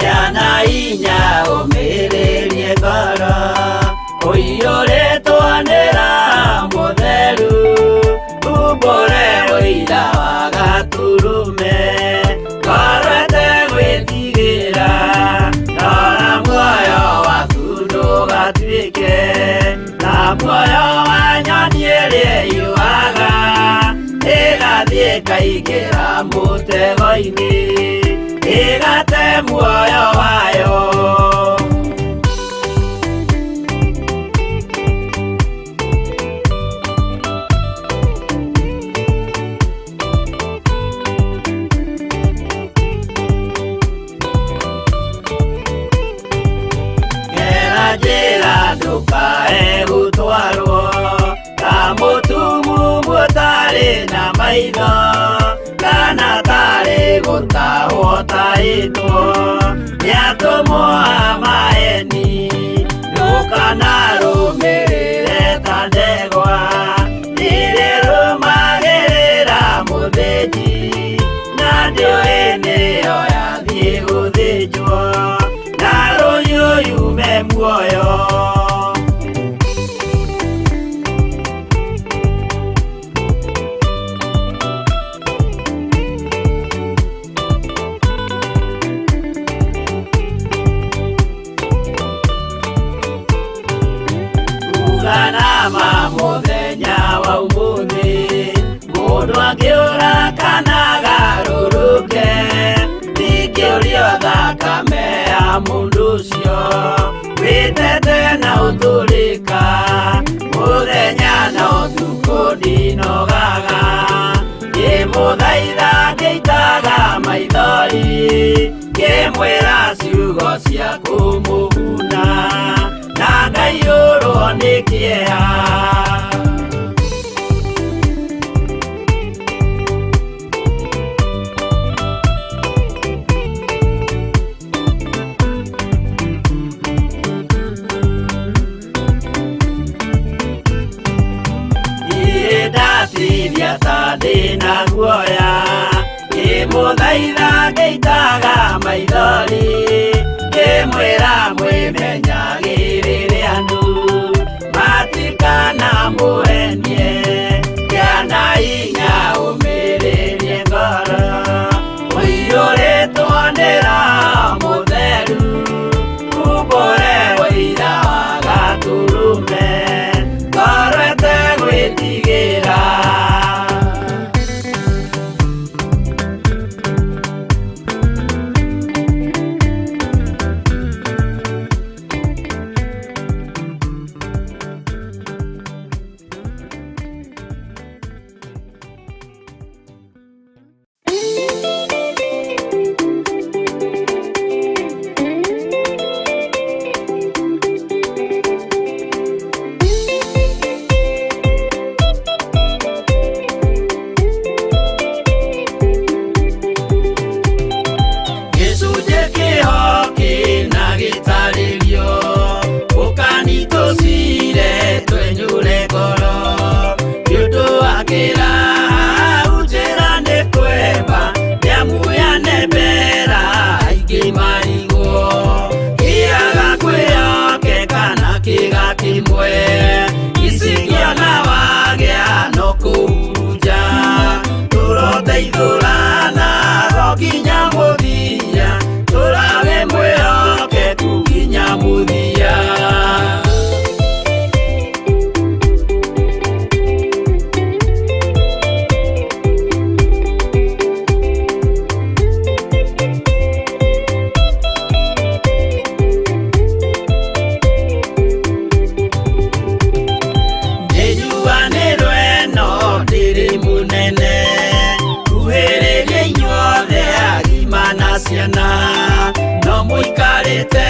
yana inya umiririe ngoro uiyũrĩtwo nĩra mũtheru umbũre ũira wa gatũrũme korwete gwĩtigĩra rora muoyo waku ndũgatuĩke na muoyo wa nyoni ĩrĩa ĩyũaga ĩgathiĩ ĩkaingĩra mũtego-inĩ ĩgate muoyo wayo. Ndũkae gũtwarwo ta mũtumu mũtarĩ na maitho kana tarĩ gũtahwo tahĩtwo nĩ atũmwo a maeni. Ndũkanarũmĩrĩre ta ndegwa ĩrĩrũmagĩrĩra mũthĩnji na ndĩũĩ nĩyo yathiĩ gũthĩnjwo na rũhiũ yume muoyo. Uganama mũthenya wa ũmũthĩ mũndũ angĩũra kana agarũrũke ndingĩũrio thakame ya mũndũ ũcio wĩtete na ũtũrĩka mũthenya na ũtukũ ndinogaga ngĩmũthaitha ngĩitaga maithori ngĩmwĩra ciugo cia kũmũguna na ngaiyũrwo nĩ kĩeha. Ndatithia ta ndĩna guoya ngĩmũthaitha ngĩitaga maithori ngĩmwĩra mwĩmenyagĩrĩre andũ matikana mũhenie yana inya ũmĩrĩrie ngoro ũiyũrĩtwo nĩra mũtheru umbũre ũira wa gatũrũme korwete gwĩtigĩra. No mũikarĩte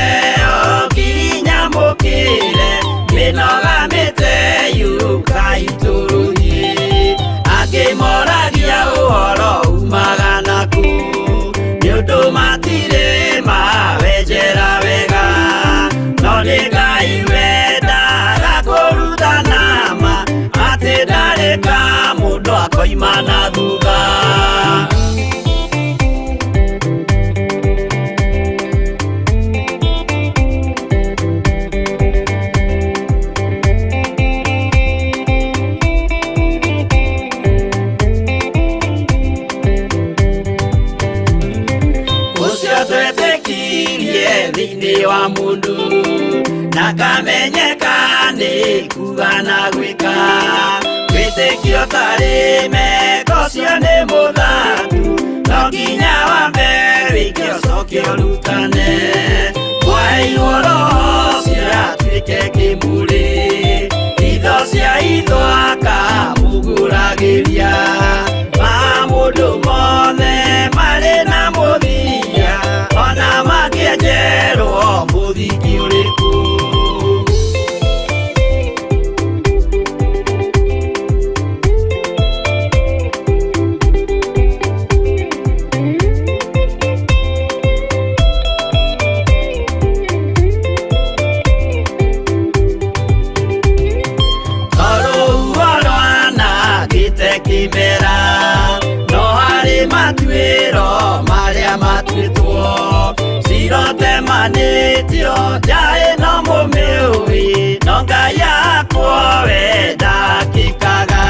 o nginya mũkĩre mĩnogamĩte yuka itũrũthi angĩmoragia ũhoro umaga naku nĩũndũ matirĩ mawenjera wega no nĩ Ngai wendaga kũruta nama atĩ ndarĩka mũndũ akoima na thutha. twetekirie thĩinĩ wa mũndũ na kamenyeka nĩ kuga na gwĩka wĩtĩkio tarĩ meko cio nĩ mũthaku no nginya wambe wĩke ũcoke ũrutane mwaheirwo roho cio atuĩke kĩmũrĩ itho cia ithwaka mũguragĩria ma mũndũ mothe marĩ na mũthia ona makĩenjerwo mũthingi ũrĩkũ kimera no harĩ matuĩro marĩa matuĩtwo cirotemanĩtio njaĩ no mũmĩũĩ no Ngai akwo we ndakĩkaga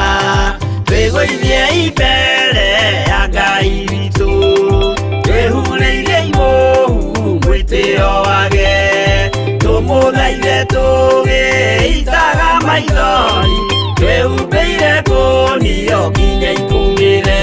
twĩgũithie imbere ya Ngai witũ twĩhurĩirie imũhu mwĩtĩo wage tũmũthaithe tũgĩitaga maithori twĩhumbĩire ngũnio nginya ikumĩre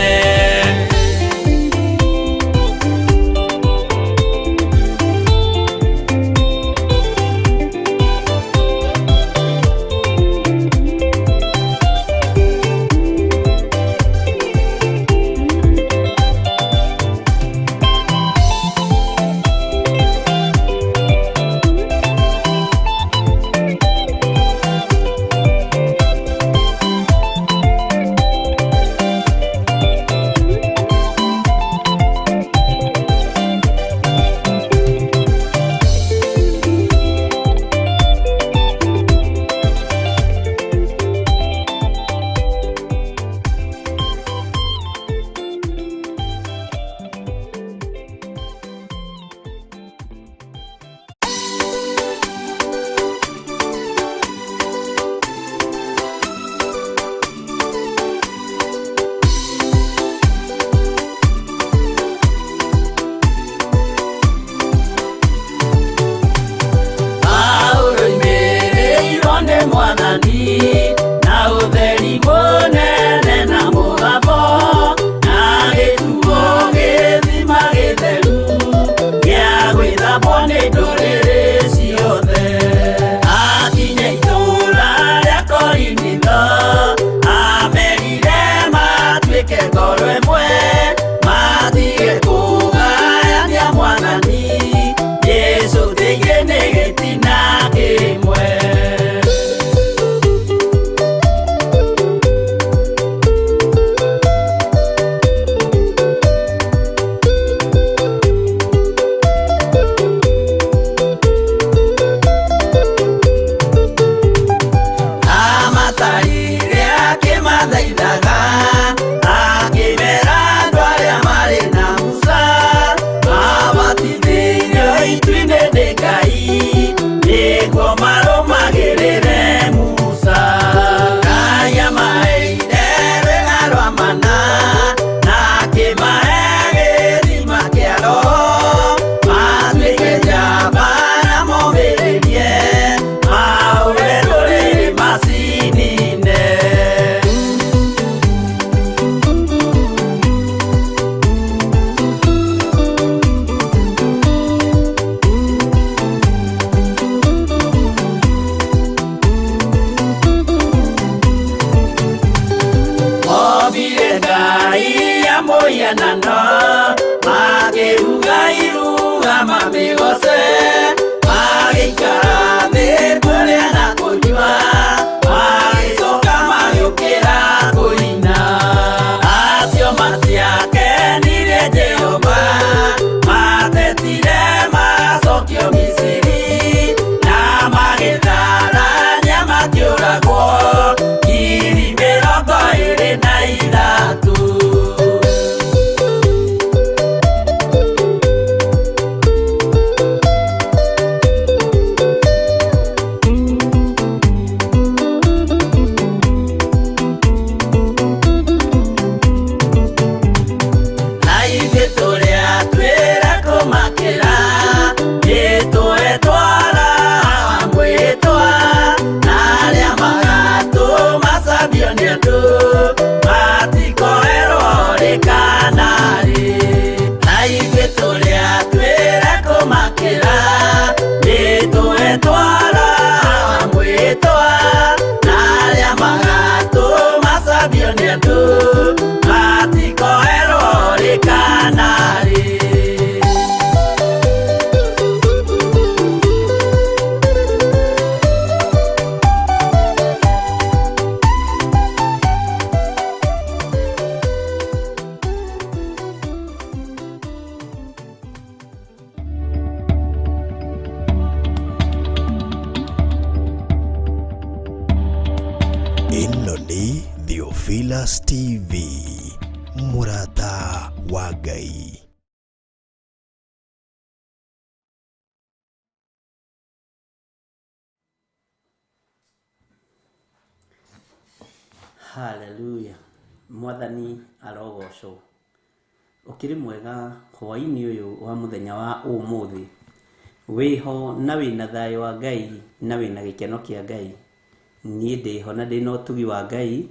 Philas TV, Murata wa Ngai. Hallelujah. Mwathani arogocwo. Ukiri mwega Hwa-Ini uyu wa muthenya wa umuthi. Wiho na wina thayo wa Ngai na wina gikeno kia Ngai. Nie ndiho na ndina utugi wa Ngai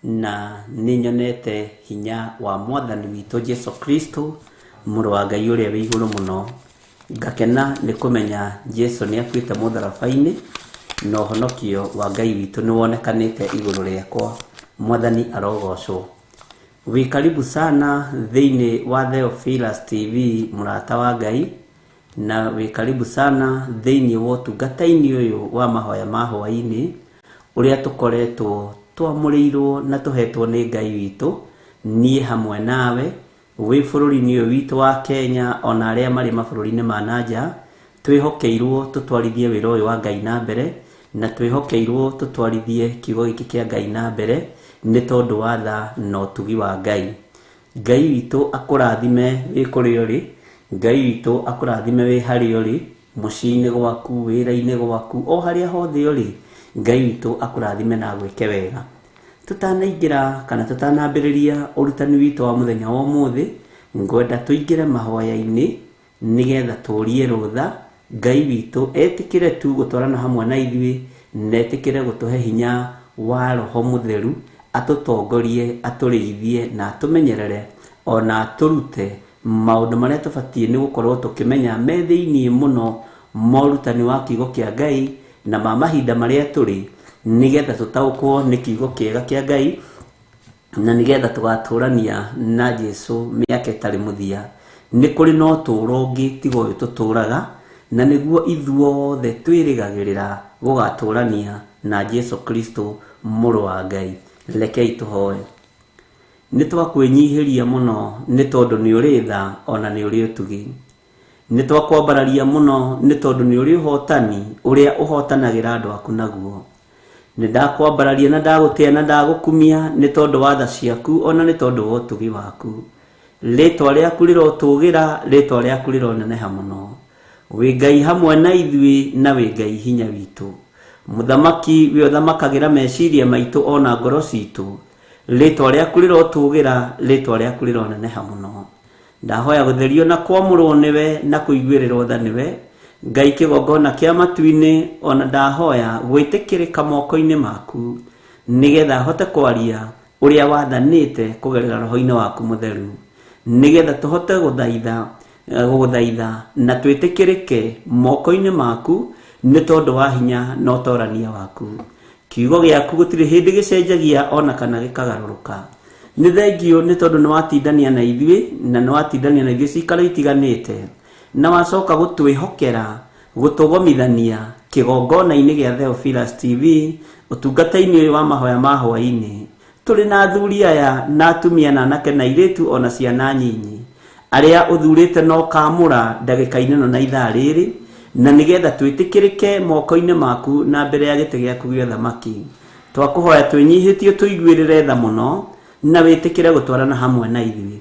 na ninyonete hinya wa Mwathani witu Jesu Kristo muru wa Ngai uria wi iguru muno. Ngakena ni kumenya Jesu ni akuite mutharabaini no honokio wa Ngai witu ni wonekanite iguru riakwa. Mwathani arogocwo. Wi karibu sana thiini wa Philas TV murata wa Ngai na wi karibu sana thiini wa tungata-ini uyu wa mahoya ma Hwa-Ini uria tukoretwo twamurirwo na tuhetwo ni Ngai witu nie hamwe nawe wi bururi-ini uyu witu wa Kenya ona aria mari mabururi-ini ma nanja twihokeirwo tutwarithie wira uyu wa Ngai na mbere na twihokeirwo tutwarithie kiugo giki kia Ngai na mbere ni tondu wa tha no utugi wa Ngai. Ngai witu akurathime wi kuri uri, Ngai witu akurathime wi hari uri, muciini gwaku, wira-ini gwaku, o haria hothe uri, Ngai witu akurathime na gwike wega. Tutanaingira kana tutanambiriria urutani witu wa muthenya wa umuthi, ngwenda tuingire mahoya-ini nigetha turie rutha Ngai witu etikire tu gutwarana hamwe na ithui na etikire gutuhe hinya wa Roho Mutheru atutongorie, aturithie na atumenyerere ona aturute maundu maria tubatie ni gukorwo tukimenya me thiini muno morutani wa kiugo kia Ngai na mahinda maria turi nigetha tutaukwo ni kiugo kiega kia Ngai na nigetha tugaturania na Jesu miaka itari muthia. Ni kuri no turungi tigo uyu tuturaga na niguo ithuothe twirigagirira gugaturania na Jesu Kristo muru wa Ngai. Rekei tuhoe. Ni twakwenyihiria muno ni tondu ni uri tha ona ni uri utugi. Ni twakwambararia muno ni tondu ni uri uhotani uria uhotanagira andu aku naguo. Ni ndakwambararia na ndagutia na ndagukumia ni tondu wa tha ciaku ona ni tondu wa utugi waku. Ritwa riaku rirotugira, ritwa riaku rironeneha muno. Wi Ngai hamwe na ithui na wi Ngai hinya witu. Muthamaki wi uthamagira meciria maitu ona ngoro citu. Ritwa riaku rirotugira, ritwa riaku rironeneha muno. Ndahoya gutherio na kwamurwo niwe na kuiguirirwo tha niwe. Ngai kigongona kia matu-ini ona ndahoya gwitikirika moko-ini maku nigetha hote kwaria uria wathanite kugerera Roho-ini waku Mutheru nigetha tuhote guthaitha na twitikirike moko-ini maku ni tondu wa hinya no torania waku. Kiugo giaku gutiri hindi gicenjagia ona kana gikagaruruka. Ni thengio ni tondu ni watindania na ithui na ni watindania na ithui cikaro itiganite na wacoka gutwihokera gutugomithania kigongona-ini gia Philas TV utungata-ini uyu wa mahoya ma Hwa-Ini. Turi na athuri aya na atumia na anake na iritu ona ciana nyinyi aria uthurite no kamura ndagika-ini no na ithaa riri na nigetha twitikirike moko-ini maku na mbere ya gite giaku gia thamaki. Twakuhoya twinyihitie tuiguirire tha muno na witikire gutwarana hamwe na ithui.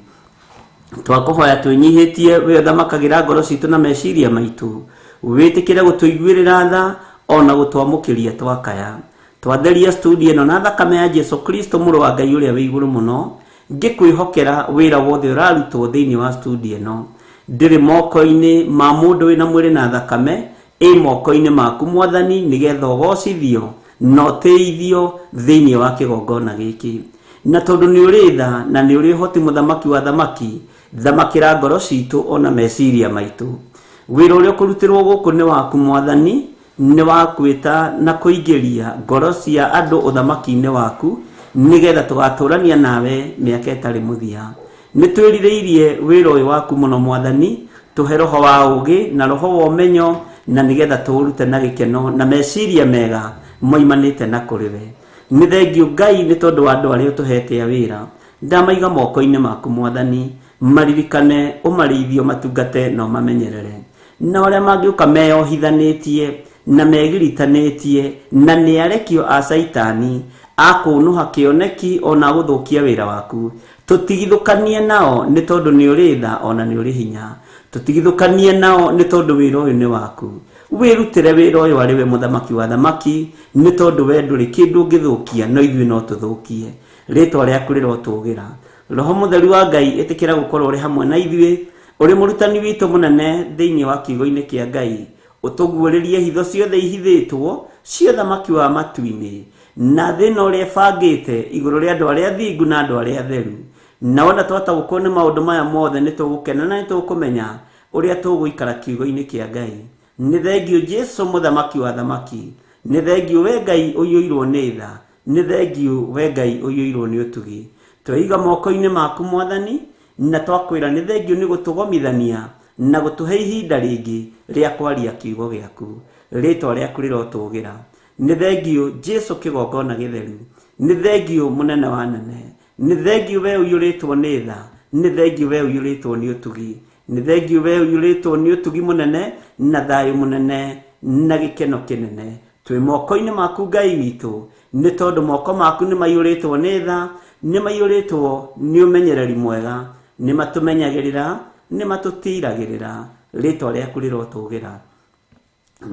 Twakuhoya twinyihitie wi thamakagira ngoro citu na meciria maitu witikire gutuiguirira tha ona gutwamukiria twakaya. Twatheria studio ino na thakame ya Jesu Kristo muru wa Ngai uria wi iguru muno ngikwihokera wira wothe urarutwo thiini wa studio ino. Ndiri moko-ini ma mundu wina mwiri na thakame moko-ini maku Mwathani nigetha ugocithio no teithio thiini wa kigongona giki. Na tondu ni uri tha na ni uri hoti muthamaki wa thamaki, thamakira ngoro citu ona meciria maitu. Wira uria ukurutirwo guku ni waku Mwathani, ni wakwita na kuingiria ngoro cia andu uthamaki-ini waku nigetha tugaturania nawe miaka itari muthia. Ni twiririirie wira uyu waku muno Mwathani, tuhe roho wa ugi na roho wa umenyo na nigetha tuurute na gikeno na meciria mega moimanite na kuriwe. Ni thengio Ngai ni tondu wa andu aria utuhete wira. Ndamaiga moko-ini maku Mwathani, maririkane umarithio matungate no mamenyerere. Na aria mangiuka meyohithanitie na megiritanĩtie na nĩ arekio a Saitani akunuha kioneki ona guthukia wira waku. Tutigithukanie nao ni tondu ni uri tha ona ni uri hinya. Tutigithukanie nao ni tondu wira uyu ni waku. Wirutire wira uyu ari we muthamaki wa thamaki ni tondu we nduri kindu ngithukia no ithuĩ no tuthukie. Ritwa riaku rirotugira. Roho Mutheru wa Ngai itikira gukorwo uri hamwe na ithuĩ, uri murutani witu munene thiini wa kiugo-ini kia Ngai. Utuguũrĩrie hitho ciothe ihithĩtwo cia thamaki wa matu-inĩ na thĩna ũrĩa bangĩte igũrũ rĩa andũ arĩa athingu na andũ arĩa atheru. Na wona twataũkwo nĩ maũndũ maya mothe nĩ tũgũkena na nĩ tũkũmenya ũrĩa tũgũikara kiugo-inĩ kia Ngai. Nĩ thengio Jesu muthamaki wa thamaki. Nĩ thengio we Ngai ũiyũirwo nĩ tha. Nĩ thengio we Ngai ũiyũirwo nĩ ũtugi. Twaiga moko-inĩ maku Mwathani, na twakwĩra nĩ thengio nĩ gũtũgomithania na gũtũhe ihinda rĩngĩ rĩa kwaria kiugo gĩaku. Rĩtwa rĩaku rĩrotũgĩra. Nĩ thengio Jesu kĩgongona gĩtheru. Nĩ thengio mũnene wa nene. Nĩ thengio we ũiyũrĩtwo nĩ tha. Nĩ thengio we ũiyũrĩtwo nĩ ũtugi. Nĩ thengio we ũiyũrĩtwo nĩ ũtugi mũnene na thayũ mũnene na gĩkeno kĩnene. Twĩ moko-inĩ maku Ngai witũ, nĩ tondũ moko maku nĩ maiyũrĩtwo nĩ tha, nĩ maiyũrĩtwo nĩ ũmenyereri mwega, nĩ matũmenyagĩrĩra, nĩ matũtiragĩrĩra. Rĩtwa rĩaku rĩrotũgĩra.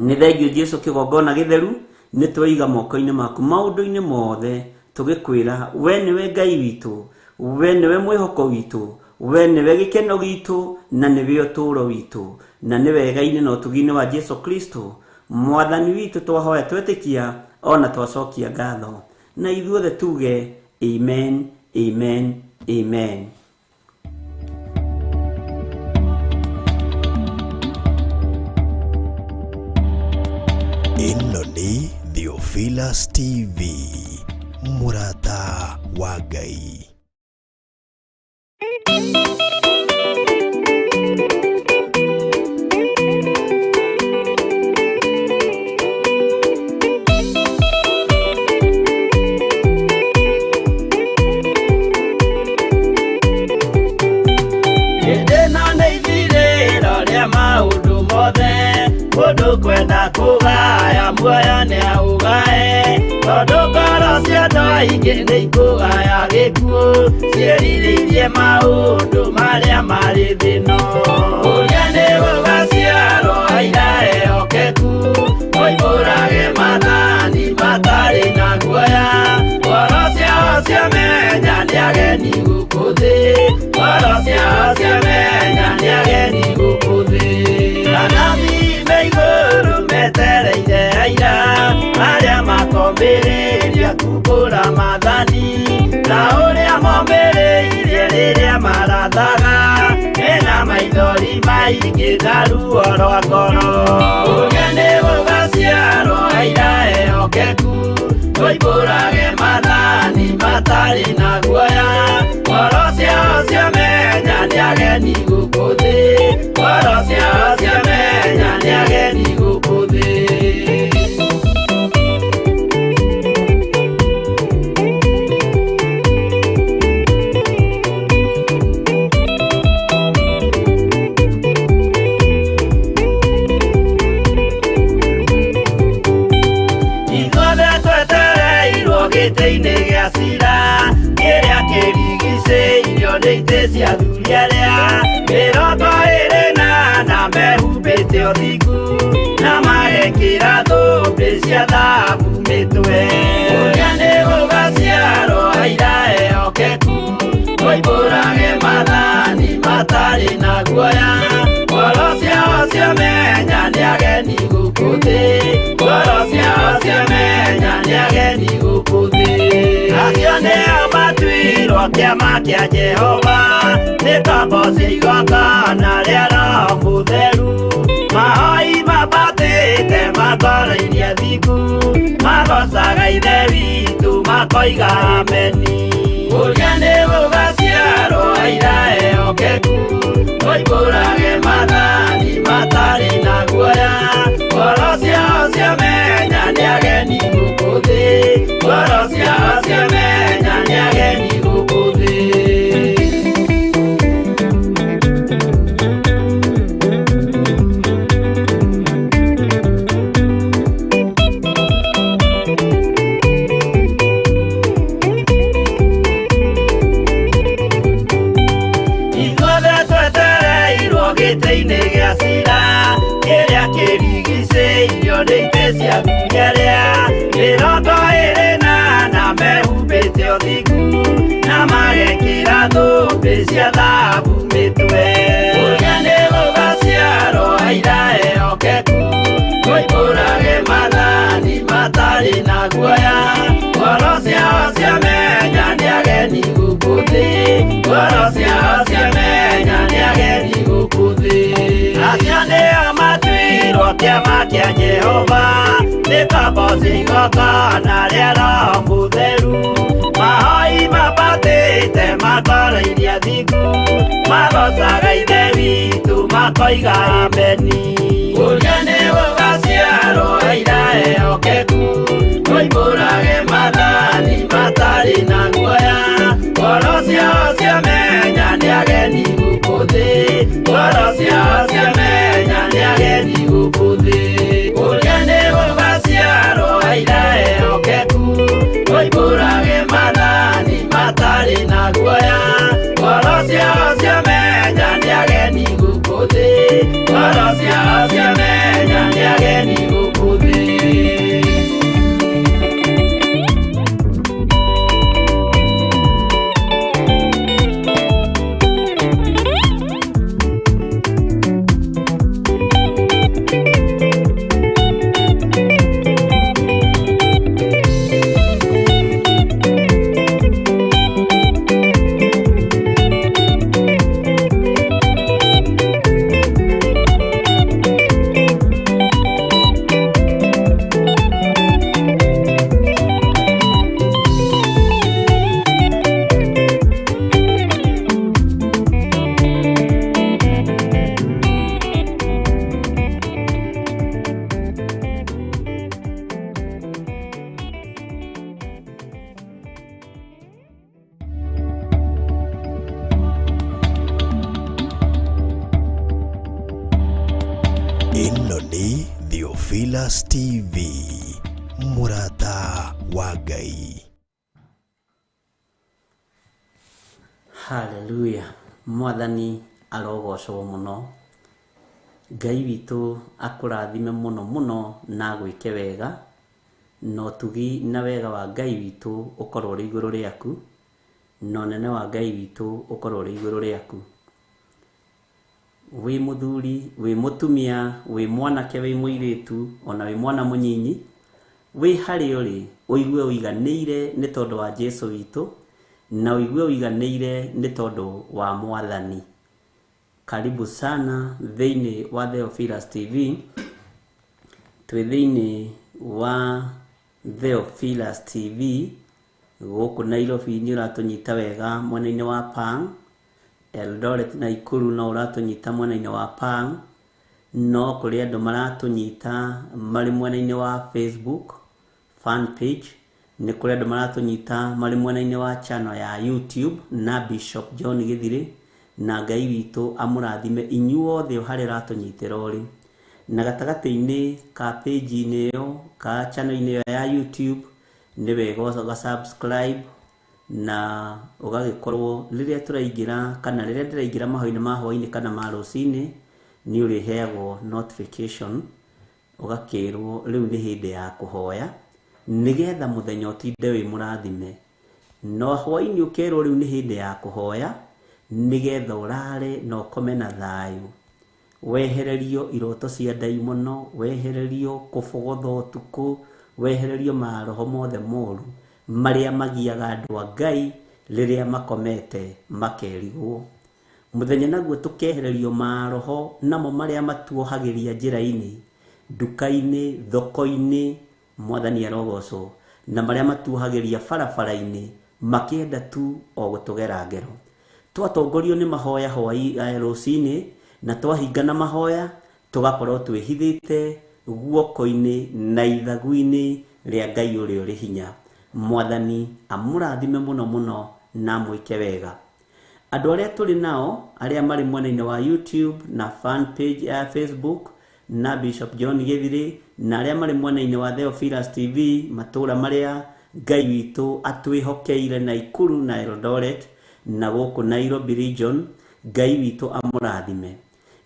Nĩ thengio Jesu kĩgongona gĩtheru, nĩ twaiga moko-inĩ maku maũndũ-inĩ mothe tũgĩkwĩra we nĩwe Ngai witũ, we nĩwe mwĩhoko witũ, we nĩwe gĩkeno gitũ na nĩwe ũtũũro witũ, na nĩ wega-inĩ na ũtugi-inĩ wa Jesu Kristo Mwathani witũ twahoya twetĩkia ona twacokia ngatho. Na ithuothe tuge amen, amen, amen. Ĩno nĩ Theophilus TV, mũrata wa Ngai. Mundu kwenda kugaya muoyo ni augae, tondu ngoro cia andũ aingĩ nĩ ikũgaya gĩkuũ, ciĩrirĩirie maũndũ marĩa marĩ thĩno. Ũrĩa nĩ gũgaciarwo aira ehokeku, moimbũrage mathani matarĩ na guoya. Ngoro ciao ciamenya nĩ ageni gũkũ thĩ, ngoro ciao ciamenya nĩ ageni gũkũ thĩ. Igũrũ metereire aira arĩa makombĩrĩria kumbũra mathani, na ũrĩa mombĩrĩirie rĩrĩa marathaga mena maithori maingĩ na ruo rwa ngoro. Ũrĩa nĩ gũgaciarwo aira ehokeku, moimbũrage mathani matarĩ na guoya. Ngoro ciao ciamenya nĩ ageni gũkũ thĩ, ngoro ciao ciamenya nĩ ageni gũkũ thĩ. Ithuothe twetereirwo gĩtĩ-inĩ gĩa cira, kĩrĩa kĩrigicĩirio nĩ itĩ cia athuri arĩa mĩrongo ĩrĩ na mehumbĩte ũthingu, na magekĩra thũmbĩ cia thahabu mĩtwe. Ũrĩa nĩ gũgaciarwo aira ehokeku, moimbũrage mathani matarĩ na guoya. Ngoro ciao ciamenya nĩ ageni gũkũ thĩ, ngoro ciao ciamenya nĩ ageni gũkũ thĩ. Acio nĩo matuirwo kĩama kĩa Jehova, nĩ ngombo cia igongona rĩa Roho Mũtheru. Mahoi mabatĩte ngoro-inĩ athingu, magocaga Ithe witũ makoiga ameni. Ũrĩa nĩ gũgaciarwo aira ehokeku, moimbũrage mathani matarĩ na guoya. Ngoro ciao ciamenya nĩ ageni gũkũ thĩ, ngoro ciao ciamenya nĩ ageni gũkũ thĩ. gĩthũri-inĩ gĩa cira kĩrĩa kĩrigicĩirio nĩ itĩ cia thuyaria mĩrongo ĩrĩ na mehumbĩte ũthingu na magekĩra thũmbĩ cia thahabu mĩtwe. Ũrĩa nĩ gũgaciarwo aira ehokeku moimbũrage mathani matarĩ na guoya ngoro ciao ciamenya nĩ ageni gũkũ thĩ ngoro ciao ciamenya nĩ ageni gũkũ thĩ. Acio nĩo matuirwo kĩama kĩa Jehova nĩ kamboci igongona rĩa Roho Mũtheru mahoi mabatĩte makoreirie thingu magocaga ithe witũ makoiga ameni. Ũrĩa nĩ gũgaciarwo aira ehokeku moimbũrage mathani matarĩ na guoya ngoro ciao ciamenya nĩ ageni gũkũ thĩ ngoro ciao ciamenya nĩ ageni gũkũ thĩ. Ũrĩa nĩ gũgaciarwo aira ehokeku moimbũrage mathani matarĩ na guoya ngoro ciao ciamenya nĩ ageni gũkũ thĩ ngoro ciao ciamenya nĩ ageni gũkũ thĩ. Ĩno nĩ Theophilus TV, mũrata wa Ngai. Hallelujah. Mwathani arogocwo muno. Ngai witũ akũrathime muno muno na gwĩke wega. No tugi na wega wa Ngai witũ ũkorwo ũrĩ igũrũ rĩaku. No nene wa Ngai witũ ũkorwo ũrĩ igũrũ rĩaku. Wĩ mũthuri, wĩ mũtumia, wĩ mwanake, wĩ mũirĩtu, ona wĩ mwana mũnyinyi, wĩ harĩ ũrĩ ũigue ũiganĩire nĩ tondũ wa Jesũ witũ na ũigue ũiganĩire nĩ tondũ wa Mwathani. Karibu sana thĩinĩ wa Theophilus TV. Twĩ thĩinĩ wa Theophilus TV gũkũ Nairobi nĩ ũratũnyita wega mwena-inĩ wa Pang. Eldoret na Ikuru no ũratũnyita mwena-inĩ wa Pang. No kũrĩ andũ maratũnyita marĩ mwena-inĩ wa Facebook fan page. Nĩ kũrĩ andũ maratũnyita marĩ mwena-inĩ wa channel ya YouTube na Bishop John Githiri. Na Ngai witũ amũrathime inyuothe harĩa ratũnyitĩra ũrĩ. Na gatagatĩ-inĩ ka page-inĩ ĩyo ka channel-inĩ ĩyo ya YouTube nĩ wega ũga-subscribe na ũgagĩkorwo rĩrĩa tũraingĩra kana rĩrĩa ndĩraingĩra mahoya-inĩ ma hwa-inĩ kana ma ruci-inĩ nĩ ũrĩheagwo notification ũgakĩrwo rĩu nĩ hĩndĩ ya kũhoya nĩgetha mũthenya ũtinde wĩ mũrathime. No hwa-inĩ ũkerwo rĩu nĩ hĩndĩ ya kũhoya nĩgetha ũrare na ũkome na thayũ. Wehererio iroto cia ndaimono, wehererio kũbogotha ũtukũ, wehererio maroho mothe moru marĩa magiaga andũ a Ngai rĩrĩa makomete makerigwo. Mũthenya naguo tũkehererio maroho namo marĩa matuohagĩria njĩra-inĩ, nduka-inĩ, thoko-inĩ, Mwathani arogocwo, na marĩa matuohagĩria barabara-inĩ makĩenda tu o gũtũgera ngero. Twatongorio nĩ mahoya rũci-inĩ na twahinga na mahoya tũgakorwo twĩhithĩte guoko-inĩ na ithagu-inĩ rĩa Ngai ũrĩa ũrĩ hinya. Mwathani amũrathime muno muno na mwĩke wega. Andũ arĩa tũrĩ nao arĩa marĩ mwena-inĩ wa YouTube na fan page ya Facebook na Bishop John Githiri na arĩa marĩ mwena-inĩ wa Theophilus TV matũra marĩa Ngai witũ atwĩhokeire na Ikuru na Eldoret na gũkũ Nairobi region, Ngai witũ amũrathime.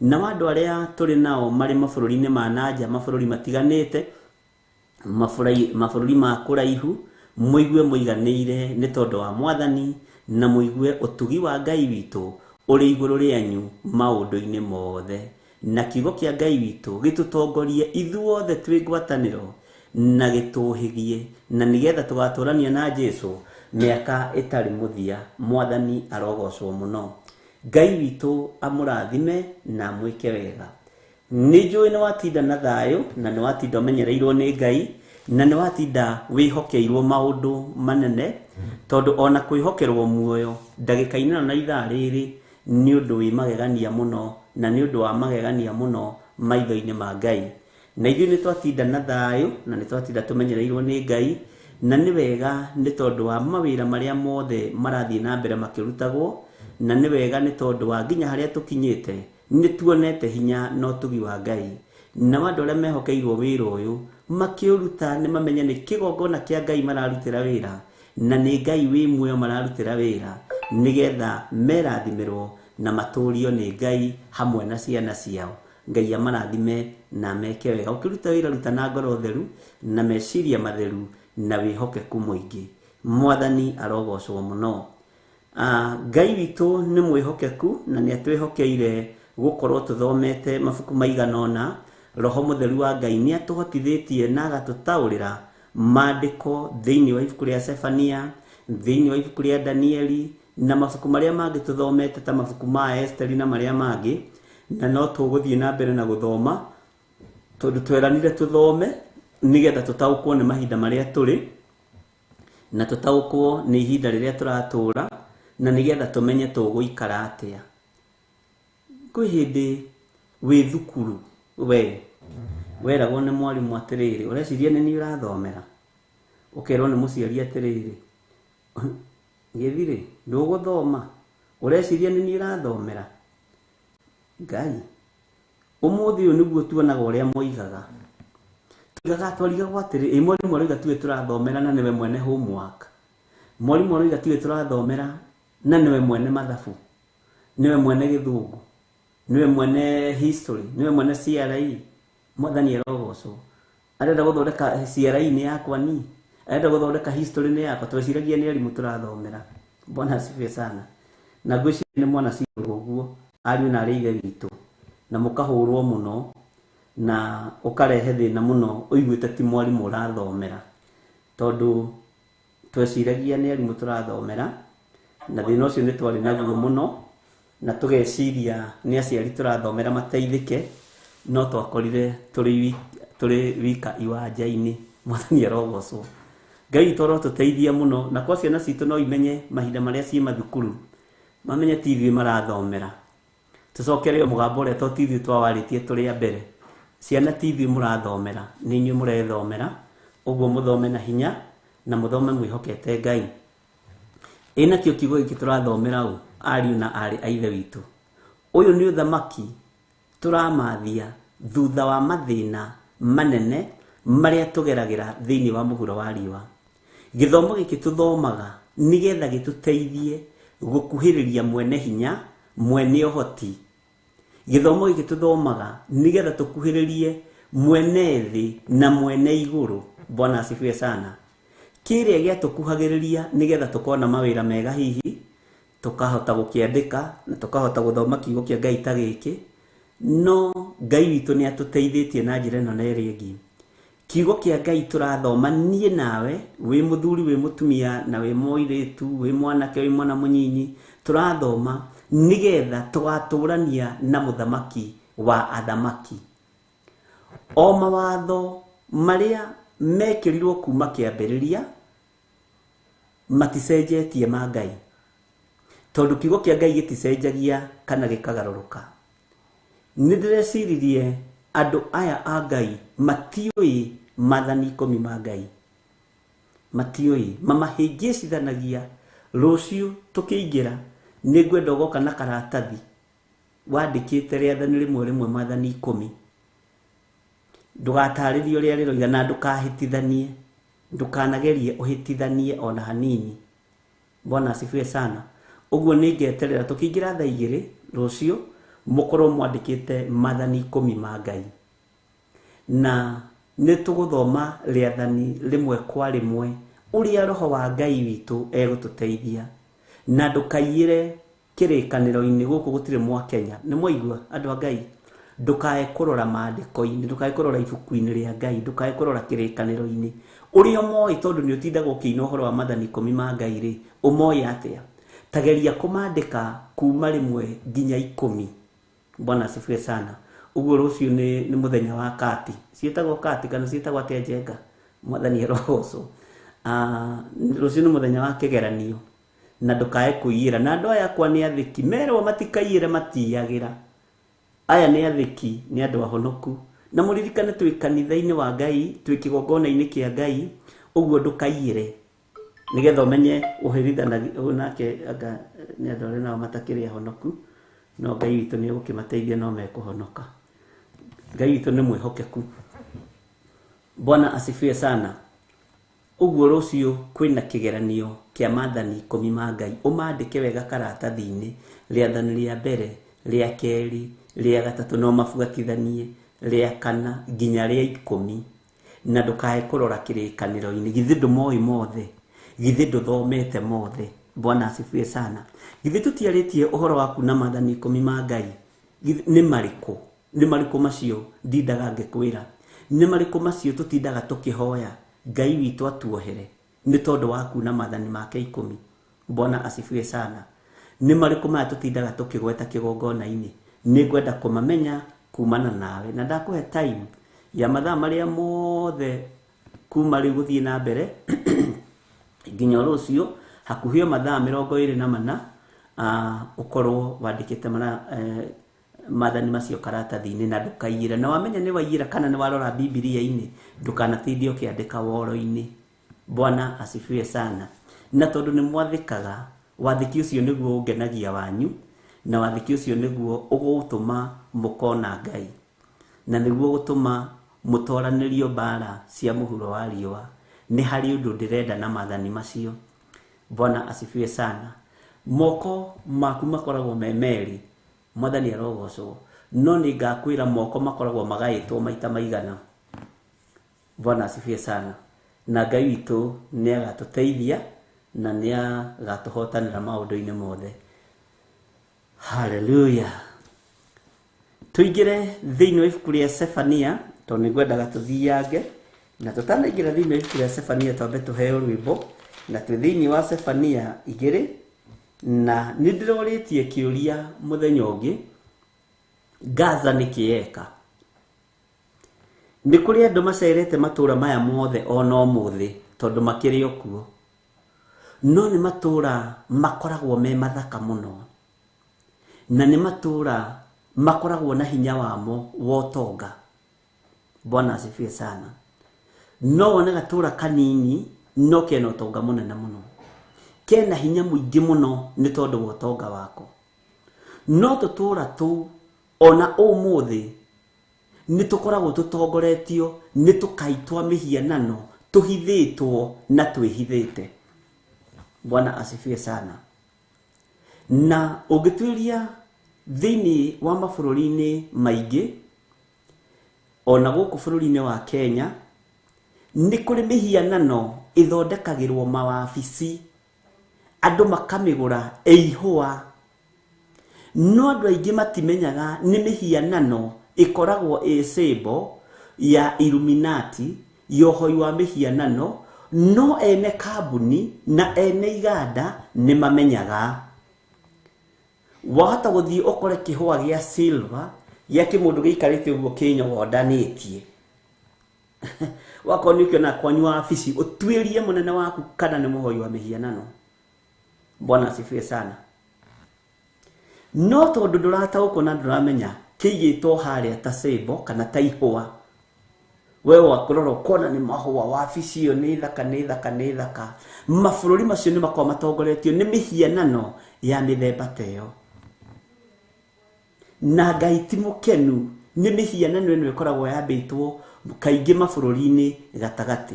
na andũ arĩa tũrĩ nao marĩ mabũrũri-inĩ ma nanja, mabũrũri matiganĩte, mabũrũri ma kũraihu, mũigue mũiganĩire nĩ tondũ wa Mwathani, na mũigue ũtugi wa Ngai witũ ũrĩ igũrũ rĩanyu maũndũ-inĩ mothe, na kiugo kĩa Ngai witũ gĩtũtongorie ithuothe twĩ ngwatanĩro na gĩtũhĩgie, na nĩgetha tũgatũrania na Jesũ mĩaka ĩtarĩ mũthia. Mwathani arogocwo mũno. Ngai witũ amũrathime na mwĩke wega. Nĩnjũĩ nĩ watinda na thayũ, na nĩ watinda ũmenyereirwo nĩ Ngai, na nĩ watinda wĩhokeirwo maũndũ manene, tondũ ona kwĩhokerwo muoyo ndagĩka-inĩ na ithaa rĩrĩ nĩ ũndũ wĩ magegania mũno, na nĩ ũndũ wa magegania mũno maitho-inĩ ma Ngai. Na ithuĩ nĩ twatinda na thayũ, na nĩ twatinda tũmenyereirwo nĩ Ngai, na nĩ wega nĩ tondũ wa mawĩra marĩa mothe marathiĩ na mbere makĩrutagwo, na nĩ wega nĩ tondũ wa nginya harĩa tũkinyĩte nĩ tuonete hinya na ũtugi wa Ngai. Na andũ arĩa mehokeirwo wĩra ũyũ makĩũruta nĩ mamenye nĩ kĩgongona kĩa Ngai mararutĩra wĩra, na nĩ Ngai wĩ muoyo mararutĩra wĩra, nĩgetha merathimirwo na matũũrio nĩ Ngai hamwe na ciana ciao. Ngai amarathime na meke wega. Ũkĩruta wĩra ruta na ngoro theru na meciria matheru na wĩhokeku mũingĩ. Mwathani arogocwo mũno. Ngai witũ nĩ mwĩhokeku na nĩ atwĩhokeire gũkorwo tũthomete mabuku maigana ũna. Roho Mũtheru wa Ngai nĩ atũhotithĩtie na agatũtaũrĩra maandĩko thĩinĩ wa ibuku rĩa Sefania, thĩinĩ wa ibuku rĩa Danieli, na mabuku marĩa mangĩ tũthomete ta mabuku ma Esteri na marĩa mangĩ, na no tũgũthiĩ na mbere na gũthoma tondũ tweranire tũthome nĩgetha tũtaũkwo nĩ mahinda marĩa tũrĩ, na tũtaũkwo nĩ ihinda rĩrĩa tũratũũra, na nĩgetha tũmenye tũgũikara atĩa. Kwĩ hĩndĩ wĩ thukuru weragwo nĩ mwarimũ atĩrĩrĩ, ũreciria nĩ niĩ ũrathomera? Ũkerwo nĩ mũciari atĩrĩrĩ, Githiri ndũgũthoma, ũreciria nĩ niĩ ũrathomera? Ngai, ũmũthĩ ũyũ nĩguo tuonaga ũrĩa moigaga. Tuigaga twarigagwo atĩrĩ, mwarimũ arauga tuwe tũrathomera na nĩwe mwene homework. Mwarimũ arauga tuwe tũrathomera na nĩwe mwene mathabu, nĩwe mwene gĩthũngũ, nĩwe mwene history, nĩwe mwene CRE. Mwathani arogocwo. Arenda gũthondeka CRE nĩ yakwa ni, arenda gũthondeka history nĩ yakwa. Tweciragia nĩ arimũ tũrathomera. Bwana asifiwe sana. Na ngwĩciria nĩ mwana ciũrwo ũguo, ariũ na arĩ ithe witũ, na mũkahũrwo mũno na ũkarehe thĩna mũno ũiguĩte ti mwarimũ ũrathomera, tondũ tweciragia nĩ arimũ tũrathomera, na thĩna ũcio nĩ twarĩ naguo mũno, na tũgeciria nĩ aciari tũrathomera mateithĩke, no twakorire tũrĩ wika iwanja-inĩ. Mwathani arogocwo. Ngai toro tũteithia mũno, na kwa ciana citũ no imenye mahinda marĩa ciĩ mathukuru, mamenye TV marathomera. Tũcokere mũgambo ũrĩa to TV twawarĩtie tũrĩ a mbere. Ciana TV mũrathomera, nĩ inyuĩ mũrethomera, ũguo mũthome na hinya na mũthome mwĩhokete Ngai. Ĩna kĩo kiugo gĩkĩ tũrathomera ũũ, ariũ na arĩ a ithe witũ. Ũyũ nĩ ũthamaki tũramathia thutha wa mathĩna manene marĩa tũgeragĩra thĩinĩ wa mũhuro wa riũa. Gĩthomo gĩkĩ tũthomaga nĩgetha gĩtũteithie gũkuhĩrĩria mwene hinya, mwene ũhoti. Gĩthomo gĩkĩ tũthomaga nĩgetha tũkuhĩrĩrie mwene thĩ na mwene igũrũ. Bwana asifiwe sana. Kĩrĩa gĩatũkuhagĩrĩria nĩgetha tũkona mawĩra mega hihi, tũkahota gũkĩandĩka na tũkahota gũthoma kiugo kĩa Ngai ta gĩkĩ, no Ngai witũ nĩ atũteithĩtie na njĩra ĩno na ĩrĩa ĩngĩ. Kiugo kĩa Ngai tũrathoma niĩ nawe, wĩ mũthuri wĩ mũtumia na wĩ mũirĩtu, wĩ mwanake wĩ mwana mũnyinyi, tũrathoma nĩgetha tũgatũrania na mũthamaki wa athamaki. O mawatho marĩa mekĩrirwo kuma kĩambĩrĩria maticenjetie ma Ngai, tondũ kiugo kĩa Ngai gĩticenjagia kana gĩkagarũrũka. Nĩndĩreciririe andũ aya a Ngai matiũĩ maathani 10 ma Ngai, matiũĩ, mamahĩngĩcithanagia. Rũciũ tũkĩingĩra nĩngwenda ũgoka na karatathi wandĩkĩte rĩathani rĩmwe maathani 10. Ndũgatarĩrie ũrĩa rĩroiga na ndũkahĩtithanie, ndũkanagerie ũhĩtithanie ona hanini. Bwana asifiwe sana. Ũguo nĩngeterera tũkĩingĩra thaa 2 rũciũ mukorwo mwandikite mathani 10 ma Ngai na nituguthoma riathani rimwe kwa rimwe uria roho wa Ngai witu egututeithia na ndukaiyire kirikaniro-ini guku gutire mwa Kenya ni mwaigua andu a Ngai ndukae kurora maandiko-ini ndukae kurora ibuku-ini ria Ngai ndukae kurora kirikaniro-ini uria moi tondu ni utindaga ukiina uhoro wa mathani 10 ma Ngai ri umoi atia tageria kumandika kuma rimwe nginya 10 Bwana asifiwe sana uguo rucio ni muthenya wa kati cietagwo kati kana cietagwo atenjenga mwathani erogoco rucio ni muthenya wa kigeranio na ndukae kuiyira na andu aya kwa ni athiki merwo matikaiyire matiyagira aya ni athiki ni andu ahonoku na muririkane twi kanitha-ini wa Ngai twi kigongona-ini kia Ngai uguo ndukaiyire nigetha umenye uhirithanagia nake anga ni andu aria nao matakiri ahonoku no Ngai witu ni gukimateithia no mekuhonoka Ngai witu ni mwihokeku Bwana asifiwe sana uguo rucio kwina kigeranio kia mathani 10 ma Ngai umandike wega karatathi-ini riathani ria mbere ria keri ria gatatu no mabugatithanie ria kana nginya ria 10 na ndukae kurora kirikaniro-ini githi ndumoi mothe githi nduthomete mothe Bwana asifiwe sana githi tutiaritie uhoro waku na mathani 10 ma Ngai ni mariku macio ndindaga ngikwira ni mariku macio tutindaga tukihoya Ngai witu atuohere ni tondu waku na mathani make 10 Bwana asifiwe sana ni mariku ma tutindaga tukigweta kigongona-ini ni gwenda kumamenya kumana nawe na ndakuhe time ya mathaa maria mothe kuma riu guthii na mbere nginya rucio hakuhie mathaa 24 ukorwo wandikite mathani macio karatathi-ini na ndukaiyira na wamenya ni waiyira kana ni warora Biblia-ini ndukanatindio kiandika woro-ini Bwana asifiwe sana na tondu ni mwathikaga wathiki ucio niguo ungenagia wanyu na wathiki ucio niguo ugutuma mukona Ngai na niguo gutuma mutoranirio bara cia muhuro wa riwa ni hari undu ndirenda na mathani macio Bwana asifiwe sana moko maku makoragwo memeri mwathani arogoco no ni ngakwira moko makoragwo magaitwo maita maigana Bwana asifiwe sana na Ngai witu ni agatuteithia na ni agatuhotanira maundu-ini mothe haleluya tuigire thiini wa ibuku ria Sefania to ni ngwendaga tuthiange na tutanaingira thiini wa ibuku ria Sefania twambe tuheo rwimbo na twi thiini wa Sefania 2 na nindiritie kiuria muthenya ungi Gaza nikieka ni kuri andu macerete matura maya mothe ona umuthi tondu makiri okuo no ni matura makoragwo me mathaka muno na ni matura makoragwo na hinya wamo wotonga Bwana asifiwe sana no wona gatura kanini no kena utonga munene muno kena hinya muingi muno ni tondu wotonga wako no tutura tu ona umuthi ni tukoragwo tutongoretio ni tukaitwa mihianano tuhithitwo na twihithite Bwana asifiwe sana na ugituiria thiini wa mabururi-ini maingi ona guku bururi-ini wa Kenya ni kuri mihianano ithondekagirwo mawabici andu makamigura eihwa no andu aingi matimenyaga ni mihianano ikoragwo symbol ya Illuminati yohoi wa mihianano no ene kambuni na ene iganda ni mamenyaga wahota guthii ukore kihwa gia silver ya kimundu giikarite uguo kinyogondanitie wakonikio na kwanywa afisi utwirie munene waku kana ni muhoi wa mihianano Bwana asifiwe sana no tondu ndurata uko na nduramenya kigitwo haria ta symbol kana ta ihwa wewe wakurora ukona ni mahua wabici iyo ni thaka mabururi macio ni makwa matongoretio ni mihianano ya mithemba teyo na Ngai ti mukenu ni mihianano ino ikoragwo yambitwo kaingi mabururi-ini gatagati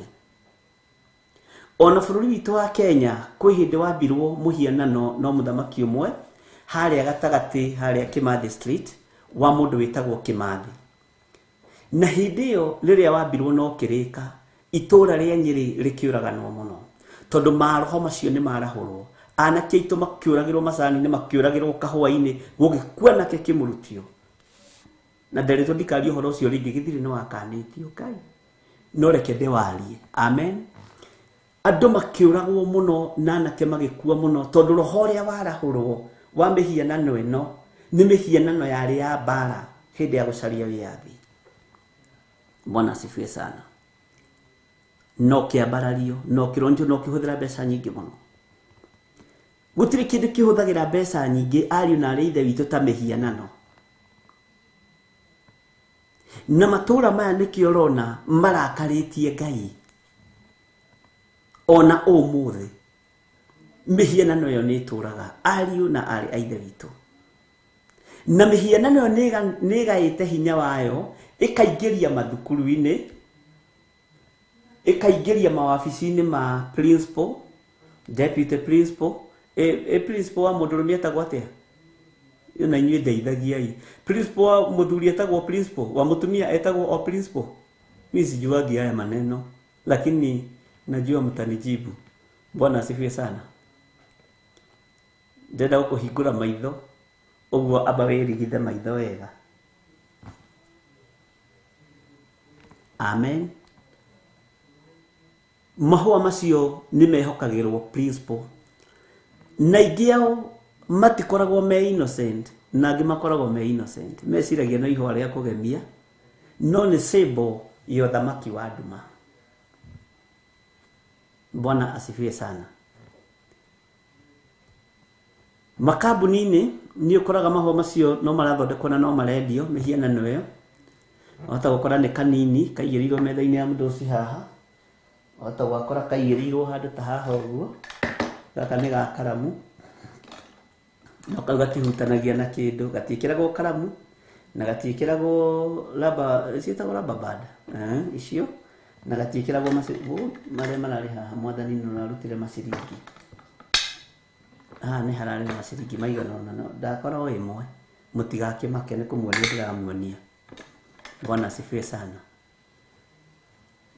ona bururi witu wa Kenya kwi hindi wambirwo muhianano no muthamaki umwe haria gatagati haria Kimathi Street wa mundu witagwo Kimathi. Na hindi iyo riria wambirwo no kirika itura ria Nyeri rikiuraganwo muno tondu maroho macio ni marahurwo, anake itu makiuragirwo macani ni makiuragirwo kahua-ini gugikua nake kimurutio. Na nderetwo ndikarie uhoro ucio ringi, Githiri no akanitio Ngai no reke ndewarie. Amen. Andu makiuragwo muno na anake magikua muno tondu roho ria warahurwo wa mihianano ino ni mihianano yari ya bara hindi ya gucaria wiathi. Bwana asifiwe sana. No kiambarario, no kironjo, no kihuthira mbeca nyingi muno. Gutiri kindu kihuthagira mbeca nyingi ariu na ari ithe witu ta mihianano. Na matura maya nikio urona marakaritie Ngai. Ona umuthi mihianano yo ni ituraga ariu na ari a ithe witu. Na mihianano ni gaite hinya wayo ikaingiria mathukuru-ini, ikaingiria mawabici-ini ma principal, deputy principal, principal wa mundurume etagwo atia? Na inyuĩ ndeithagiai. Principal wa muthuri etagwo principal, wa mutumia etagwo principal. Mimi sijuagi haya maneno, lakini najua mtanijibu. Bwana asifiwe sana. Ndenda gukuhingura maitho, uguo aba wirigithe maitho wega. Amen. Mahua macio ni mehokagirwo principal. Na ingiao matikoragwo me innocent, na angi makoragwo me innocent. Meciragia no ihwa ria kugemia, no ni sebo ya thamaki wa nduma. Bwana asifiwe sana. Makambuni-ini ni ukoraga mahua macio no marathondekwo na no marendio mihianano iyo. Wata gukora ni kanini kaigirirwo metha-ini ya mundu uci haha. Wata gwakora kaigirirwo handu ta haha uguo. Gaka ni ga karamu. No kau gatihutanagia na kindu, gatiikiragwo karamu na gatiikiragwo raba, ciitagwo raba band. Icio na gatiikiragwo maria marari haha. Mwathani no narutire maciringi. Ni harari maciringi maigana ona no ndakorwo imwe. Mutigakimake ni kumwonia ndiramuonia. Bwana asifiwe sana.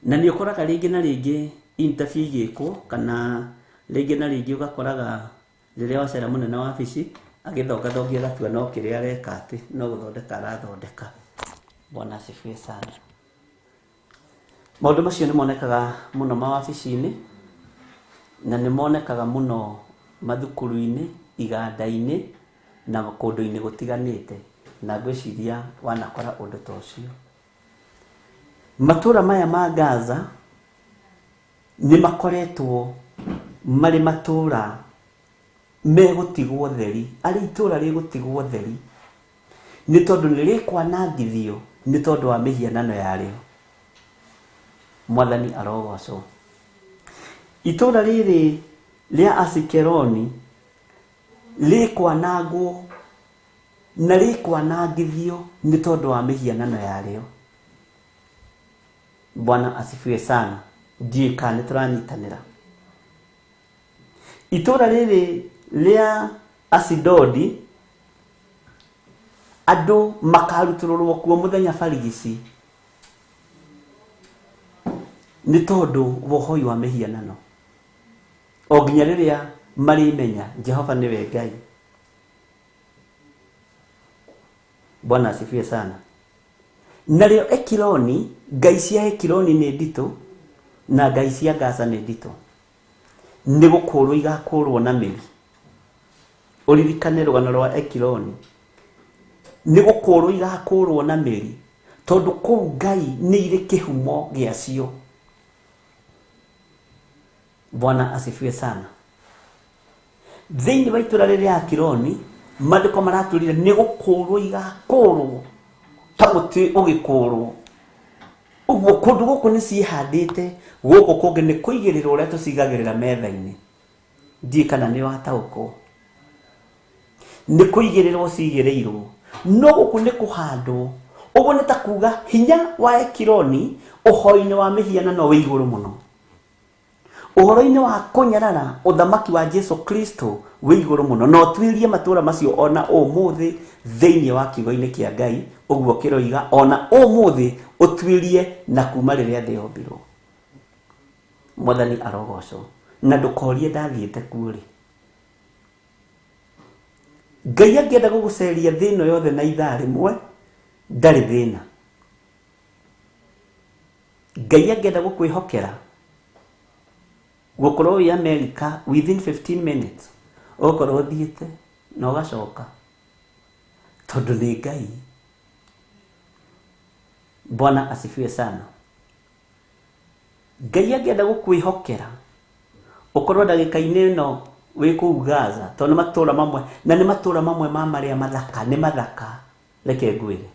Na ni ukoraga ringi na ringi interview igikwo kana ringi na ringi ugakoraga riria wacera munene wa wabici agithongathongia gatua no kiria areka ati no guthondeka arathondeka. Bwana asifiwe sana. Maundu macio ni monekaga muno mawabici-ini na ni monekaga muno mathukuru-ini, iganda-ini na kundu-ini gutiganite. Na gwiciria wanakora undu ta ucio. Matura maya ma Gaza ni makoretwo mari matura megutigwo theri, ari itura rigutigwo theri ni tondu ni rikwanangithio ni tondu wa mihianano yario. Mwathani arogocwo. Itura riri ria Asikeloni rikwanangwo na rikwanangithio ni tondu wa mihianano yario. Bwana asifiwe sana. Ndiye kana turanyitanira. Itura riri ria Asidodi andu makaruturwo kuo muthenya barigisi ni tondu wohoi wa mihianano. O nginya riria marimenya Jehova niwe Ngai. Bwana asifiwe sana. Nario Ekironi, ngai cia Ekironi ni ndito na ngai cia Gaza ni ndito. Ni gukurwo igakurwo na miri. Uririkane rugano rwa Ekironi. Ni gukurwo igakurwo na miri tondu kuu ngai ni iri kihumo giacio. Bwana asifiwe sana. Thiini wa itura riria Ekironi mandiko maraturire ni gukurwo igakurwo ta muti ugikurwo. Uguo kundu guku ni cihandite guku kungi ni kuigirirwo uria tucigagirira metha-ini. Ndie kana ni watauko. Ni kuigirirwo cigirirwo. No guku ni kuhandwo. Uguo ni ta kuga hinya wa Ekironi uhoi-ini wa mihianano wi iguru muno. uhoro-ini wa kunyarara uthamaki wa Jesu Kristo wi iguru muno no twirie matura macio ona umuthi thiini wa kiugo-ini kia Ngai uguo kiroiga ona umuthi utwirie na kuma riria thi yombirwo. Mwathani arogocwo na ndukorie ndathiite kuuri. Ngai angienda guguceria thino yothe na ithaa rimwe ndari thina. Ngai angienda gukwihokera gukorwo wi America within 15 minutes ukorwo thiite na ugacoka tondu ni Ngai. Bwana asifiwe sana. Ngai angienda gukwihokera ukorwo ndagika-ini ino wi kuu Gaza tondu matura mamwe na ni matura mamwe ma maria mathaka ni mathaka reke ngwire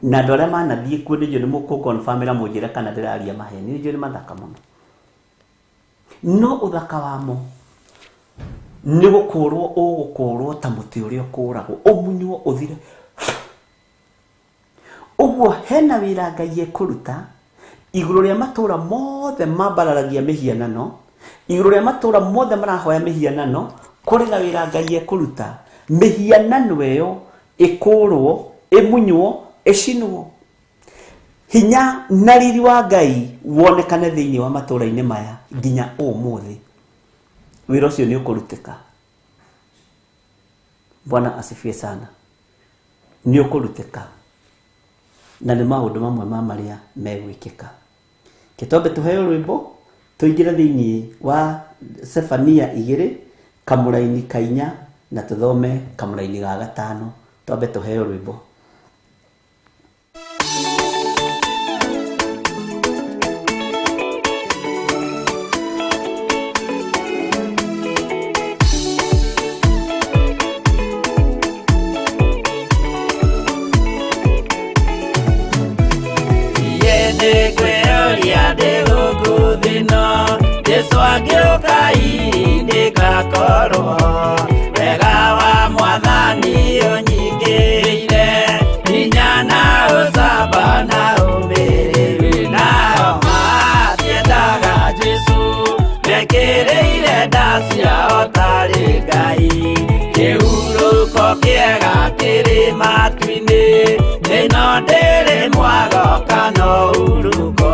na ndore manathie kuo ndio ni muku confirmira munjira kana ndiraria maheni ndio ni mathaka muno no uthaka wamo ni gukurwo ta muti uria ukuragwo umunywo uthire uguo hena wira Ngai ekuruta iguru ria matura mothe mambararagia mihianano iguru ria matura mothe marahoya mihianano kuri na wira Ngai ekuruta mihianano eyo ikurwo imunywo ecinwo hinya na riri wa Ngai wonekane thiini wa matura-ini maya nginya umuthi wira ucio ni ukurutika. Bwana asifiwe sana. Ni ukurutika na ni maundu mamwe ma maria megwikika. Kitombe tuheo rwimbo tuingira thiini wa Sefania 2 kamuraini 4 na tuthome kamuraini ga 5. Tombe tuheo rwimbo. Wega wa Mwathani unyingĩrĩire hinya na ũcamba na ũmĩrĩru nao matiendaga Jesu mekĩrĩire nda ciao tarĩ Ngai. Kĩhurũko kĩega kĩrĩ matu-inĩ ĩno ndĩrĩ mwago kana ũruko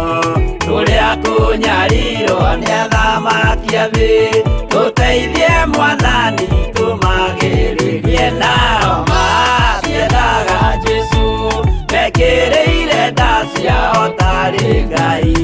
tũrĩa kũnyarirwo nĩ athamaki a thĩ tuteithie Mwathani tumagĩrĩrie nao matiendaga Jesu mekĩrĩire nda ciao tarĩ Ngai.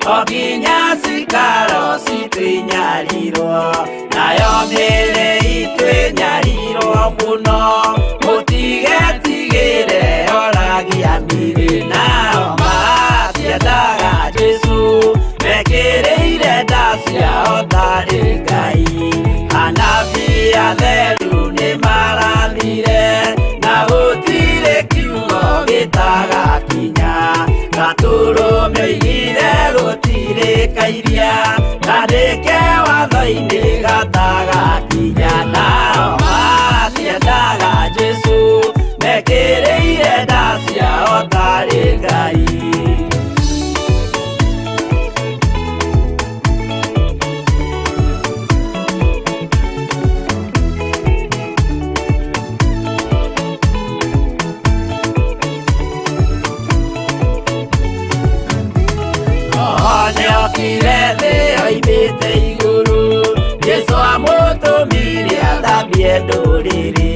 Oginya cikaro citwinyarirwo nayo mĩĩrĩ itwinyarirwo muno mutigetigĩre oragia mĩĩrĩ nao matiendaga Jesu mekĩrĩire nda ciao tarĩ Ngai. Anabii atheru nĩ marathire na gũtirĩ kiugo gĩtagakinya gatũrũme oigire gũtirĩkairia kandĩke watho-inĩ gatagakinya nao matiendaga Jesu mekĩrĩire nda ciao tarĩ Ngai. Kirete oimite iguru Jesu amũtũmire athambie ndũrĩrĩ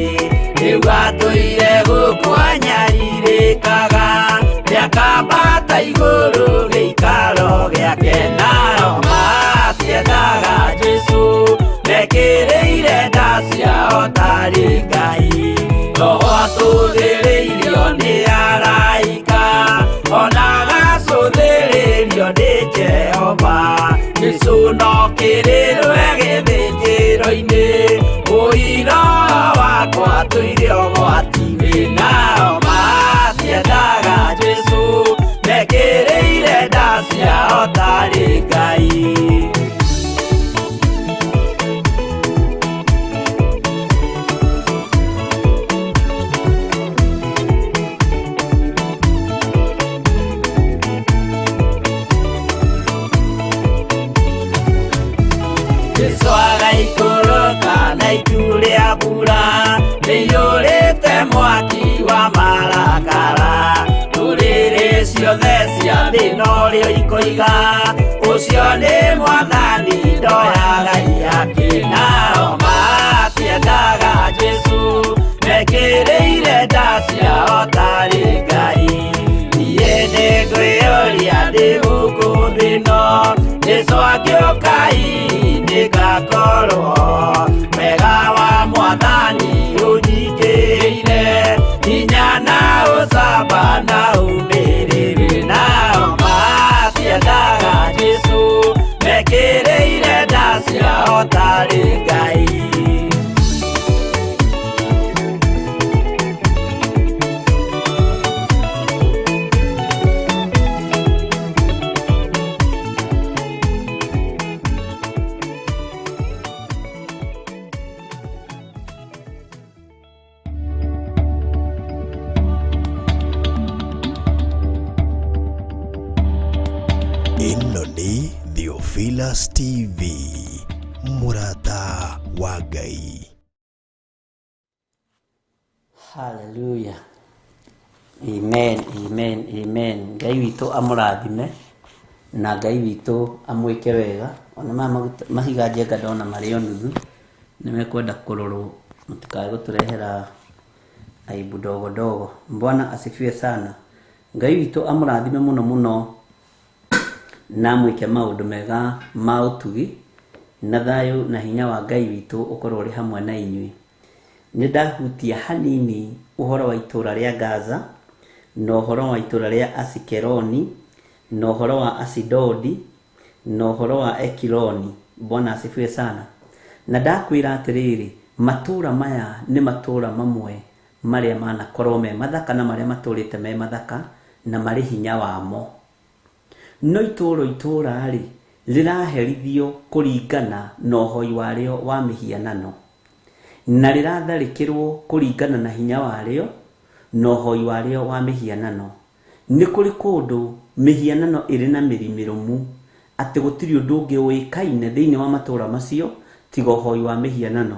rĩu atũire gũkwanyarirĩkaga nĩakambata igũrũ gĩikaro gĩake nao matiendaga Jesu mekĩrĩire nda ciao tarĩ Ngai. Roho atũthĩrĩirio nĩ araika ona gacũthĩrĩrio nĩ Jehova. Jesu no kĩrĩrwe gĩthĩnjĩro-inĩ ũira wakwa tũire ũgwati-inĩ nao ria ituria bura niyurite mwaki wa marakara turire ciothe cia thĩ norio ikoiga ucio ni mwathani ndoya Ngai yake nao matiendaga Jesu mekĩrĩire nda ciao tarĩ Ngai niĩ nĩngwĩyũria ndĩ gũkũ thĩ ĩno Jesu angĩũka nĩngakorwo wega wa mwathani ũnyingĩrĩire hinya na ũcamba na ũmĩrĩru nao matiendaga Jesu mekĩrĩire nda ciao tarĩ Ngai. Ĩno nĩ Theophilus TV, mũrata wa Ngai. Hallelujah. Amen, amen, amen. Ngai witũ amũrathime na Ngai witũ amwĩke wega. Ona mahiga njenga ndona marĩ o nuthu nimekwenda kũrorwo mũtikae gũtũrehera aibu ndogo ndogo. Bwana asifiwe sana. Ngai witũ amũrathime mũno mũno na mwĩke maũndũ mega ma ũtugi na thayũ na hinya wa Ngai witũ ũkorwo ũrĩ hamwe na inyuĩ. Nĩndahutia hanini ũhoro wa itũra rĩa Gaza na ũhoro wa itũra rĩa Asikeloni na ũhoro wa Asidodi na ũhoro wa Ekironi. Bwana asifiwe sana. Na ndakwĩra atĩrĩrĩ, matũra maya nĩ matũra mamwe marĩa manakorwo me mathaka na marĩa matũrĩte me mathaka na marĩ hinya wamo. No itũra rĩ rĩraherithio kũringana na ũhoi warĩo wa mĩhianano na rĩratharĩkĩrwo kũringana na hinya warĩo na ũhoi warĩo wa mĩhianano. Nĩ kũrĩ kũndũ mĩhianano ĩrĩ na mĩrimĩrũmu atĩ gũtirĩ ũndũ ũngĩ ũĩkaine thĩinĩ wa matũra macio tiga ũhoi wa mĩhianano.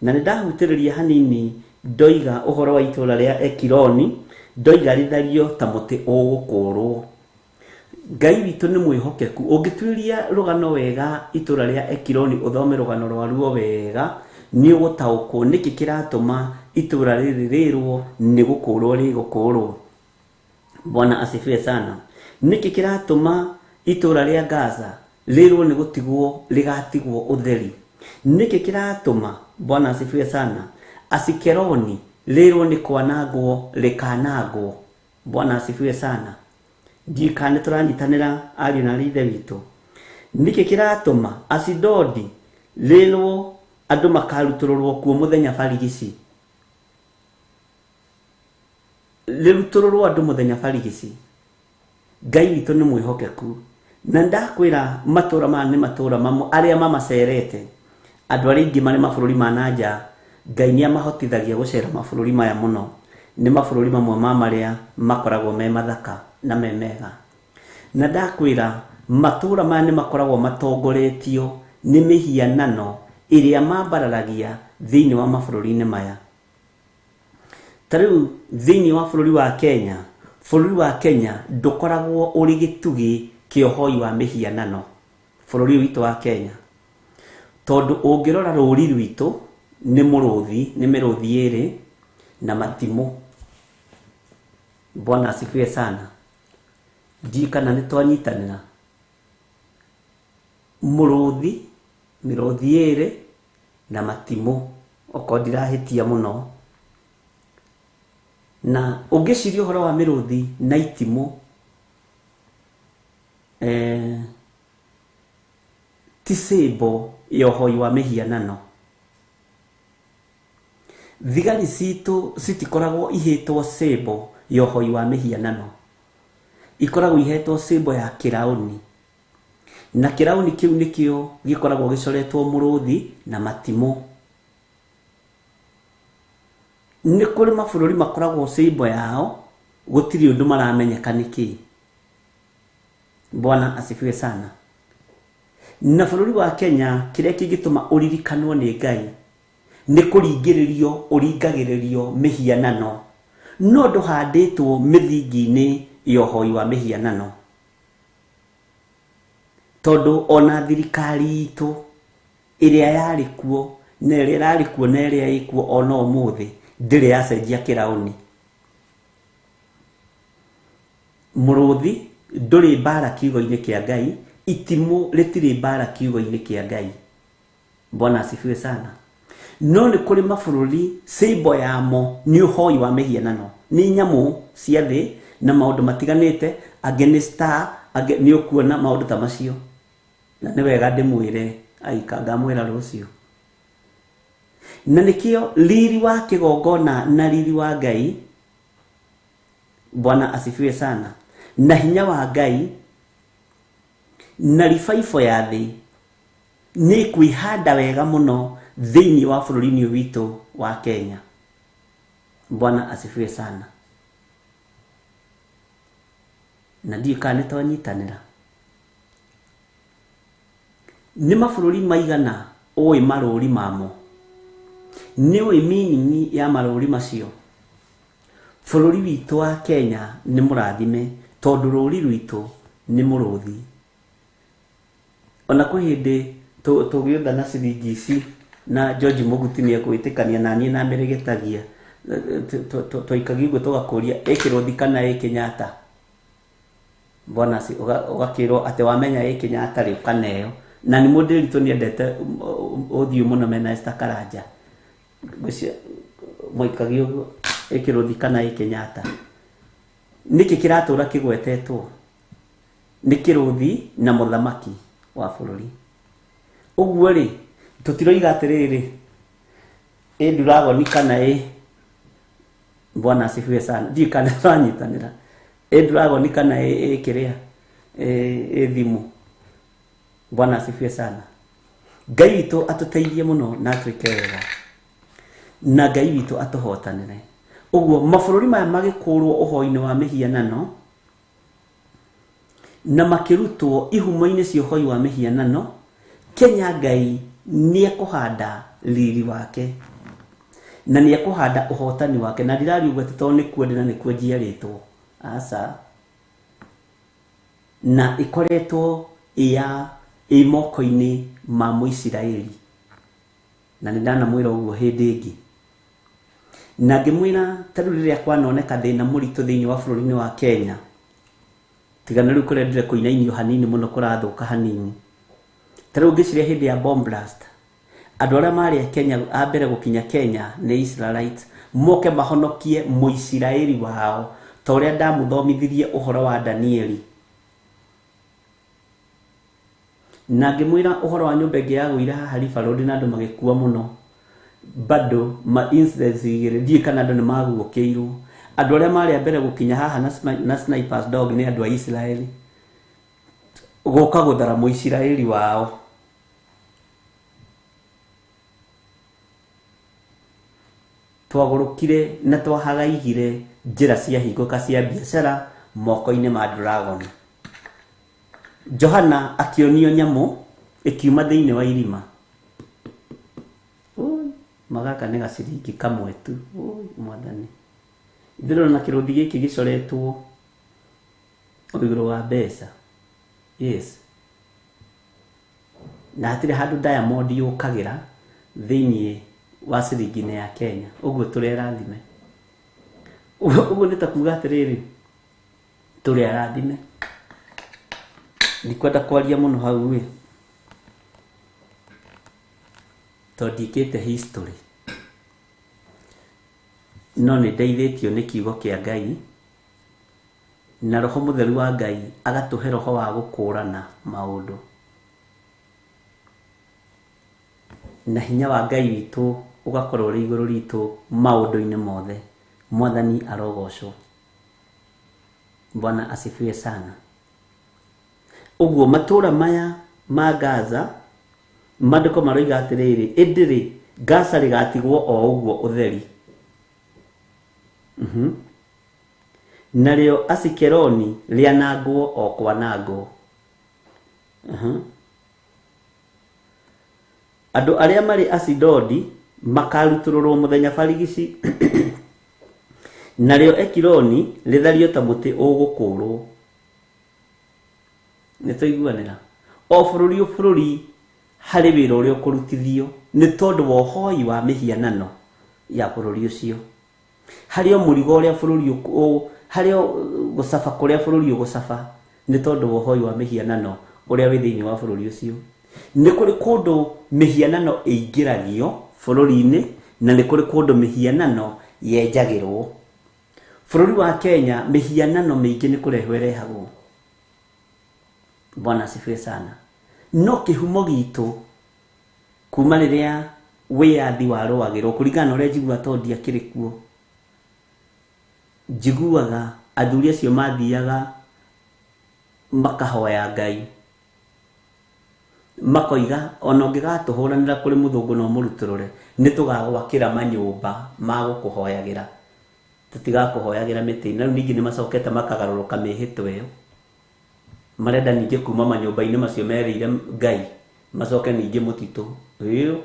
Na nĩndahutĩrĩria hanini ndoiga ũhoro wa itũra rĩa Ekironi, ndoiga rĩthario ta mũtĩ ũgũkũrwo. Ngai witũ nĩ mwĩhokeku. Ũngĩtuĩria rũgano wega itũra rĩa Ekironi ũthome rũgano rwaruo wega nĩ ũgũtaũkwo nĩkĩ kĩratũma itũra rĩrĩ rĩrwo nĩ gũkũrwo rĩgũkũrwo. Bwana asifiwe sana. Nĩkĩ kĩratũma itũra rĩa Gaza rĩrwo nĩ gũtigwo rĩgatigwo ũtheri. Nĩkĩ kĩratũma Bwana asifiwe sana Asikeloni rĩrwo nĩ kwanangwo rĩkanangwo. Bwana asifiwe sana. Ndikane tũranyitanĩra ariũ na ithe witũ. Nĩkĩ kĩratũma Asidodi rĩrwo andũ makarutũrũrwo kuo mũthenya barigici. Rĩrutũrũrwo andũ mũthenya barigici. Ngai witũ nĩ mwĩhokeku. Na ndakwĩra matũra maya nĩ matũra mamwe arĩa mamacerete. Andũ arĩa aingĩ marĩ mabũrũri ma nanja Ngai nĩamahotithagia gũcera mabũrũri maya mũno. Nĩ mabũrũri mamwe ma marĩa makoragwo me mathaka na me mega. Na ndakwĩra matũra maya nĩ makoragwo matongoretio nĩ mĩhianano ĩrĩa mambararagia thĩinĩ wa mabũrũri-inĩ maya. Tarĩu thĩinĩ wa bũrũri wa Kenya ndũkoragwo ũrĩ gĩtugĩ kĩa ũhoi wa mĩhianano bũrũri witũ wa Kenya. Tondũ ũngĩrora rũri rwitũ nĩ mĩrũthi ĩrĩ na matimũ. Bwana asifiwe sana. Ndikana nĩ twanyitanĩra. Mĩrũthi ĩrĩ na matimũ okorwo ndirahĩtia mũno. Na ũngĩciria ũhoro wa mĩrũthi na itimũ ti symbol ya ũhoi wa mĩhianano. Thigari citũ citikoragwo ihĩtwo symbol ya ũhoi wa mĩhianano. Ikoragwo ihetwo symbol ya kĩraũni. Na kĩraũni kĩu nĩkĩo gĩkoragwo gĩcoretwo mũrũthi na matimũ. Nĩ kũrĩ mabũrũri makoragwo symbol yao gũtirĩ ũndũ maramenyeka nĩkĩ. Bwana asifiwe sana. Na bũrũri wa Kenya kĩrĩa kĩngĩtũma ũririkanwo nĩ Ngai nĩ kũringĩrĩrio ũringagĩrĩrio mĩhianano no ndũhandĩtwo mĩthingi-inĩ ya ũhoi wa mĩhianano tondũ ona thirikari itũ ĩrĩa yarĩ kuo na ĩrĩa yarĩ kuo na ĩrĩa ĩkuo ona ũmũthĩ ndĩrĩ yacenjia kĩraũni. Mũrũthi ndũrĩ mbara kiugo-inĩ kĩa Ngai, itimũ rĩtirĩ mbara kiugo-inĩ kĩa Ngai. Bwana asifiwe sana. No nĩ kũrĩ mabũrũri symbol yamo nĩ ũhoi wa mĩhianano, nĩ nyamũ cia thĩ na maũndũ matiganĩte, angĩ nĩ star, angĩ nĩ ũkuona maũndũ ta macio. Na nĩ wega ndĩmwĩre aika ngamwĩra rũciũ. Na nĩkĩo riri wa kĩgongona na riri wa Ngai, Bwana asifiwe sana, na hinya wa Ngai na ribaibũ ya thĩ nĩ kwĩhanda wega mũno thĩinĩ wa bũrũri-inĩ witũ wa Kenya. Bwana asifiwe sana. Na ndiũ kana nĩtwanyitanĩra. Nĩ mabũrũri maigana ũĩ marũri mamo, nĩ ũĩ meaning ya marũri macio. Bũrũri witũ wa Kenya nĩ mũrathime tondũ rũri rwitũ nĩ mũrũthi. Ona kwĩ hĩndĩ tũgĩũtha na ciringi ici na George Mũguti nĩ egwĩtĩkania na niĩ na mĩrĩgĩtagia twaikagia ũguo tũgakũria ĩkĩrũthi kana ĩkĩnyata. Bwana ũgakĩrwo atĩ wamenya ĩkĩnyata rĩ ũkaneo. Na nĩ mũndũ ritũ nĩ endete ũthiũ mũno mena Esther Karanja. Mwaikagia ũguo ĩkĩrũthi kana ĩkĩnyata. Nĩkĩ kĩratũra kĩgwetetwo? Nĩ kĩrũthi na mũthamaki wa bũrũri. Ũguo rĩ tũtiroiga atĩrĩrĩ Dragon kana Bwana asifiwe sana. Ndiũ kana twanyitanĩra. Dragon kana kĩrĩa thimũ. Bwana asifiwe sana. Ngai witũ atũteithie mũno na atwĩke wega. Na Ngai witũ atũhotanĩre. Ũguo mabũrũri maya magĩkũrwo ũhoi-inĩ wa mĩhianano na makĩrutwo ihumo-inĩ cia ũhoi wa mĩhianano, Kenya Ngai nĩ ekũhanda riri wake na nĩ ekũhanda ũhotani wake. Na ndirariuga atĩ tondũ nĩkuo ndĩ na nĩkuo njiarĩtwo, aca. Na ĩkoretwo ĩ moko-inĩ ma Mũisiraeli, na nĩ ndanamwĩra ũguo hĩndĩ ĩngĩ. Na ngĩmwĩra ta rĩu rĩrĩa kwanoneka thĩna mũritũ thĩinĩ wa bũrũri-inĩ wa Kenya, tigana rĩu kũrendire kũinainio hanini mũno kũrathũka hanini. Ta rĩu ngĩciria hĩndĩ ya bomb blast, andũ arĩa marĩ Kenya a mbere gũkinya Kenya nĩ Israelites, moke mahonokie Mũisiraeli wao ta ũrĩa ndamũthomithirie ũhoro wa Danieli. Na ngĩmwĩra ũhoro wa nyũmba ĩngĩ yagũire haha River Road na andũ magĩkua mũno. Bado ma incidents igĩrĩ ndiũ kana andũ nĩ maguũkĩirwo. Andũ arĩa marĩ mbere gũkinya haha na snipers dog nĩ andũ a Israeli. Gũka gũthara Mũisiraeli wao. Twagũrũkire na twahagaigire njĩra cia hingũka cia biacara moko-inĩ ma Dragon. Johana akĩonio nyamũ ĩkiuma thĩinĩ wa irima. Magaka nĩ gaciringi kamwe tu. Mwathani. Ndĩrona kĩrũthi gĩkĩ gĩcoretwo igũrũ wa mbeca. Yes. Na hatirĩ handũ Diamond yũkagĩra thĩinĩ wa ciringi-inĩ ya Kenya. Ũguo tũrĩ arathime. Ũguo nĩ ta kuuga atĩrĩrĩ tũrĩ arathime. Ndikwenda kwaria mũno hau tondũ ndikĩte history. No nĩ ndeithĩtio nĩ kiugo kĩa Ngai na Roho Mũtheru wa Ngai agatũhe roho wa gũkũrana maũndũ. Na hinya wa Ngai witũ ũgakorwo ũrĩ igũrũ ritũ maũndũ-inĩ mothe. Mwathani arogocwo. Bwana asifiwe sana. Ũguo matũra maya ma Gaza mandĩko maroiga atĩrĩrĩ, ĩndĩrĩ Gaza rĩgatigwo o ũguo ũtheri. Narĩo Asikeloni rĩanangwo o kwanangwo. Andũ arĩa marĩ Asidodi makaruturwo muthenya barigici narĩo ekironi rĩthario ta mũtĩ ũgũkũrwo. Nĩtũiguanĩra o bũrũri harĩ wĩra ũrĩa ũkũrutithio nĩ tondũ wa ũhoi wa mĩhianano ya bũrũri ũcio. Harĩ o mũrigo ũrĩa bũrũri harĩ o gũcaba kũrĩa bũrũri ũgũcaba nĩ tondũ wa ũhoi wa mĩhianano ũrĩa wĩ thĩinĩ wa bũrũri ũcio. Nĩ kũrĩ kũndũ mĩhianano ĩingĩragio bũrũri-inĩ na nĩ kũrĩ kũndũ mĩhianano yenjagĩrwo. Bũrũri wa Kenya mĩhianano mĩingĩ nĩ kũrehwo ĩrehagwo. Bwana asifiwe sana. No kĩhumo gitũ kuma rĩrĩa wĩyathi warũagĩrwo kũringana na ũrĩa njiguaga tondũ ndiakĩrĩ kuo. Njiguaga athuri acio mathiaga makahoya Ngai, makoiga ona ũngĩgatũhũranĩra kũrĩ mũthũngũ na ũmũrutũrũre nĩtũgagwakĩra manyũmba ma gũkũhoyagĩra, tũtigakũhoyagĩra mĩtĩ. Na ningĩ nĩ macokete makagarũrũka mĩhĩtwa ĩyo, marenda ningĩ kuma manyũmba-inĩ macio merĩire Ngai macoke ningĩ mũtitũ.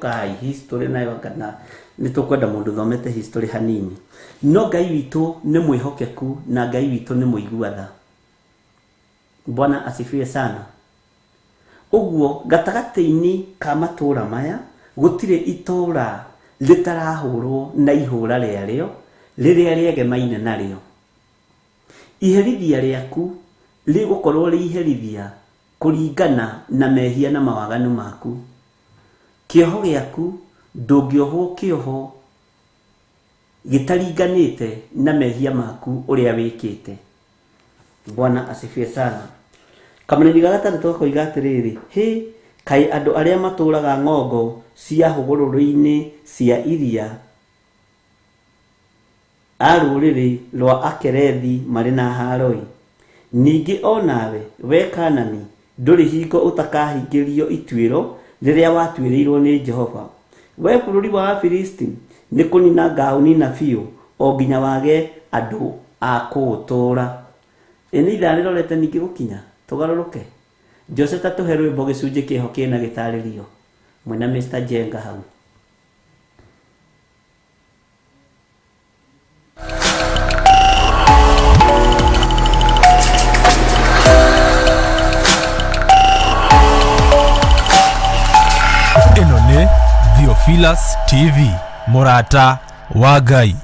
Kai history nayo kana nĩtũkwenda mũndũ thomete history hanini. No Ngai witũ nĩ mwĩhokeku na Ngai witũ nĩ mũiguatha. Bwana asifiwe sana. Ũguo gatagatĩ-inĩ ka matũra maya gũtirĩ itũra rĩtarahũrwo na ihũra rĩarĩo rĩrĩa rĩegemaine narĩo. Iherithia rĩaku rĩgũkorwo rĩ iherithia kũringana na mehia na mawaganu maku. Kĩoho gĩaku ndũngĩohwo kĩoho gĩtaringanĩte na mehia maku ũrĩa wĩkĩte. Bwana asifiwe sana. Kamũnini ga gatatũ koiga atĩrĩrĩ, kaĩ andũ arĩa matũraga ng'ongo cia hũgũrũrũ-inĩ cia iria a rũrĩrĩ rwa Akerethi marĩ na haro-ĩ. Ningĩ onawe we Kanani ndũrĩ hingo ũtakahingĩrio ituĩro rĩrĩa watuĩrĩirwo nĩ Jehova. We bũrũri wa Afilisti nĩ kũnina ngaũnina biũ o nginya wage andũ a kũũtũũra. Nĩ ithaa rĩrorete ningĩ gũkinya tũgarũrũke. Jose ta tũhe rwĩmbo gĩcunjĩ kĩho kĩna gĩtarĩrio mwena Mr. Jenga hau. Ĩno nĩ Theophilus TV, mũrata wa Ngai.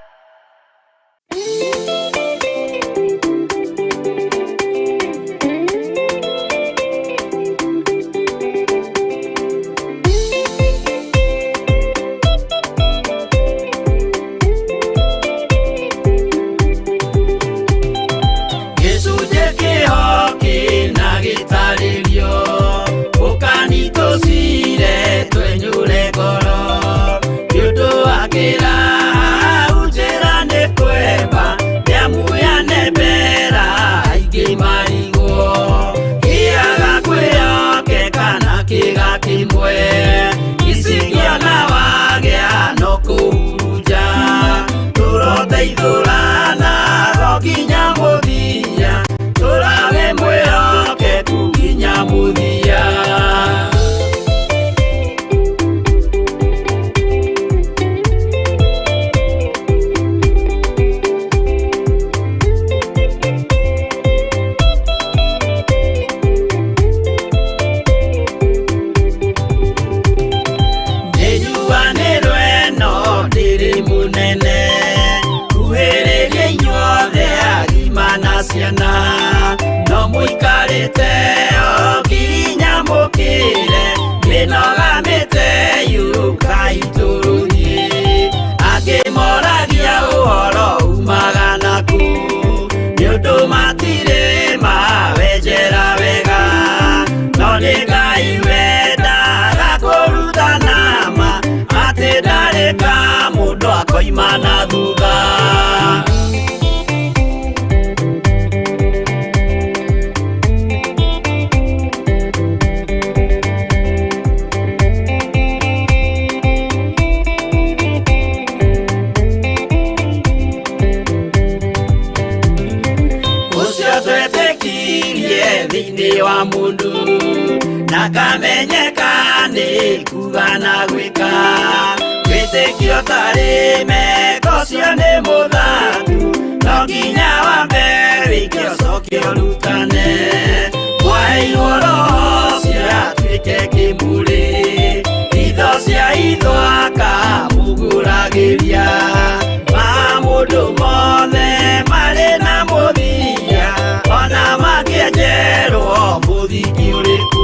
wĩtĩkio tarĩ meko cio nĩ mũthatu no nginya wambe wĩke ũcoke ũrutane waheirwo roho cio atuĩke kĩmũrĩ itho cia ithwaka muguragĩria ma mũndũ mothe marĩ na mũthia ona makĩenjerwo mũthingi ũrĩkũ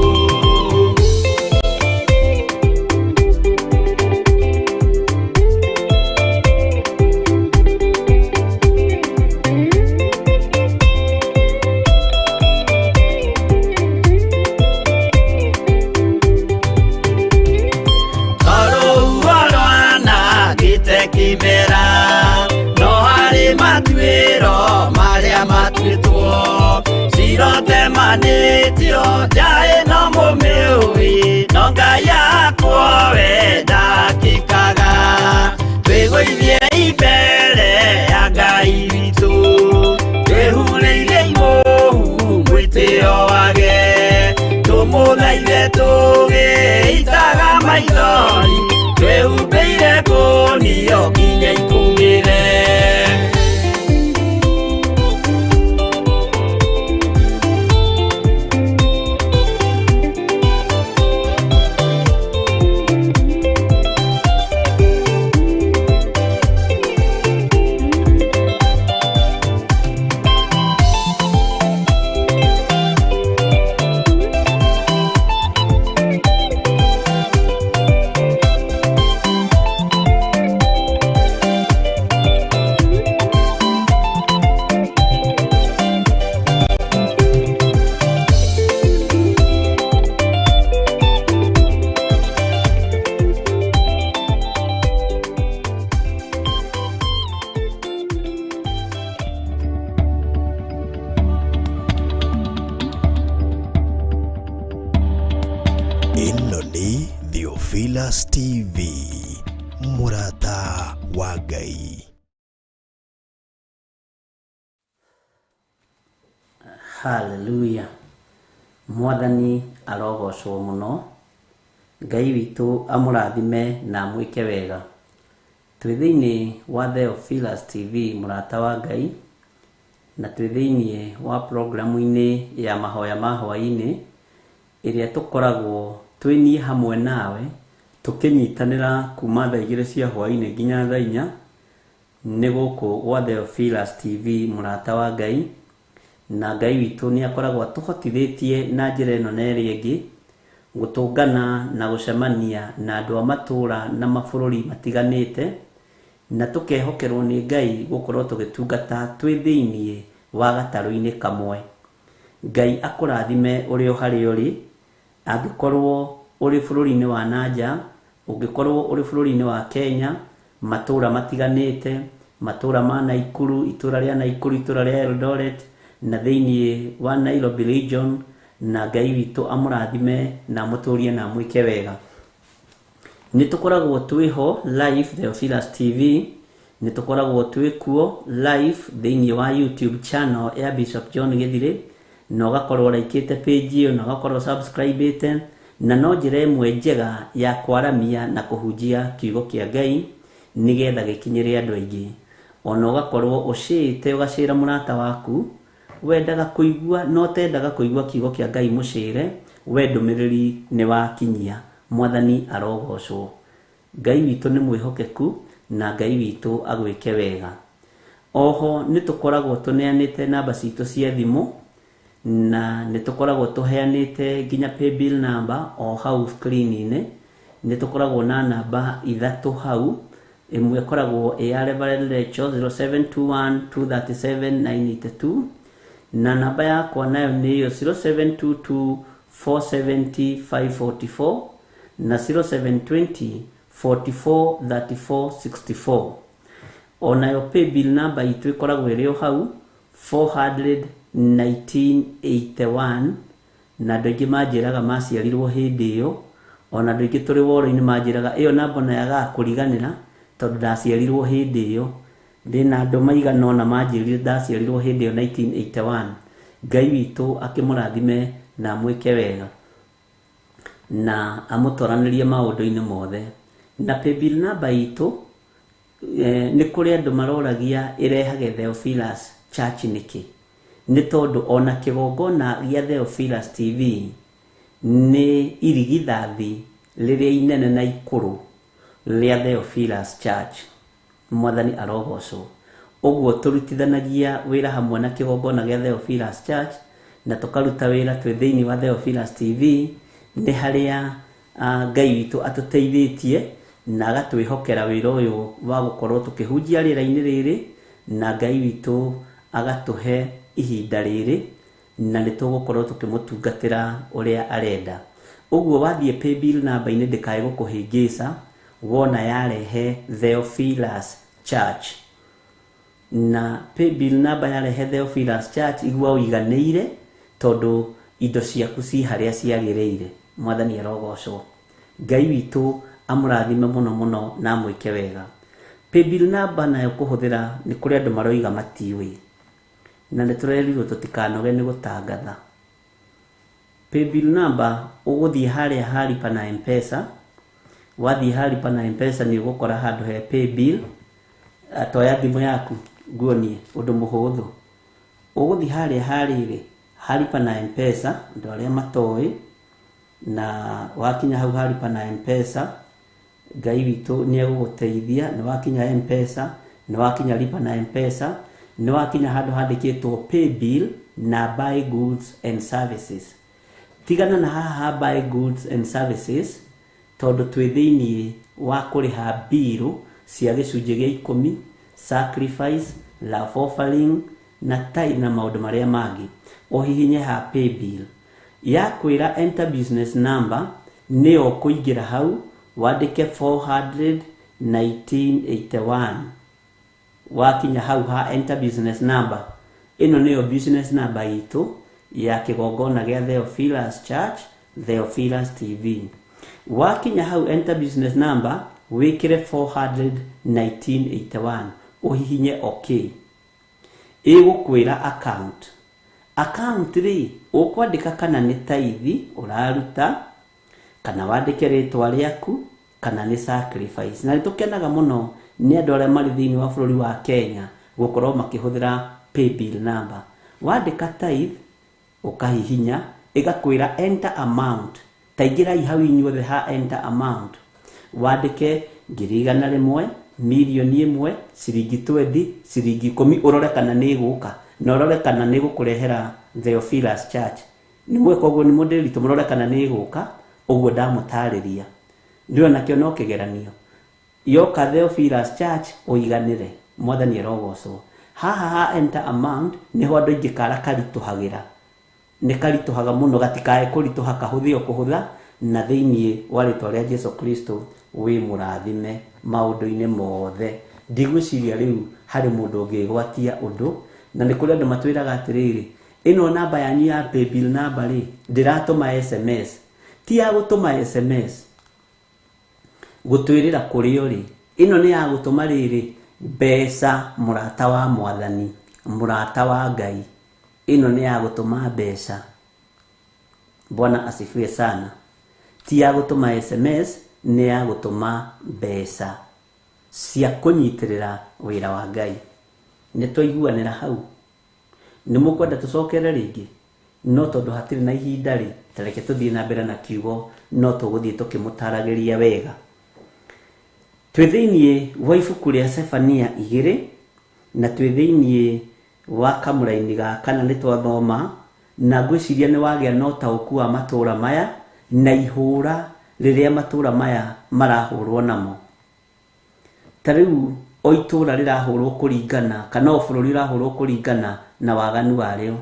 no harĩ matuĩro marĩa matuĩtwo cirotemanĩtio njaĩ no mũmĩũĩ no Ngai akwo we ndakĩkaga twĩgũithie imbere ya Ngai witũ twĩhurĩire imũhu mwĩtĩo wage tũmũthaithe tũgĩitaga maithori twĩhumbĩire ngũnio nginya ikumĩre Ĩno nĩ Theophilus TV, mũrata wa Ngai. Hallelujah. Mwathani arogocwo mũno. Ngai witũ amũrathime na mwĩke wega. Twĩ thĩinĩ wa Theophilus TV, mũrata wa Ngai, na twĩ thĩinĩ wa programu-inĩ ya mahoya ma Hwa-Ini ĩrĩa tũkoragwo twĩnie hamwe nawe tũkĩnyitanĩra kuma thaa 2 cia hwa-inĩ nginya thaa 4 nĩ gũkũ gwa Theophilus TV, mũrata wa Ngai. Na Ngai witũ nĩ akoragwo tũhotithĩtie na njĩra ĩno na ĩrĩa ĩngĩ gũtũngana na gũcemania na andũ a matũũra na mabũrũri matiganĩte, na tũkehokerwo nĩ Ngai gũkorwo tũgĩtungata twĩ thĩinĩ wa gatarũ-inĩ kamwe. Ngai akũrathime ũrĩ o harĩa ũrĩ, angĩkorwo ũrĩ bũrũri-inĩ wa nanja, ũngĩkorwo ũrĩ bũrũri-inĩ wa Kenya, matũũra matiganĩte, matũũra ma Naikuru, itũũra rĩa Naikuru, itũũra rĩa Eldoret, na thĩinĩ wa Nairobi region, na Ngai witũ amũrathime na mũtũrie na mwĩke wega. Nĩ tũkoragwo twĩho live Theophilus TV, nĩ tũkoragwo twĩkuo live thĩinĩ wa YouTube channel ya Bishop John Githiri, na ũgakorwo laikĩte page ĩyo na ũgakorwo subscribe-ĩte, na no njĩra ĩmwe njega ya kwaramia na kũhunjia kiugo kĩa Ngai nĩgetha gĩkinyĩre andũ aingĩ. Ona ũgakorwo ũcĩte ũgacĩra mũrata waku wendaga kũigua no tendaga kũigua kiugo kĩa Ngai mũcĩre, we ndũmĩrĩri nĩ wakinyia. Mwathani arogocwo. Ngai witũ nĩ mwĩhokeku na Ngai witũ agwĩke wega. Oho nĩ tũkoragwo tũneanĩte namba citũ cia thimũ, na nĩ tũkoragwo tũheanĩte nginya paybill number o hau screen-inĩ. Nĩ tũkoragwo na namba 3 hau, ĩmwe ĩkoragwo ya Reverend Rachel 0721 237 982, na namba yakwa nayo nĩ 0722 470 544 na 0720 44 34 64. Onayo paybill number itũ ĩkoragwo ĩrĩ o hau 41981, na andũ aingĩ manjĩraga maciarirwo hĩndĩ ĩyo, ona andũ aingĩ tũrĩ woro-inĩ manjĩraga ĩyo namba na yaga kũriganĩra tondũ ndaciarirwo hĩndĩ ĩyo. Ndĩna andũ maigana ona manjĩrire ndaciarirwo hĩndĩ ĩyo 1981. Ngai witũ akĩmũrathime na mwĩke wega na amũtwaranĩrie maũndũ-inĩ mothe. na paybill number itu ni kuri andu maroragia irehage Theophilus Church niki ni tondu ona kigongona gia Theophilus TV ni irigithathi riria inene na ikuru ria Theophilus Church. Mwathani arogocwo. Uguo turutithanagia wira hamwe na kigongona gia Theophilus Church na tukaruta wira twi thiini wa Theophilus TV ni haria Ngai witu atuteithitie na agatwihokera wira uyu wa gukorwo tukihunjia rira-ini riri na Ngai witu agatuhe ihinda riri na nitugukorwo tukimutungatira uria arenda. Uguo wathie paybill number ini ndikae gukuhingisa wona yarehe Theophilus Church na paybill number yarehe Theophilus Church igua uiganeire tondu indo ciaku ci haria ciagireire. Mwathani arogocwo. Ngai witu amurathime muno muno na mwike wega. Paybill number nayo kuhuthira ni kuri andu maroiga matiwi na niturerirwo tutikanoge ni gutangatha. Paybill number uguthie haria halipa na M-Pesa. Wathie halipa na M-Pesa ni ugukora handu he paybill atoya thimu yaku guonie undu muhuthu. Uguthie haria harire halipa na M-Pesa ndu aria matoi na wakinya hau halipa na M-Pesa Ngai witu ni eguguteithia. Ni wakinya M-Pesa, ni wakinya lipa na M-Pesa, ni wakinya handu handikitwo paybill na buy goods and services. Tigana na haha buy goods and services tondu twi thiini wa kuriha bill cia gicunji gia 10, sacrifice, love offering na tithe na maundu maria mangi. Uhihinye ha paybill ya kwira enter business number ni ukuingira hau wandike 400-1981. Wakinya hau ha enter business number ino niyo business number itu ya kigongona gia Theophilus Church, Theophilus TV. Wakinya hau enter business number wikire 400-1981 uhihinye okay. Igukwira account ri ukwandika kana ni tithe uraruta kana wandike ritwa riaku kana ni sacrifice. Na nitukenaga muno ni andu aria mari thiini wa bururi wa Kenya gukorwo makihuthira paybill number. Wandika tithe ukahihinya igakwira enter amount. Taigira hau inyuothe ha enter amount. Wandike 100,000, milioni 1, ciringi 20, ciringi 10 urore kana ni guka na urore kana ni gukurehera Theophilus Church. Ni mweka uguo ni modeli tumurore kana ni guka uguo ndamutariria. Ndio nakio no kigeranio. Yoka Theophilus Church uiganire. Mwathani arogocwo. Ha enter amount niho andu ingi karakarituhagira. Ni karituhaga muno gatikae kurituha kahuthio kuhutha na thiini wa ritwa ria Jesu Kristo wi murathime maundu-ini mothe. Ndigwiciria riu hari mundu ungigwatia undu na ni kuri andu matwiraga atiriri ino namba yanyu ya paybill number ri ndiratuma SMS. Ti ya gutuma SMS gutwirira kuri uri ino ni ya gutuma riri mbeca murata wa Mwathani, murata wa Ngai. Ino ni ya gutuma mbeca. Bwana asifiwe sana. Ti ya gutuma SMS, ni ya gutuma mbeca cia kunyitirira wira wa Ngai. Nitwaiguanira hau. Ni mukwenda tucokere ringi no tondu hatiri na ihinda ri tareke tuthie na mbere na kiugo no tuguthie tukimutaragiria wega. Twi thiini wa ibuku ria Sefania 2 na twi thiini wa kamuraini gaka na nitwathoma na ngwiciria ni wagia no tauku wa matura maya na ihura riria matura maya marahurwo namo. Tariu o itura rirahurwo kuringana kana o bururi rahurwo kuringana na waganu wario.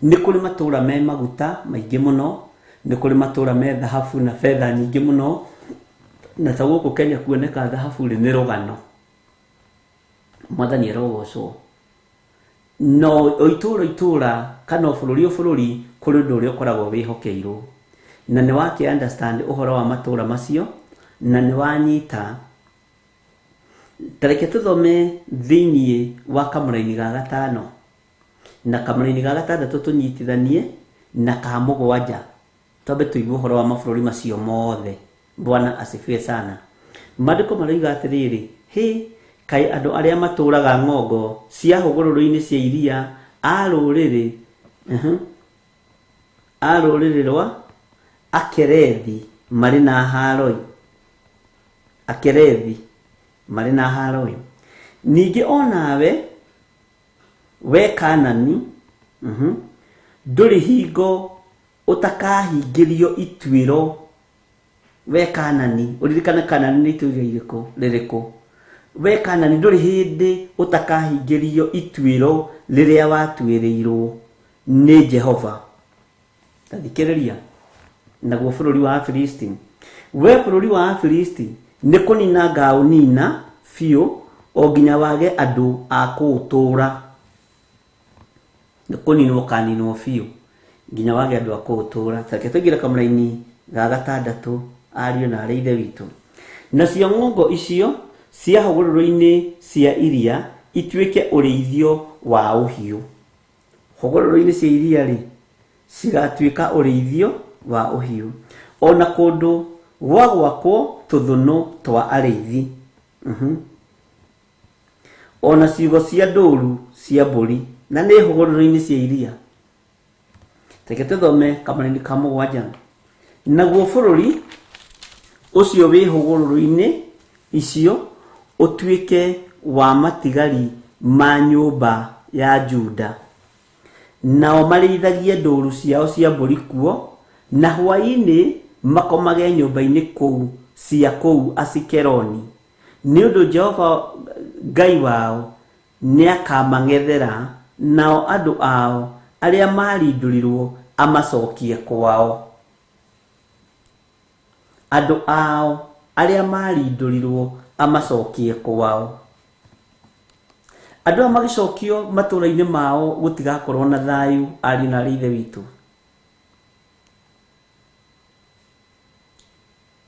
Ni kuri matura me maguta maingi muno, ni kuri matura me dhahabu na fedha nyingi muno, na taguku Kenya kuoneka dhahabu ri ni rugano. Mwathani arogocwo. No o itura kana o bururi kuri ndu uri ukoragwo wihokeirwo na ni waki understand uhoro wa matura macio na ni wanyita. Tareke tuthome thiini wa kamuraini ga gatano na kamuraini ga gatandatu tunyitithanie na ka mugwanja tobe tuigue uhoro wa mabururi macio mothe. Bwana asifiwe sana. Maandĩko maroiga atĩrĩrĩ, kaĩ andũ arĩa matũũraga ng'ongo cia hũgũrũrũ-inĩ cia iria a rũrĩrĩ rwa Akerethi marĩ na haro. Ningĩ onawe we Kanani ndũrĩ hingo ũtakahingĩrio ituĩro. We Kanani, ũririkane Kanani nĩ ituĩro rĩrĩkũ? We Kanani ndũrĩ hĩndĩ ũtakahingĩrio ituĩro rĩrĩa watuĩrĩirwo nĩ Jehova. Tathikĩrĩria. Naguo bũrũri wa Afilisti, we bũrũri wa Afilisti nĩ kũnina ngaũnina biũ o nginya wage andũ a kũũtũũra. Nĩ kũninwo kaninwo biũ nginya wage andũ a kũũtũũra. Take tũingĩre kamũra-inĩ ga 6, ariũ na arĩ ithe witũ. Nacio ng'ongo icio cia hũgũrũrũ-inĩ cia iria ituĩke ũrĩithio wa ũhiũ. Hũgũrũrũ-inĩ cia iria rĩ, cigatuĩka ũrĩithio wa ũhiũ. Ona kũndũ gwa gwakwo tũthũnũ twa arĩithi. Ona ciugo cia ndũũru cia mbũri, na nĩ hũgũrũrũ-inĩ cia iria. Reke tũthome kamũra-inĩ ka 7. Naguo bũrũri ũcio wĩ hũgũrũrũ-inĩ icio ũtuĩke wa matigari ma nyũmba ya Juda. Nao marĩithagie ndũũru ciao cia mbũri kuo, na hwa-inĩ makomage nyũmba-inĩ kũu cia kũu Asikeloni. Nĩ ũndũ Jehova Ngai wao nĩ akamang'ethera, nao andũ ao arĩa marindũrirwo amacokie kwao. Andũ ao arĩa marindũrirwo amacokie kwao. Andũ a magĩcokio matũũra-inĩ mao gũtigakorwo na thayũ, ariũ na arĩ ithe witũ.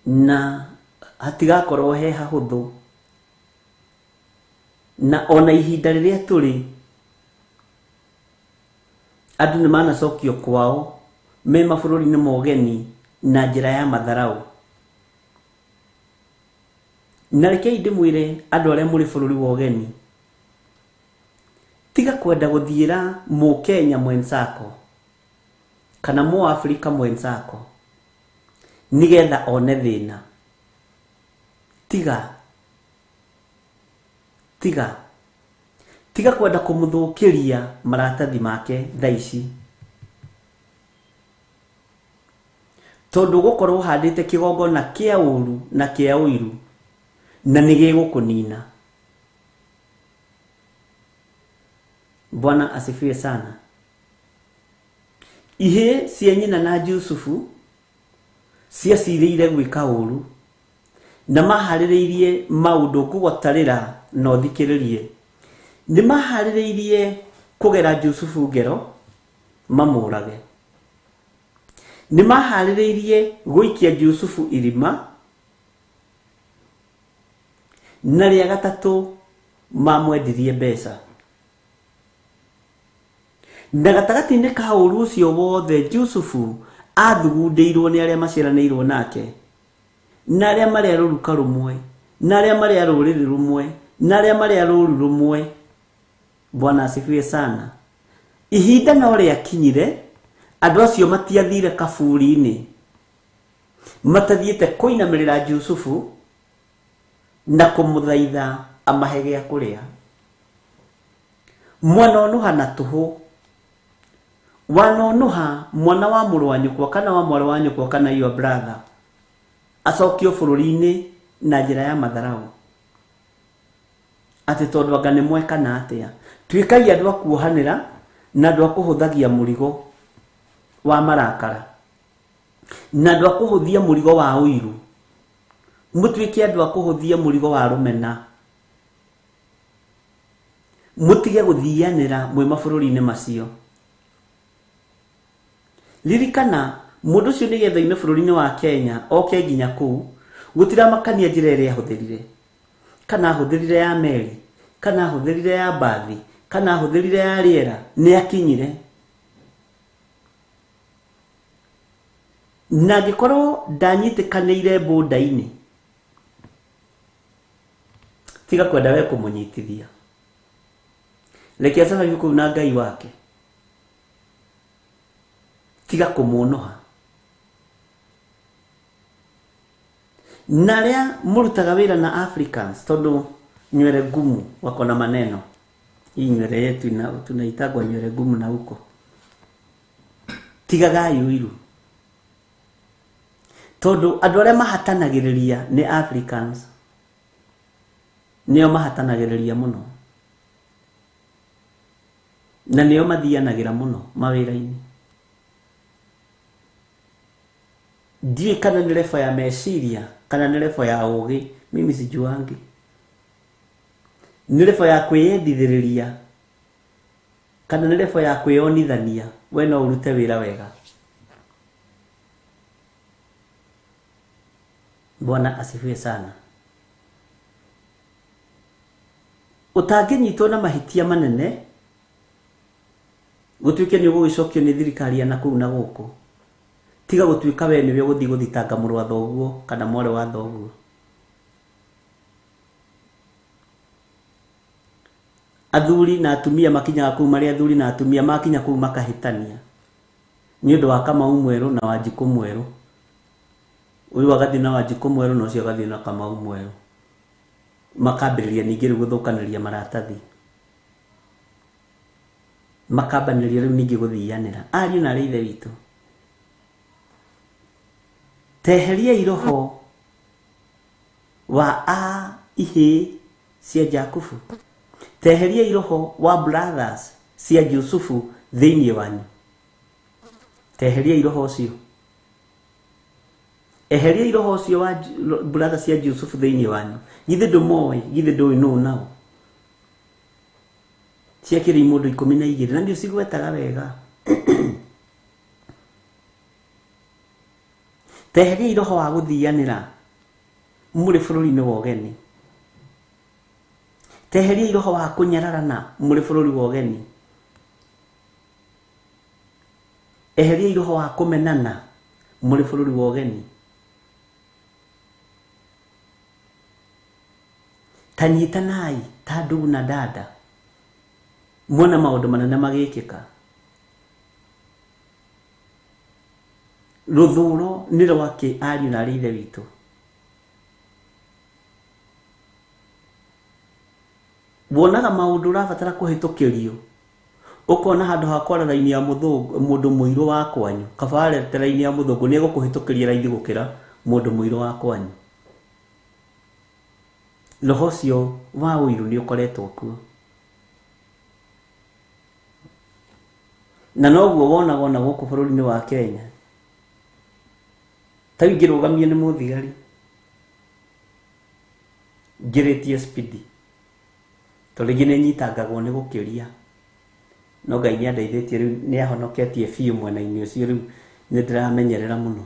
Na hatigakorwo he hahũthũ. Na ona ihinda rĩrĩa tũrĩ, andũ nĩ manacokio kwao me mabũrũri-inĩ ma ũgeni na njĩra ya matharaũ. Na rekei ndĩmwĩre andũ arĩa mũrĩ bũrũri wa ũgeni, tiga kwenda gũthiĩra Mũkenya mwenzako kana Mũafrika mwenzako nigetha one thĩna. Tiga kwenda kũmũthũkĩria maratathi make thaa ici. Tondũ gũkorwo handĩte kĩgongona kĩa ũru na kĩa ũiru, na nĩ gĩgũkũnina. Bwana asifiwe sana. Ihĩ cia nyina na Jusufu ciacirĩire gwĩka ũru, na maharĩrĩirie maũndũ ngũgũtarĩra na ũthikĩrĩrie. Nĩ maharĩrĩirie kũgera Jusufu ngero mamũrage. Nĩ maharĩrĩirie gũikia Jusufu irima, na rĩa gatatũ mamwendirie mbeca. Na gatagatĩ-inĩ ka ũru ũcio wothe Jusufu athugundĩirwo nĩ arĩa maciaranĩirwo nake, na arĩa marĩ a rũruka rũmwe, na arĩa marĩ a rũrĩrĩ rũmwe, na arĩa marĩ a rũru rũmwe. Bwana asifiwe sana. Ihinda no rĩakinyire, andũ acio matiathire kaburi-inĩ, matathiĩte kũinamĩrĩra Jusufu na kũmũthaitha amahe gĩa kũrĩa. Mwana onuha na tũhũ, wanonuha mwana wa mũrũ wa nyũkwa kana wa mwarĩ wa nyũkwa kana your brother acokio bũrũri-inĩ na njĩra ya matharaũ. Atĩ tondũ anga nĩ mwekana atĩa. Tuĩkai andũ a kuohanĩra na andũ a kũhũthagia mũrigo wa marakara, na andũ a kũhũthia mũrigo wa ũiru. Mũtuĩke andũ a kũhũthia mũrigo wa rũmena. Mũtige gũthianĩra mwĩ mabũrũri-inĩ macio. Ririkana mũndũ ũcio nĩgetha ime bũrũri-inĩ wa Kenya oke nginya kũu, gũtiramakania njĩra ĩrĩa ahũthĩrire. Kana ahũthĩrire ya meri, kana ahũthĩrire ya mbathi, kana ahũthĩrire ya rĩera, nĩ akinyire. Na angĩkorwo ndanyitĩkanĩire bũnda-inĩ, tiga kwenda we kumunyitithia reke acaga yuko na Ngai wake tiga kumunoha naria murutaga wira na Africans tondu nywele gumu wako na maneno hii nywele yetu tunaitagwa nywele gumu na huko tiga gayu iru tondu andu aria mahatanagiriria ni Africans nio mahatanagiriria muno na nio mathianagira muno mawira-ini ndiye kana ni lefa ya meciria kana ni lefa ya ugi mimi sijuangi ni lefa ya kwiyendithiriria kana ni lefa ya kwiyonithania we no urute wira wega. Bwana asifiwe sana. Utaginyitwo na mahitia manene gutuike ni ugicokio ni thirikari na kuu na guku tiga gutuika we ni we guthitanga muru wa thoguo kana more wa thoguo. Athuri na atumia makinya kuu mari athuri na atumia makinya kuu makahitania ni undu wa Kamau mweru na Wanjiku mweru uyu agathi na Wanjiku mweru no cio agathi na Kamau mweru makambiriria ningi riu guthukaniria maratathi makambaniria riu ningi guthianira ariu na reithe witu teheria iroho wa ihe cia Jakubu teheria iroho wa brothers cia Yusufu thiini wanyu teheria iroho cio eheria iroho cio wa brothers cia Yusufu thiini wanyu githe ndumoe githe ndui no nao cia kiri mundu 12 na ndio cigwetaga wega teheria iroho wa guthianira muri bururi-ini wa ugeni teheria iroho wa kunyararana muri bururi wa ugeni eheria iroho wa kumenana muri bururi wa ugeni tanyitanai ta ndugu na dada mwona maundu manene magikika ruthuro ni rwake ariu na rithe witu wonaga maundu urabatara kuhitukirio ukona handu ha kwararaini ya muthungu mundu muiru wa kwanyu kabare teraini ya muthungu ni gukuhitukiria raithi gukira mundu muiru wa kwanyu roho cio wa uiru ni ukoretwo kuo na noguo wona guku bururi-ini wa Kenya tawi ngirugamie ni muthigari ngiritie speed torigi ni nyitangagwo ni gukiria no Ngai ni andeithitie riu ni ahonoketie fiu mwena-ini ucio riu ni ndiramenyerera muno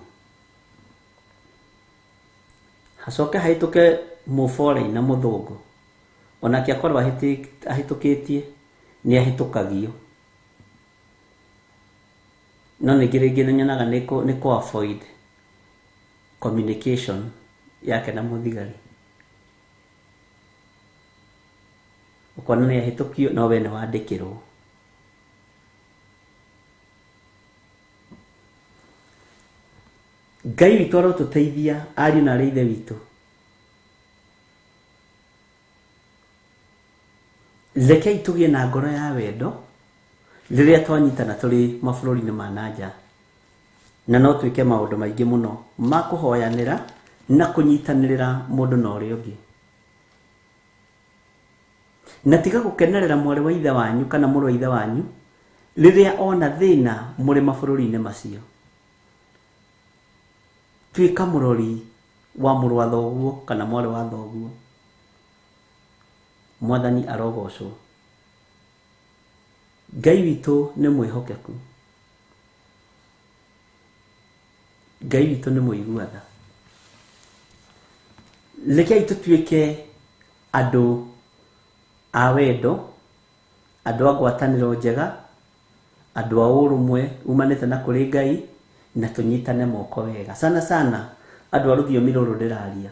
hacoke haituke mufore na muthungu onake akorwo ahitukitie ni ahitukagio no nigirigi nyonaga ni ko avoid communication yake na muthigari ukona ni ahitukio no we ni wandikirwo Ngai witu arotuteithia ariu na reithe witu rekei tugie na ngoro ya wendo riria twanyitana turi mabũrũri-inĩ ma nanja na no twike maundu maingi muno ma kuhoyanira na kunyitanirira mundu na uria ungi na tiga gukenerera mwari wa ithe wanyu kana mũrũ wa ithe wanyu riria ona thina muri mabũrũri-inĩ macio twika mũrori wa mũrũ wa thoguo kana mwari wa thoguo Mwathani arogocwo Ngai witu ni mwihokeku Ngai witu ni muiguatha rekei tutuike andu a wendo andu a ngwataniro njega andu a urumwe umanite na kuri Ngai na tunyitane moko wega sana andu a ruthiomi ruru ndiraria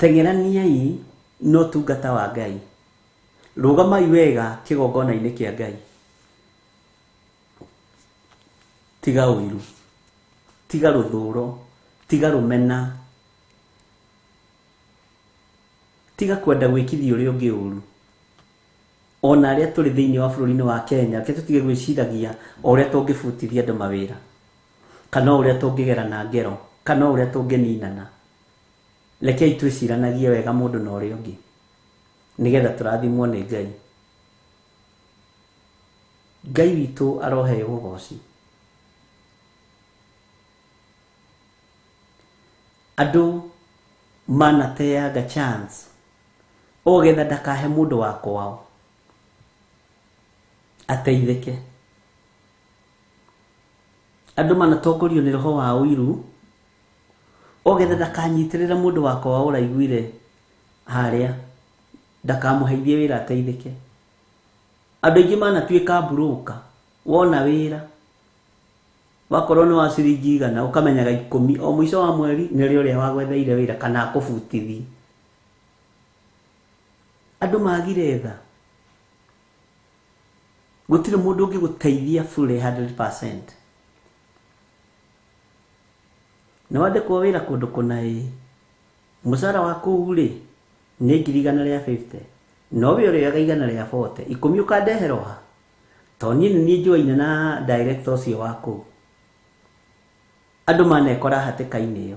tengeraniai no tungata wa Ngai rugamai wega kigongona-inĩ kĩa Ngai tiga ũiru tiga rũthũro tiga rũmena tiga kwenda gwĩkithia ũrĩa ũngĩ ũru ona arĩa tũrĩ thĩinĩ wa bũrũri-inĩ wa Kenya ke tũtige gwĩciragia ũrĩa tũngĩbutithia andũ mawĩra kana ũrĩa tũngĩgera na ngero kana ũrĩa tũngĩninana rekei twĩciranagie wega mũndũ na ũrĩa ũngĩ nigetha tũrathimwo nĩ Ngai. Ngai witũ aroheo ũgooci. Andũ manateanga chance ogetha ndakahe mũndũ wa kwao ateithĩke. Andũ manatongorio nĩ roho wa ũiru ogetha ndakanyitĩrĩra mũndũ wa kwao ũraiguire harĩa ndakamũheithie wĩra ateithĩke. Andũ aingĩ manatuĩka broker wona wĩra wakorwo nĩ wa ciringi igana ũkamenyaga 10 o mũico wa mweri nĩrĩo ũrĩa wagwetheire wĩra kana akũbutithi. Andũ magire tha gũtirĩ mũndũ ũngĩgũteithia fully 100%. Na wandĩkwo wĩra kũndũ kũna mũcara waku rĩ nĩ 150 no we ũrĩaga 140 10 ũkandeherwo ha to niĩ nĩ njoine na director ũcio waku. Andũ manekora hatĩka-inĩ ĩyo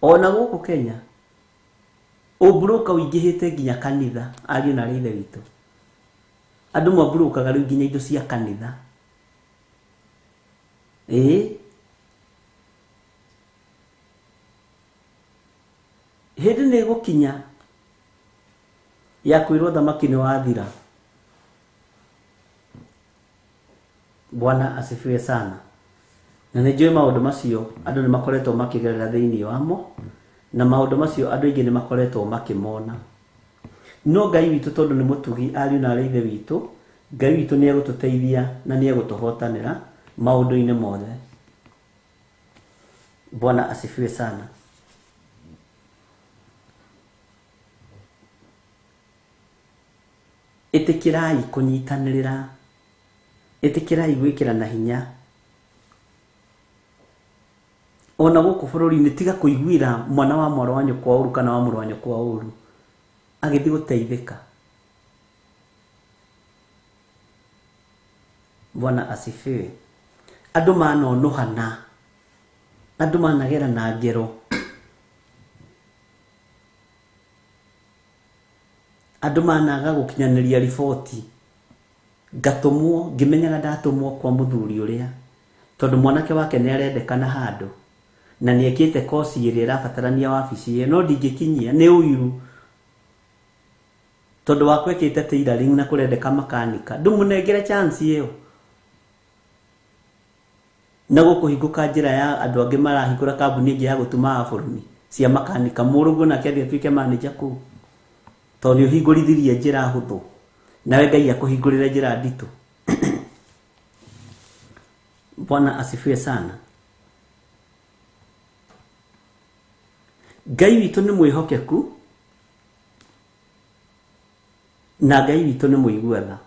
ona gũkũ Kenya ũbroka ũingĩhĩte nginya kanitha ariũ na ithe witũ. Andũ mabrokaga rĩu nginya indo cia kanitha hĩndĩ nĩ gũkinya ya kwĩrwo thamaki nĩ wathira. Bwana asifiwe sana. Na nĩ njũĩ maũndũ macio andũ nĩ makoretwo makĩgerera thĩinĩ wamo na maũndũ macio andũ aingĩ nĩ makoretwo makĩmona. No Ngai witũ tondũ nĩ mũtugi ariũ na ithe witũ, Ngai witũ nĩ egũtũteithia na nĩ egũtũhotanĩra maũndũ-inĩ mothe. Bwana asifiwe sana. Ĩtĩkĩrai kũnyitanĩrĩra, ĩtĩkĩrai gwĩkĩra na hinya. Ona gũkũ bũrũri-inĩ tiga kũiguĩra mwana wa mwarĩ wa nyũkwa ũru kana wa mũrũ wa nyũkwa ũru agĩthiĩ gũteithĩka. Bwana asifiwe. Andũ manonohana, andũ managera na ngero, andũ managa gũkinyanĩria riboti. Ngatũmwo ngĩmenyaga ndatũmwo kwa mũthuri ũrĩa tondũ mwanake wake nĩ arendekana handũ na nĩ ekĩte kosi ĩrĩa ĩrabatarania wabici ĩyo no ndingĩkinyia nĩ ũiru tondũ wakwa ekĩte tailoring na kũrendeka makanika ndũmũnengere chance ĩyo. Na gũkũhingũka njĩra ya andũ angĩ marahingũra kambuni ĩngĩ ya gũtuma bũrũri cia makanika mũrũguo nake athiĩ atuĩke manager kũu tondũ nĩ ũhingũrithirie njĩra hũthũ nawe Ngai akũhingũrĩre njĩra nditũ. Bwana asifiwe sana. Ngai witũ nĩ mwĩhokeku na Ngai witũ nĩ mũigua tha.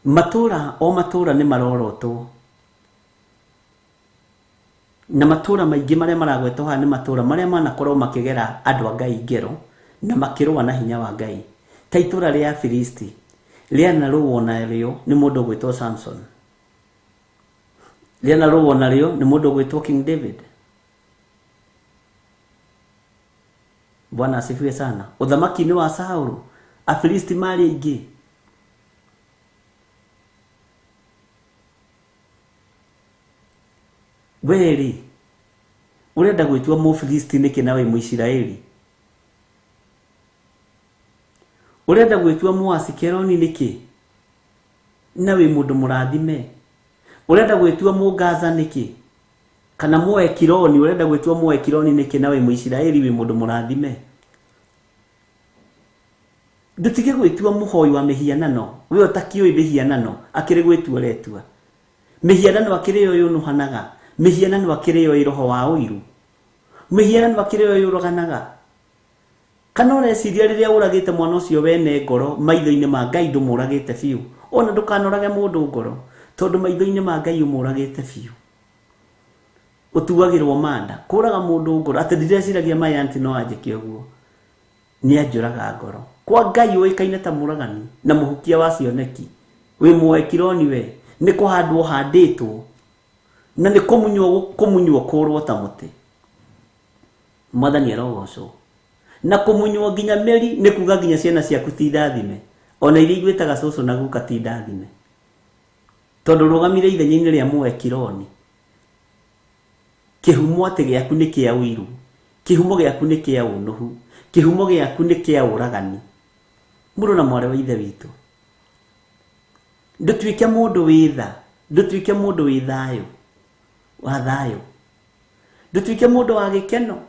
Matũra o matũra nĩ marorotwo na matũra maingĩ marĩa maragwetwo haha nĩ matũra marĩa manakorwo makĩgera andũ a Ngai ngero na makĩrũa na hinya wa Ngai. Ta itũra rĩa Filisti rĩana rũwo narĩo nĩ mũndũ gwĩtwo Samson, rĩana rũwo narĩo nĩ mũndũ gwĩtwo King David. Bwana asifiwe sana. Ũthamaki-inĩ wa Saũlũ Afilisti marĩ aingĩ. Weri urenda gwĩtua Mũfilisti nĩkĩ nawe Mũisiraeli? Urenda gwĩtua Mũasikeloni nĩkĩ nawe mũndũ mũrathime? Urenda gwĩtua Mũgaza nĩkĩ kana Mũekironi? Urenda gwĩtua Mũekironi nĩkĩ nawe Mũisiraeli wĩ mũndũ mũrathime? Ndutige gwĩtua mũhoi wa mĩhianano we ũtakĩũĩ mĩhianano akĩrĩ gwĩtua ũretua. Mĩhianano akĩrĩ ũyũ nuhanaga, mĩhianano akĩrĩ ũyũ roho wa ũiru. Mihiana makire yuroganaga. Kana ureciria riria uragite mwana ucio wene ngoro maitho-ini ma Ngai ndumuragite fiu. Ona ndukanorage mundu ngoro tondu maitho-ini ma Ngai umuragite fiu. Utuagirwo manda kuraga mundu ngoro ati ndireciragia mai anti no anjike uguo. Ni anjuraga ngoro. Kwa Ngai uikaine ta muragani na muhukia wa cioneki. We mwekironi we ni kuhandwo handitwo na ni kumunywo kurwo ta muti. Mwathani arogocwo. Na kumunywo nginya meri ni kuga nginya ciana ciaku ti ndathime. Ona iria igwitaga cucu na guka ti ndathime. Tondu rugamire ithenya-ini ria mwekironi. Kihumo ati giaku ni kia wiru. Kihumo giaku ni kia unuhu. Kihumo giaku ni kia uragani. Muru na mware wa ithe witu. Ndutuike mundu witha. Ndutuike mundu withayo. Wa thayo. Ndutuike mundu wa gikeno.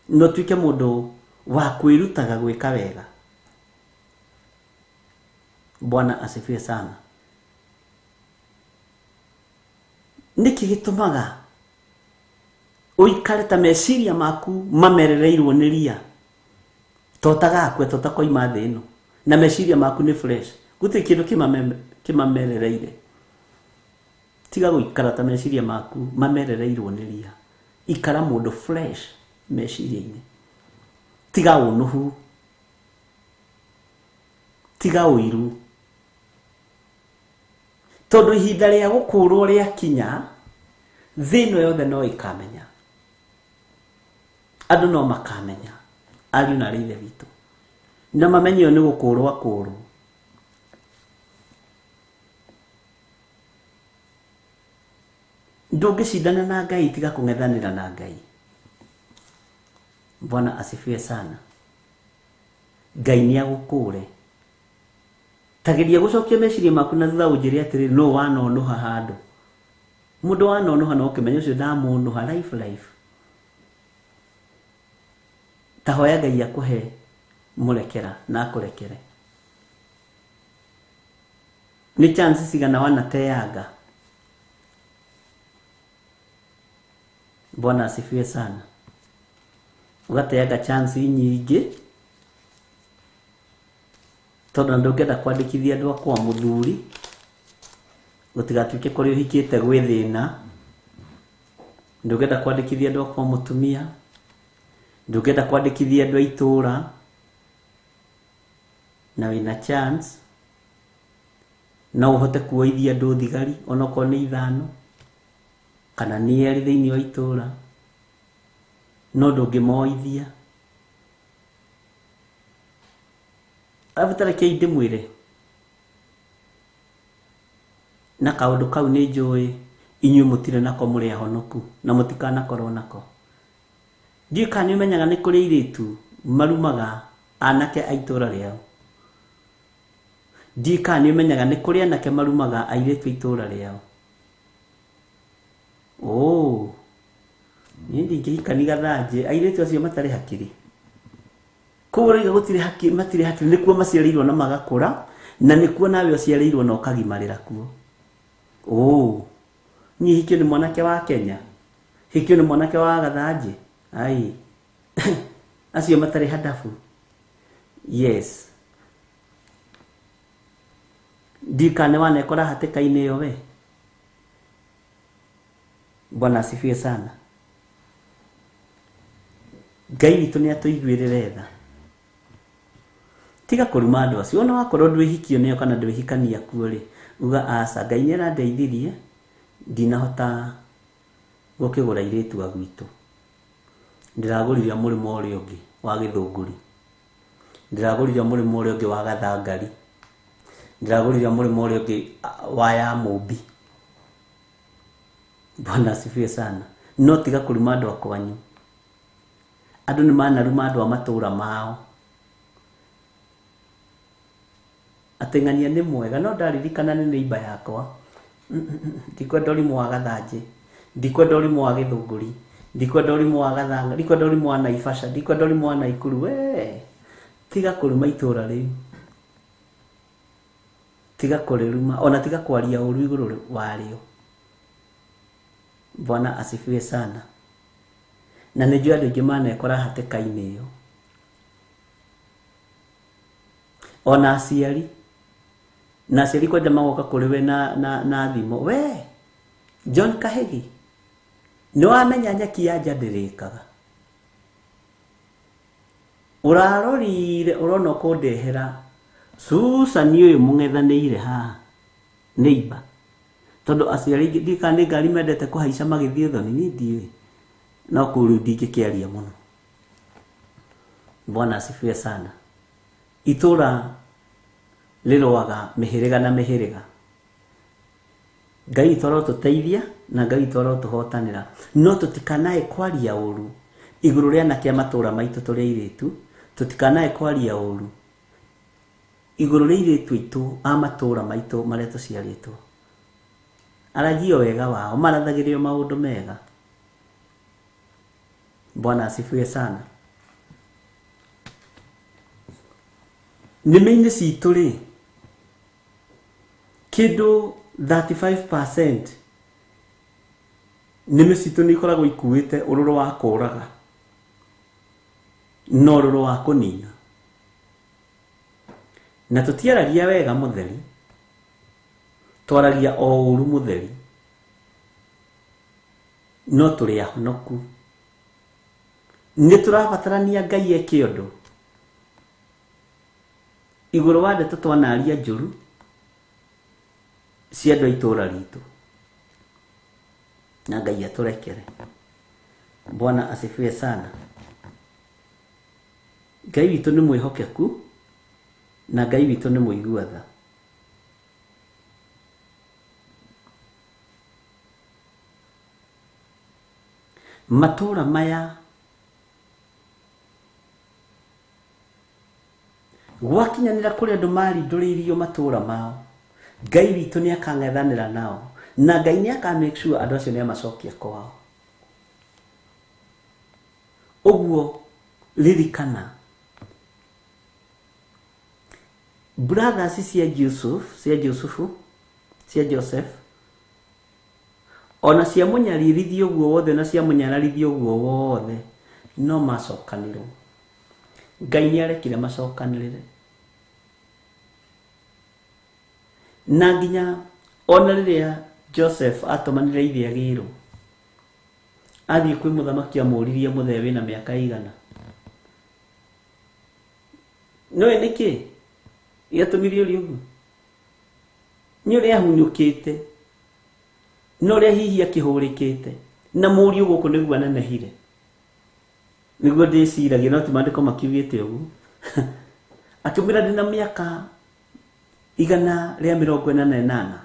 No tuike mundu wa kwirutaga gwika wega. Bwana asifiwe sana. Niki gitumaga uikare ta meciria maku mamerereirwo ni ria. Totaga akwe totakoima thi ino na meciria maku ni fresh. Guti kindu kimamerereire. Tiga guikara ta meciria maku mamerereirwo ni ria. Ikara mundu fresh meciria-ini. Tiga unuhu. Tiga uiru. Tondu ihinda ria gukurwo ria kinya thino yothe no ikamenya. Andu no makamenya. Ariu na rithe witu. Na mamenyo ni gukurwo akuru. Ndungicindana na Ngai tiga kung'ethanira na Ngai. Bwana asifiwe sana. Ngai ni agukure. Tageria gucokia meciria maku na thutha unjire atiri no wanonuha handu. Mundu wanonuha no kimenya ucio ndamunuha life. Tahoya Ngai akuhe murekera na akurekere. Ni chance sigana wanateaga. Bwana asifiwe sana. Ugateaga chance nyingi tondu ndungenda kwandikithia andu akwa muthuri gutigatuike kuri uhikite gwithina. Ndungenda kwandikithia andu akwa mutumia. Ndungenda kwandikithia andu aitura na wina chance na uhote kuoithia andu thigari onoko ni 5 kana ni 2 thiini wa itura. No ndungimoithia. Avutara kei ndimwire na kaundu kau ni njui inyu mutire nako muri ahonoku na mutikana korwo nako. Ndika ni menyaga ni kuri iritu marumaga anake aitura riao. Ndika ni menyaga ni kuri anake marumaga airitu aitura riao. Oh, Nindi ngihikani gathanjĩ airĩtu acio matarĩ hakiri. Kũgũrĩga gũtirĩ hakiri matirĩ hakiri nĩkuo maciarĩirwo na magakũra na nĩkuo nawe ũciarĩirwo na ũkagimarĩra kuo. Niĩ hikio nĩ mwanake wa Kenya. Hikio nĩ mwanake wa gathanjĩ. Ai. Acio matarĩ hadafu. Yes. Ndikane wanekora hatĩka-inĩ ĩyo we. Bwana asifiwe sana. Ngai witũ nĩ atũiguĩrĩre tha. Tiga kũruma andũ acio ona wakorwo ndwĩhikio nĩo kana ndwĩhikania kuo rĩ, uga aca Ngai nĩ arandeithirie ndinahota gũkĩgũra airĩtu a gwitũ. Ndĩragũrire mũrĩmo ũrĩa ũngĩ wa gĩthũngũri. Ndĩragũrire mũrĩmo ũrĩa ũngĩ wa gathangari. Ndĩragũrire mũrĩmo ũrĩa ũngĩ wa ya mũmbi. Bwana asifiwe sana. No tiga kũruma andũ akwanyu. Andũ nĩ manaruma andũ a matũũra mao. Ateng'ania nĩ mwega no ndaririkana nĩ neighbor yakwa. Ndikwenda ũrimũ wa gathanjĩ. Ndikwenda ũrimũ wa gĩthũngũri. Ndikwenda ũrimũ wa gathanga. Ndikwenda ũrimũ wa Naivasha. Ndikwenda ũrimũ wa Naikuru. We tiga kũruma itũũra rĩu. Tiga kũrĩruma ona tiga kwaria ũru igũrũ warĩo. Bwana asifiwe sana. Na nijua andũ mana ekora hatĩka-inĩ ĩyo. Ona aciari kwenda magoka kũrĩ we na thimo. We John Kahegi, nĩ wamenya nyeki ya nja ndĩrĩkaga. Ũrarorire ũrona kũndehera Susan ũyũ mũng'ethanĩire haha neighbor. Tondũ aciari ndika nĩ ngari mendete kũhaica magĩthiĩ thoni nĩ ndiũĩ. No kũrũ ndingĩkĩaria mũno. Bwana asifiwe sana. Itũra rĩrũaga mĩhĩrĩga na mĩhĩrĩga. Ngai toro tũteithia na Ngai toro tũhotanĩra. No tũtikanae kwaria ũru igũrũ rĩa anake matũra maitũ tũrĩa airĩtu. Tũtikanae kwaria ũru igũrũ rĩa airĩtu aitũ a matũra maitũ marĩa tũciarĩtwo. Aragio wega wao, marathagĩrio maũndũ mega. Bwana asifiwe sana. Nĩmĩ-inĩ citũ rĩ, kĩndũ 35% nĩmĩ citũ nĩ ikoragwo ikuĩte ũrũrũ wa kũraga na ũrũrũ wa kũnina. Na tũtiaragia wega mũtheri, twaragia o ũru mũtheri, no tũrĩ ahonoku. Nĩ tũrabatarania Ngai eke ũndũ igũrũ wa ndeto twanaria njũru cia andũ a itũra ritũ, na Ngai atũrekere. Bwana asifiwe sana. Ngai witũ nĩ mwĩhokeku na Ngai witũ nĩ mũigua tha. Matũra maya gwakinyanĩra kũrĩ andũ marindũrĩirio matũra mao, Ngai witũ nĩ akang'ethanĩra nao na Ngai nĩ aka make sure andũ acio nĩ amacokia kwao. Ũguo ririkana brothers cia Joseph ona cia mũnyarithio ũguo wothe na cia mũnyarithio ũguo wothe no macokanĩrwo. Ngai nĩ arekire macokanĩrĩre. Na nginya ona rĩrĩa Joseph atũmanire ithe agĩrwo, athiĩ kwĩ mũthamaki amũririe mũthee wĩna mĩaka igana. Nĩwe nĩkĩ gĩatũmire ũrĩa ũguo? Nĩ ũrĩa ahunyũkĩte, no ũrĩa hihi akĩhũrĩkĩte na mũriũ gũkũ nĩguo anenehire. Nĩguo ndĩciragia no ti maandĩko makiugĩte ũguo. Akĩmwĩra ndĩna mĩaka 148.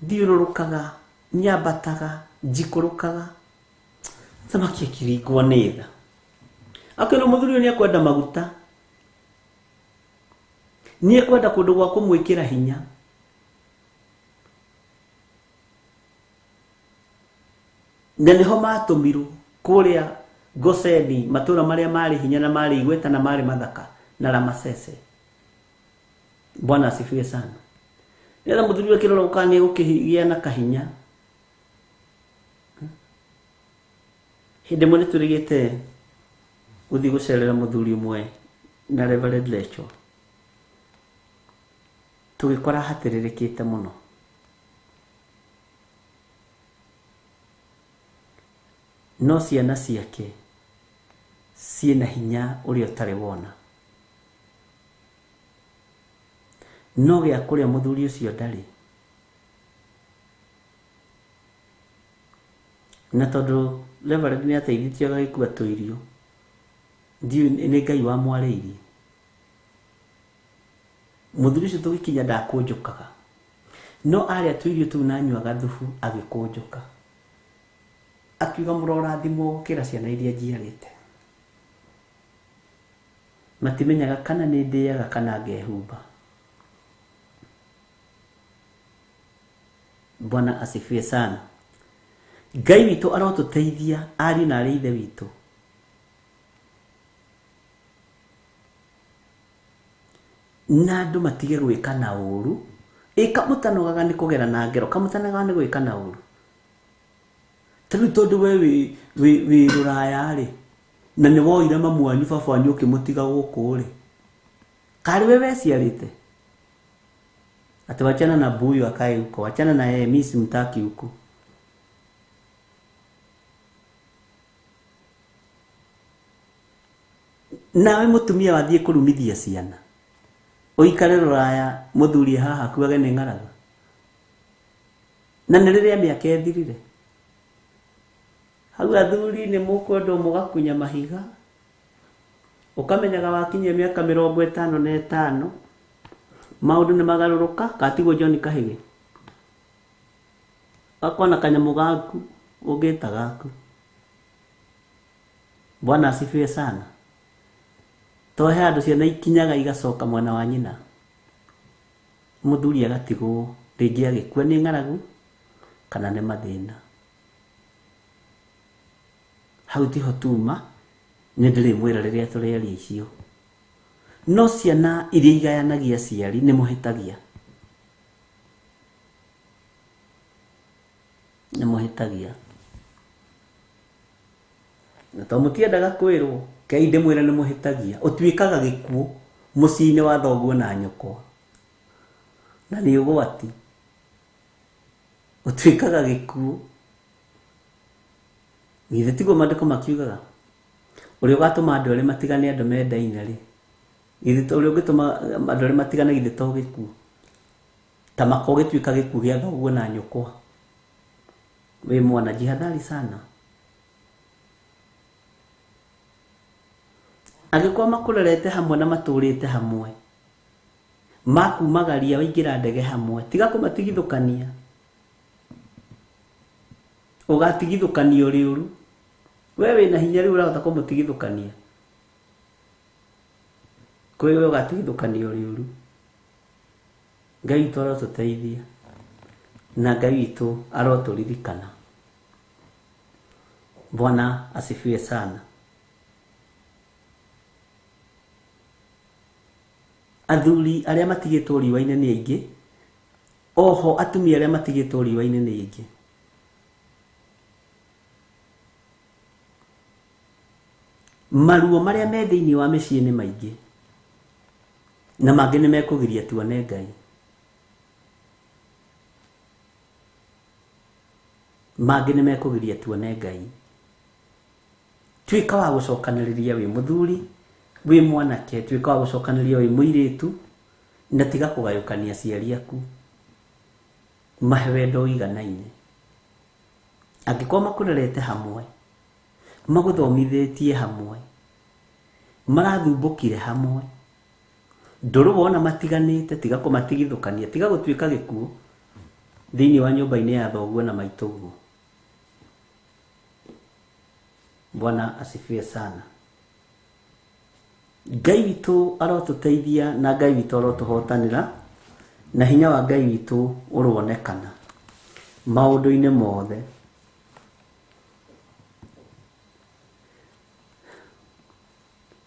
Thiũrũrũkaga, nyambataga, njikũrũkaga. Thamaki akĩringwo nĩ tha. Akĩona mũthuri ũyũ nĩ akwenda maguta, nĩ akwenda kũndũ gwa kũmwĩkĩra hinya. Na nĩho matũmirwo kũrĩa Goseni, matũra marĩa marĩ hinya na marĩ igweta na marĩ mathaka na Ramasese. Bwana asifiwe sana. Nĩgetha mũthuri ũyũ akĩrora gũkana nĩ egũkĩgĩa na kahinya. Hĩndĩ ĩmwe nĩ tũrĩgĩte gũthiĩ gũcerera mũthuri ũmwe na Reverend Lecho, tũgĩkora hatĩrĩrĩkĩte mũno. No ciana ciake ciĩna hinya ũrĩa ũtarĩ wona. No gĩa kũrĩa mũthuri ũcio ndarĩ. Na tondũ Reverend nĩ ateithĩtio agagĩkua tũirio, ndiũĩ nĩ Ngai wamwarĩirie. Mũthuri ũcio tũgĩkinya ndakũnjũkaga, no arĩa tũirio tũu na anyuaga thubu agĩkũnjũka. Akiuga mũrorathimwo gũkĩra ciana iria njiarĩte. Matimenyaga kana nĩ ndĩaga kana ngehumba. Bwana asifiwe sana. Ngai witũ arotũteithia ariũ na arĩ ithe witũ. Na andũ matige gwĩka na ũru Kamutanogaga nĩ kũgera na ngero, kamutanaga nĩ gwĩka na ũru. Tarĩu tondũ we wĩ rũraya rĩ, na nĩ woire mamu wanyu baba wanyu ũkĩmũtiga gũkũ rĩ, karĩ we weciarĩte ati wachana na buyu akae huko, wachana na yeye, mimi simtaki huko. Nawe mutumia wathie kurumithia ciana, uikare rũraya mũthuri haha kuage nĩ ng'aragu, na nĩ rĩrĩa mĩaka ĩthirire. Hau athuri nĩ mũkwendwo mũgakunya mahiga, ukamenyaga wakinyia mĩaka 55 maũndũ nĩ magarũrũka, katigwo John Kahĩge akona kanyamũ gaku ũngĩta gaku. Bwana asifiwe sana. Tohe andũ ciana ikinyaga igacoka mwana wa nyina, mũthuri agatigwo rĩngĩ agĩkua nĩ ng'aragu kana nĩ mathĩna. Hau tiho tuma, nĩ ndĩrĩmwĩra rĩrĩa tũrĩaria icio. No ciana iria igayanagia ciari nĩ mũhĩtagia. Nĩ mũhĩtagia. Na to mũtiendaga kwĩrwo, Ngai ndĩmwĩra nĩ mũhĩtagia. Ũtuĩkaga gĩkuũ mũciĩ-inĩ wa thoguo na nyũkwa. Na nĩ ũgwati. Ũtuĩkaga gĩkuũ. Githĩ tiguo maandĩko makiugaga? Ũrĩa ũgatũma andũ erĩ matigane andũ mendaine rĩ, githĩ ũrĩa ũngĩtũma andũ erĩ matigane githĩ to gĩkuũ? Ta mako gĩtuĩka gĩkuũ gĩa thoguo na nyũkwa. We mwana jihadhari sana. Angĩkorwo makũrerete hamwe na matũrĩte hamwe, makumagaria waingĩra ndege hamwe, tiga kũmatigithũkania. Ũgatigithũkania ũrĩ ũru. We wĩna hinya rĩu ũrahota kũmũtigithũkania. Kwĩ we ũgatigithũkania ũrĩ ũru. Ngai witũ arotũteithia, na Ngai witũ arotũririkana. Bwana asifiwe sana. Athuri arĩa matigĩtwo riũa-inĩ nĩ aingĩ, oho atumia arĩa matigĩtwo riũa-inĩ nĩ aingĩ. Maruo marĩa me thĩinĩ wa mĩciĩ nĩ maingĩ, na mangĩ nĩ mekũgiria tuone Ngai. Mangĩ nĩ mekũgiria tuone Ngai. Tuĩka wa gũcokanĩrĩria wĩ mũthuri, wĩ mwanake, tuĩka wa gũcokanĩrĩria wĩ mũirĩtu, na tiga kũgayũkania aciari aku. Mahe wendo ũiganaine. Angĩkorwo makũrerete hamwe, magũthomithĩtie hamwe, marathumbũkire hamwe, ndũrũ wona matiganĩte, tiga kũmatigithũkania, tiga gũtuĩka gĩkuũ thĩinĩ wa nyũmba-inĩ ya thoguo na maitũguo. Bwana asifiwe sana. Ngai witũ arotũteithia na Ngai witũ arotũhotanĩra, na hinya wa Ngai witũ ũronekana maũndũ-inĩ mothe.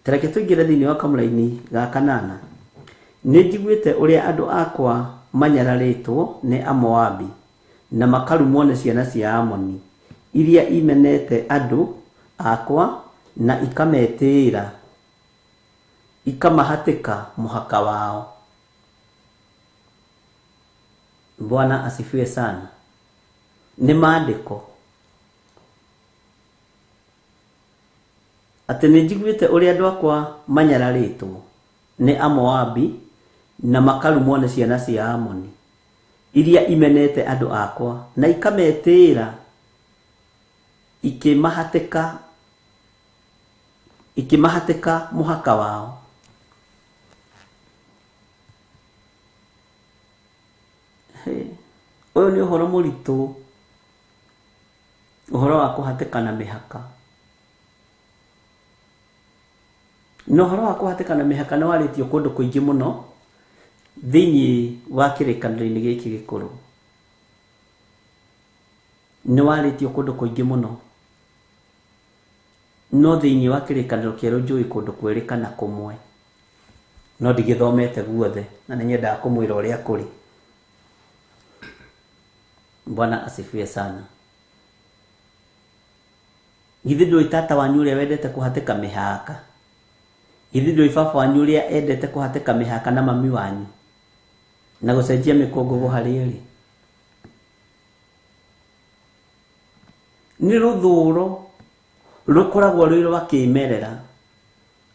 Tareke tũingĩre thĩinĩ wa kamũra-inĩ ga 8. Nĩ njiguĩte ũrĩa andũ akwa manyararĩtwo nĩ Amoabi, na makarumwo nĩ ciana cia Amoni, iria imenete andũ akwa na ikametĩĩra, ikamahatĩka mũhaka wao. Bwana asifiwe sana. Nĩ maandĩko. Atĩ nĩ njiguĩte ũrĩa andũ akwa manyararĩtwo nĩ Amoabi, na makarumwo nĩ ciana cia Amoni, iria imenete andũ akwa na ikametĩĩra, ikimahatĩka mũhaka wao. Ũyũ nĩ ũhoro mũritũ, ũhoro wa kũhatĩka na mĩhaka. No ũhoro wa kũhatĩka na mĩhaka nĩ warĩtio kũndũ kũingĩ mũno thĩinĩ wa kĩrĩkanĩro-inĩ gĩkĩ gĩkũrũ. Nĩ warĩtio kũndũ kũingĩ mũno, no thĩinĩ wa kĩrĩkanĩro kĩerũ njũĩ kũndũ kwĩrĩkana kũmwe, no ndigĩthomete guothe, na nĩ nyendaga kũmwĩra ũrĩa kũrĩ. Bwana asifiwe sana. Hivi ndio itata wanyu uria wendete kuhateka mihaka. Hivi ndio ibaba wanyu uria endete kuhateka mihaka na mami wanyu. Na gucenjia mikongogo hari ri. Ni ruthuro rukoragwo rwiri rwa kimerera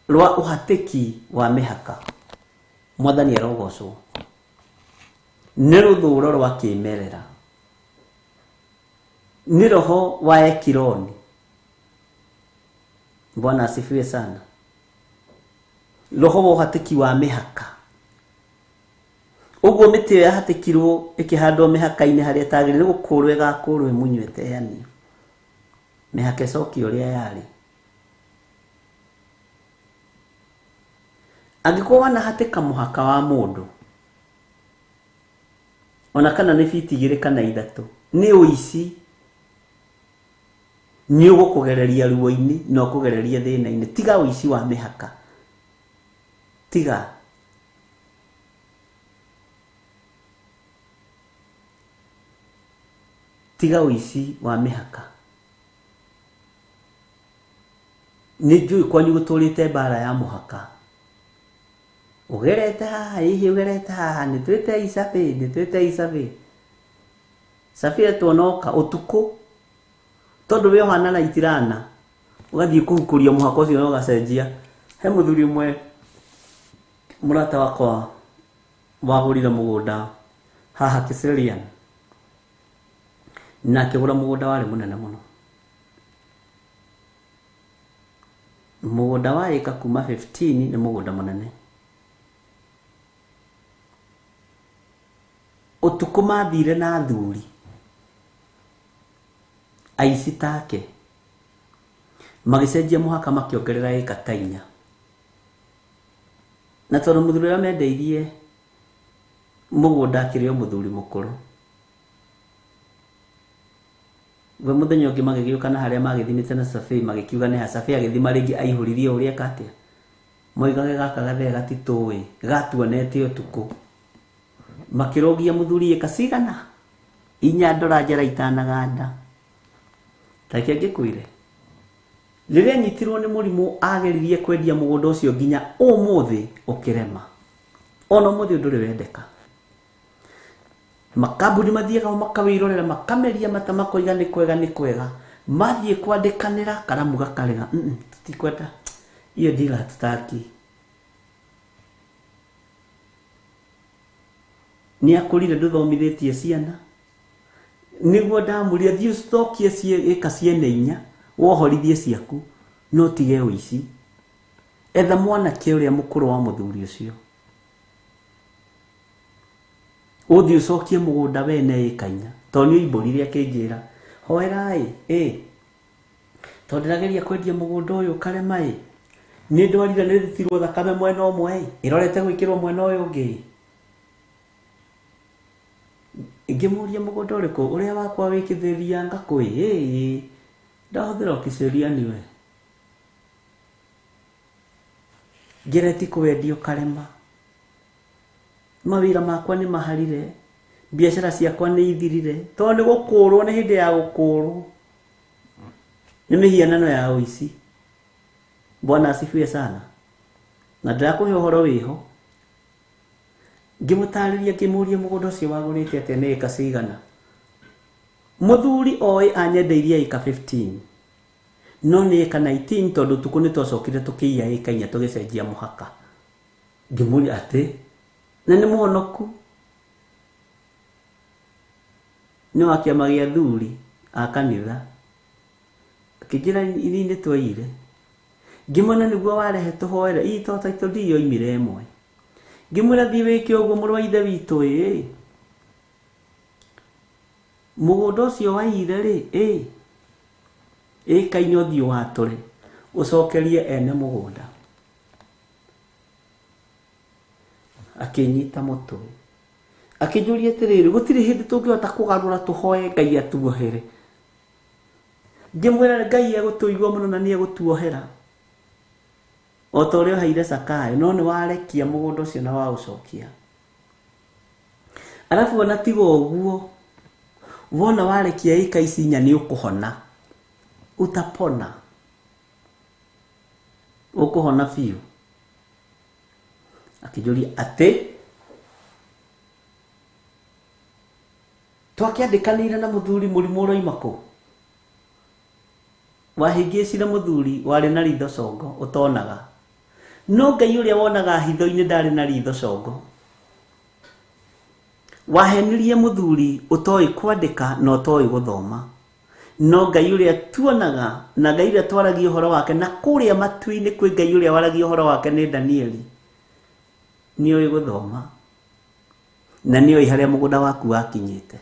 rwa uhateki wa mihaka. Mwathani arogocwo. Ni ruthuro rwa kimerera. Ni roho wa ekironi. Bwana asifiwe sana. Roho wa uhateki wa mihaka. Uguo miti ya hatekirwo ikihandwo mihaka-ini haria tagirire gukurwo igakurwo munywete yani. Mihaka coki uria yari. Angikuwa wana hateka muhaka wa mundu. Ona kana ni fiti 2 kana 3. Ni uici. Ni ugukugereria ruo-ini no kugereria thina-ini. Tiga uici wa mihaka. Tiga. Tiga uici wa mihaka. Ni njui kwanyu guturite bara ya muhaka. Ugerete haha, hihi ugerete haha, nitwite isabe. Safira tuonoka utuku. Tondu we hana na itirana. Ugathie kuhukuria muhaka ucio no gacenjia. He muthuri mwe murata wakwa wagurire mugunda haha Kiserian. Na kigura mugunda wari munene muno. Mugunda wa eka kuma 15 ni mugunda munene. Utuku mathire na thuri. Aici take. Magicenjia muhaka makiongerera eka ta 4. Na tondu muthuri uria mendeirie mugunda akirio muthuri mukuru. We muthenya ungi magigiuka na haria magithimite na Safi magikiuga ni ha Safi agithima ringi aihuririe uria katia. Moigage gaka gathe gatitui gatuonete utuku. Makirogia muthuri eka cigana. Inya ndora njera itanaganda. Takia ngikuire. Riria nyitirwo ni murimu ageririe kwendia mugunda ucio nginya umuthi ukirema. Ona umuthi nduri wendeka. Makabuni mathiaga makawirorera makameria matama koiga ni kwega. Mathie kwandikanira karamu gakarega. Tutikwenda. Iyo dila tutaki. Ni akurire nduthomithitie ciana. Niguo ndamuria thio stokie eka ciene 4 wohorithie ciaku no tige uici. Etha mwana ke uria mukuru wa muthuri ucio. Uthio cokie mugunda wene eka 4 tonio ibori ria kinjira. Hoerai tondirageria kwendia mugunda uyu karema ni ndwarire ni thitirwo thakame mwena umwe irorete gwikirwo mwena uyu ungi. Ngimuria mugunda uriku uria wakwa wikithiria ngakui ndahuthira kiceria niwe. Gereti kwendio karema. Mawira makwa ni maharire. Biashara ciakwa ni ithirire. Tondu gukurwo ni hindi ya gukurwo. Ni mihianano ya uici. Bwana asifiwe sana. Na ndirakuhe uhoro wiho. Ngimutariria kimuria mugunda ucio wagurite ate ni eka cigana. Muthuri oi anyendeirie eka 15. No ni eka 19 tondu tuku ni twacokire tukiia eka 4 tugicenjia muhaka. Ngimuri ate na ni muhonoku. Ni wakiama gia thuri a kanitha. Kijira ini twaire. Ngimona niguo warehe tuhoera tota itodio imire emwe. Ngimura thi wiki uguo muru wa ithe witu mugunda ucio wa ithe ri eka-ini uthio watore ucokerie ene mugunda. Akinyita mutwe akijuria tiriri gutiri hindi tungihota kugarura tuhoe Ngai atuohere. Ngimwira Ngai egutuigua muno na ni egutuohera. Otorio haire Sakayo no ni warekia mugunda ucio na wa ucokia. Alafu ona tigo uguo wona warekia ika ici nya ni ukuhona utapona ukuhona fiu akijuri ate twakiandikanira na muthuri murimu roimako wahingicire muthuri wari na ritho congo utonaga no Ngai uria wonaga hitho-ini ndari na ritho congo wahenirie muthuri utoi kwandika no toi guthoma no Ngai uria tuonaga na Ngai uria twaragia uhoro wake na kuria matu-ini kwi Ngai uria waragia uhoro wake ni Danieli ni oi guthoma na ni oi haria mugunda waku wakinyite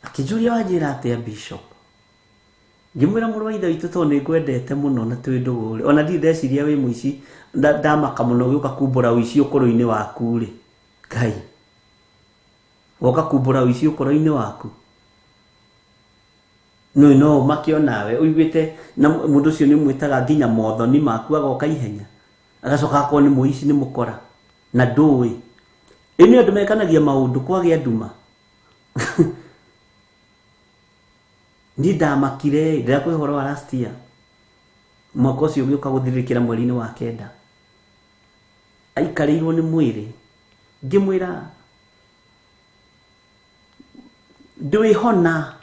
akijuria wajira atia bishop ngimwira muru waitha witu to ni ngwendete muno na twi nduguri ona ndi ndeciria wi muici ndamaka muno gioka kumbura wici ukoro-ini waku ri Ngai woka kumbura wici ukoro-ini waku no makio nawe uiguite na mundu cio ni mwitaga nginya mothoni maku agoka ihenya agacoka akwo ni muici ni mukora na ndui ini andu mekanagia maundu kwagia nduma ndi ndamakire ndira kwi horo wa last year mwaka ucio gioka guthirikira mweri-ini wa kenda aikarirwo ni mwiri ngimwira ndui hona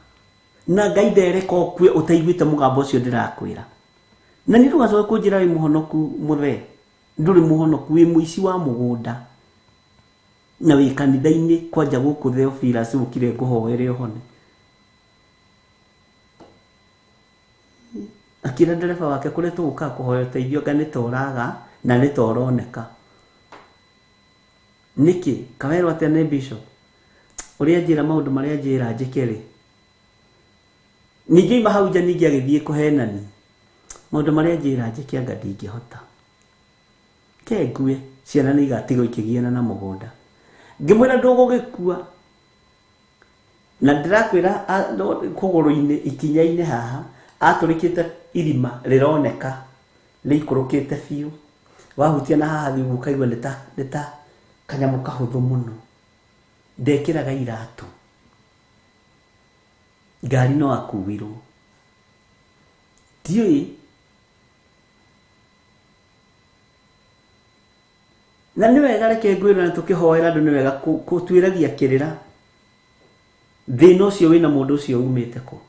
na Ngai ndereka okue utaiguite mugambo ucio ndirakwira na ni rugacoke kunjira wi muhonoku muthe nduri muhonoku wi muici wa mugunda na wi kanitha-ini kwanja guku Theophilus ukire nguhoere uhone akira ndereba wake kule tuguka kuhoya teithio ngani toraga na ni toroneka niki kawerwo atia ni bishop uria njira maundu maria njira njikere ningi mahauja ningi agithie kuhenani maundu maria njira njike anga ndingihota ke ngue ciana ni igatigo ikigiana na mugunda ngimwira ndugugikua na ndirakwira kuguru-ini ikinya-ini haha aturikite irima rironeka riikurukite fiu wahutia na haha thigu kaigwa nita kanyamu kahuthu muno ndekiraga iratu ngari no akuwirwo ndiui na ni wega reke ngwira na tukihoera andu ni wega kutwiragia kirira thina ucio wina mundu ucio umite ku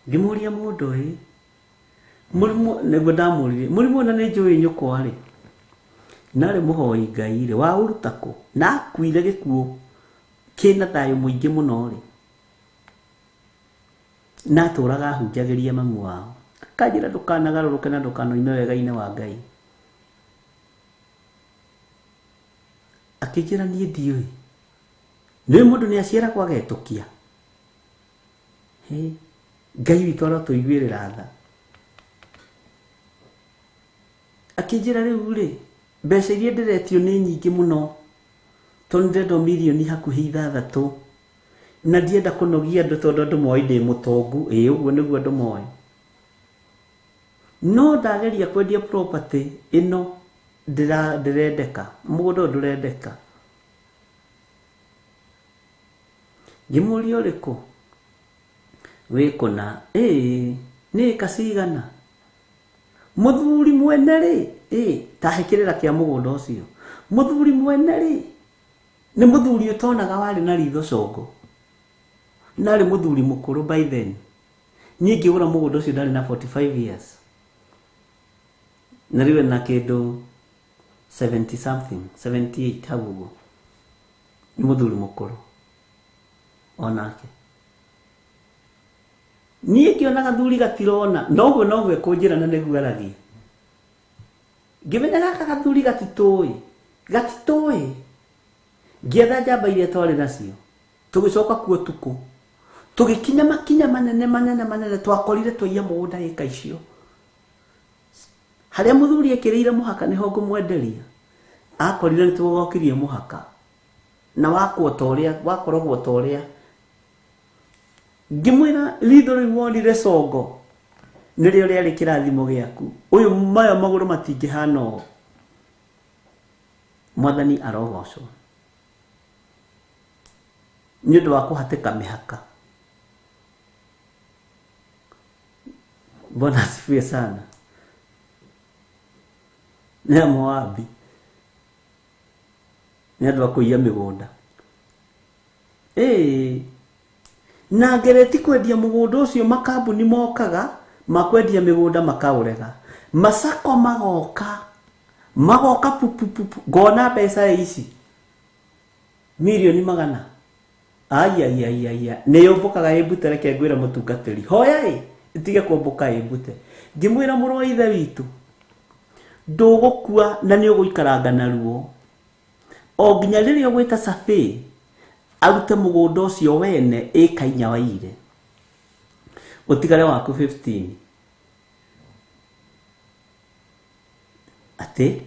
ngimuria mundu murimu nego ndamurire murimu na ni njui nyukwa ri nari muhoi Ngai ri wa urutako na kuire gikuo kina thayo muingi muno ri na turaga hunjagiria mamu wao akajira ndukanagarũrũke na ndukanoime wega-ini wa Ngai akijira nie ndiui ni mundu ni aciara kwagetukia Ngai witu arotuiguirira tha akijira riu ri mbeca iria ndiretio ni nyingi muno tondu ndendo milioni hakuhi 6 na ndienda kunogia andu tondu andu moi ndi mutongu uguo niguo andu moi no ndageria kwendia property ino ndirendeka mugunda ndurendeka ngimuria uriku wikuna ni kasigana muthuri mwene ri tahikirira kia mugunda ucio muthuri mwene ri ni muthuri utonaga wari na ritho congo nari muthuri mukuru by then nyingi ura mugunda ucio ndari na 45 years nariwe na kindu 70 something 78 hagugo ni muthuri mukuru onake nie kionaga thuri gatirona noguo kunjira na niguo arathie ngimenya gaka gathuri gatitoi ngietha njamba iria twari nacio tugicoka kuo tuku tugikinya makinya manene twakorire twaia mugunda ika icio haria muthuri ekirire muhaka niho ngumwenderia akorire ni tugokirie muhaka na wakorogwo toria ngimwira ritho riu wonire congo nirio riari kirathimo giaku uyu maya maguru matingihana Mwathani arogocwo nĩ ũndũ wa kũhatĩka mĩhaka. Bwana asifiwe sana. Nĩ Moabi nĩ andũ a kũiya mĩgũnda. Na ngereti kwendia mũgũnda ũcio makambuni mokaga makwendia mĩgũnda makaũrega. Masako magoka pupupupu ngona mbeca ici milioni 100. Aya nĩ yũmbũkaga ĩmbute reke ngwĩra mũtungatĩri hoya itige kũmbũka ĩmbute. Ngĩmwĩra mũrũ wa ithe witũ ndũgũkua na nĩ ũgũikaranga na ruo o nginya rĩrĩa ũgwĩta Safi arute mũgũnda ũcio wene ĩka 4 waire ũtigare waku 15. Ate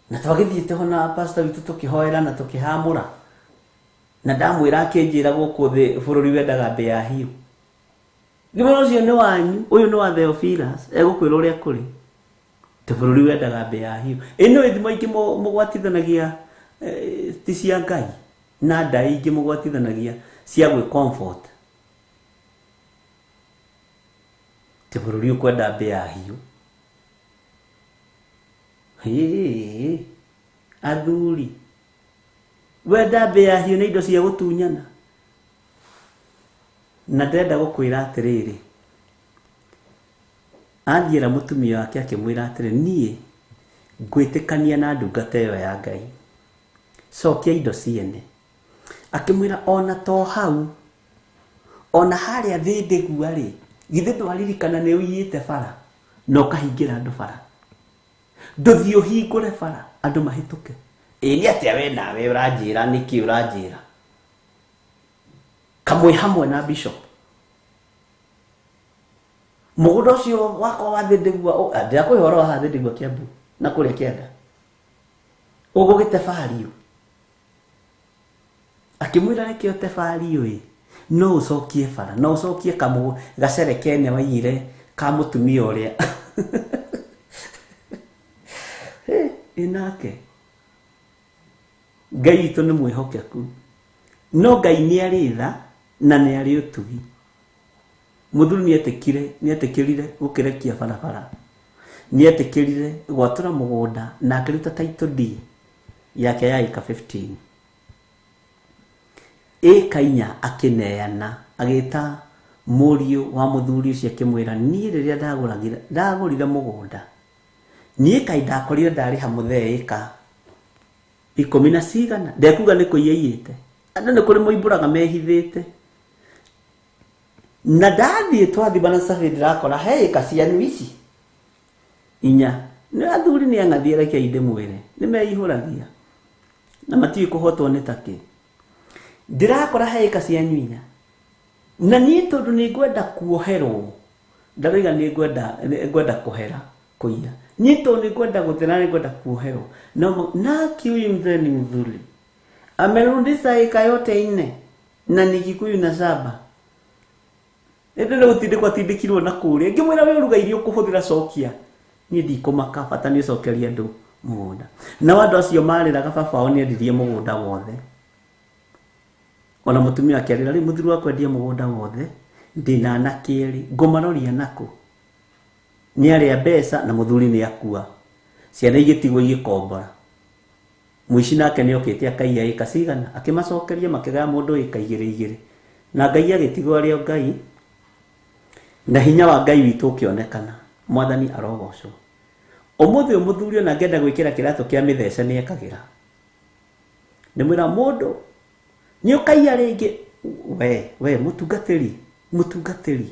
na twagĩthiĩte hona pastor witũ tũkĩhoera na tũkĩhamũra na ndamwĩra akĩnjĩra gũkũ thĩ bũrũri wendaga mbĩ ya hiũ. Ngĩmwĩra ũcio nĩ wanyu, ũyũ nĩ wa Theophilus egũkwĩra ũrĩa kũrĩ te bũrũri wendaga mbĩ ya hiũ. Ĩno ithimo ingĩ mũgwatithanagia ti cia Ngai na ndai ingĩ mũgwatithanagia cia gwĩ comfort. Te bũrũri ũkwenda mbĩ ya hiũ. Athuri wenda mbĩ ya hiũ na indo cia gũtunyana. Na ndenda gũkwĩra atĩrĩrĩ, athiĩra mũtumia wake akĩmwĩra atĩrĩ niĩ ngwĩtĩkania na ndungata ĩyo ya Ngai cokia indo ciene. Akĩmwĩra ona to hau ona harĩa thĩ ndĩgua rĩ githĩ ndwaririkana nĩ ũiyĩte bara na ũkahingĩra andũ bara. Ndũthiĩ ũhingũre bara andũ mahĩtũke. Nĩ atĩa we nawe ũranjĩra nĩkĩ ũranjĩra kamwe hamwe na bishop. Mũgũnda ũcio wakwa wa thĩ ndĩgua ndĩrakũhoro wa thĩ ndĩgua Kiambu na kũrĩa Kĩanda ũgũgĩte bari. Akĩmwĩra reke ũte bari no ũcokie bara no ũcokie gacere kene waiyire ka mũtumia ũrĩa. Inake Ngai witũ nĩ mwĩhokeku no Ngai nĩ arĩ tha na nĩ arĩ ũtugi. Mũthuri nĩetĩkĩrire gũkĩrekia barabara, nĩetĩkĩrire gwatũra mũgũnda na akĩruta title deed yake ya ĩka 15. Ĩka 4 akĩneana agĩta mũriũ wa mũthuri ũcio akĩmwĩra niĩ rĩrĩa ndagũrire mũgũnda niĩ kaĩ ndakorire ndarĩha mũthee ĩka 10 na cigana ndekuga nĩ kũiyĩte andũ nĩ kũrĩ moimbũraga mehithĩte. Na ndathiĩ twathiĩ na Safi ndĩrakora he ĩka cianyu ici 4. Nĩ athuri nĩ ang'athie reke ndĩmwĩre nĩ meihũragia na matiĩ kũhotwo nĩ takĩ. Ndĩrakora he ĩka cianyu 4 na niĩ tondũ nĩ ngwenda kuoherwo ndaroiga nĩ ngwenda kũhera kũiya niĩ tondũ nĩ ngwenda gũthera nĩ ngwenda kuoherwo na kiuyu mzeni mzuri amerudisha ĩka yote 4 na ni Kikuyu na 7. Ndio gũtindĩkwo tindĩkirwo na kũrĩa ngĩmwĩra we ũruga irio kũhũthĩra cokia niĩ ndikũmaka bata nĩ ũcokeria andũ mũgũnda. Na andũ acio marĩraga baba wao nĩ endirie mũgũnda wothe. Ona mũtumia akĩarĩra rĩu mũthuri wa kwendia mũgũnda wothe ndĩna anake erĩ ngũmaroria nakũ. Nĩ arĩa mbeca na mũthuri nĩ akua ciana igĩtigwo igĩkombora. Mũici nake nĩ okĩte akaiya ĩka cigana akĩmacokeria makĩgaya mũndũ ĩka 2 na Ngai agĩtigwo arĩ o Ngai na hinya wa Ngai witũ ũkĩonekana. Mwathani arogocwo. Ũmũthĩ mũthuri ona ngenda gwĩkĩra kĩratũ kĩa mĩthece nĩ ekagĩra. Ndĩmwĩra mũndũ nĩ ũkaiya rĩngĩ we mũtungatĩri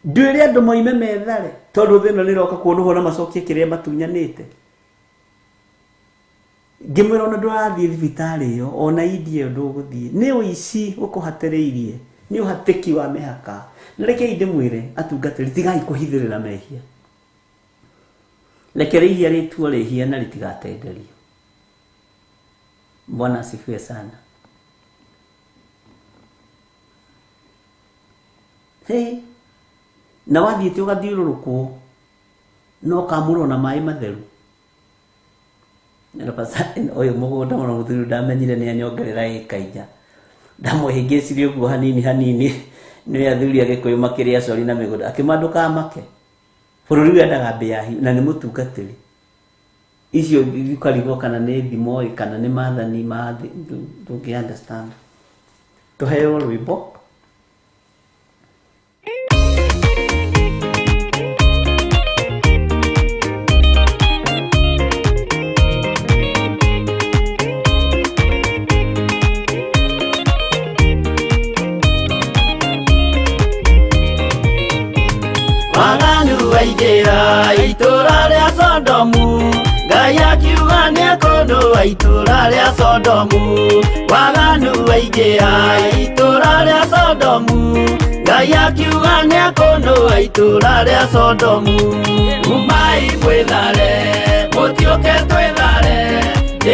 ndwĩre andũ moime methare tondũ thĩno nĩ roka kuonuho na macokie kĩrĩa matunyanĩte. Ngĩmwĩra ona ndũrathiĩ thibitarĩ ĩyo ona indie ndũgũthiĩ nĩ ũici ũkũhatĩrĩirie nĩ ũhatĩki wa mĩhaka. Na reke ndĩmwĩre atungatĩri tigai kũhithĩrĩra mehia. Reke rĩhia rĩtuo rĩhia na rĩtigatenderio. Bwana asifiwe sana. Na wathiĩte ũgathiũrũrũkwo no kamũrwo na maĩ matheru nero pasa oyo mugunda muno muthuru ndamenyire ni anyongerera ikaija ndamuhingicirie uguo hanini ni athuri agikuyu makiria cori na migunda akimanduka make bururi wendaga mbia na ni mutungatiri icio ikarigwo kana ni thimo kana ni mathani don't understand tuheo rwimbo Waigera itura ria Sodomu Ngai akiuga niakondoa itura ria Sodomu waganu waigera itura ria Sodomu Ngai akiuga niakondoa itura ria Sodomu umai mwithare mutioke twithare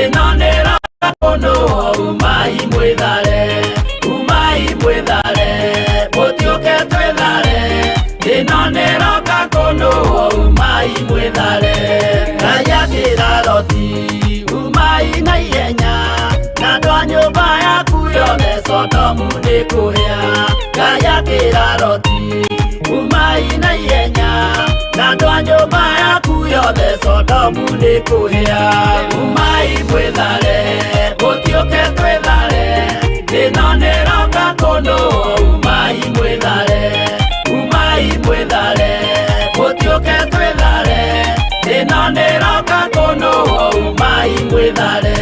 inonera kondoa umai mwithare mutioke twithare inonera kakono umai mwithare Ngai kiraroti umai na ihenya na ndwa nyumba yaku yothe Sodomu ni kuhia Ngai kiraroti umai na ihenya na ndwa nyumba yaku yothe Sodomu ni kuhia umai mwithare mutioke twithare inonera kakono umai mwithare mutioke twithare inonera kakono umai mwithare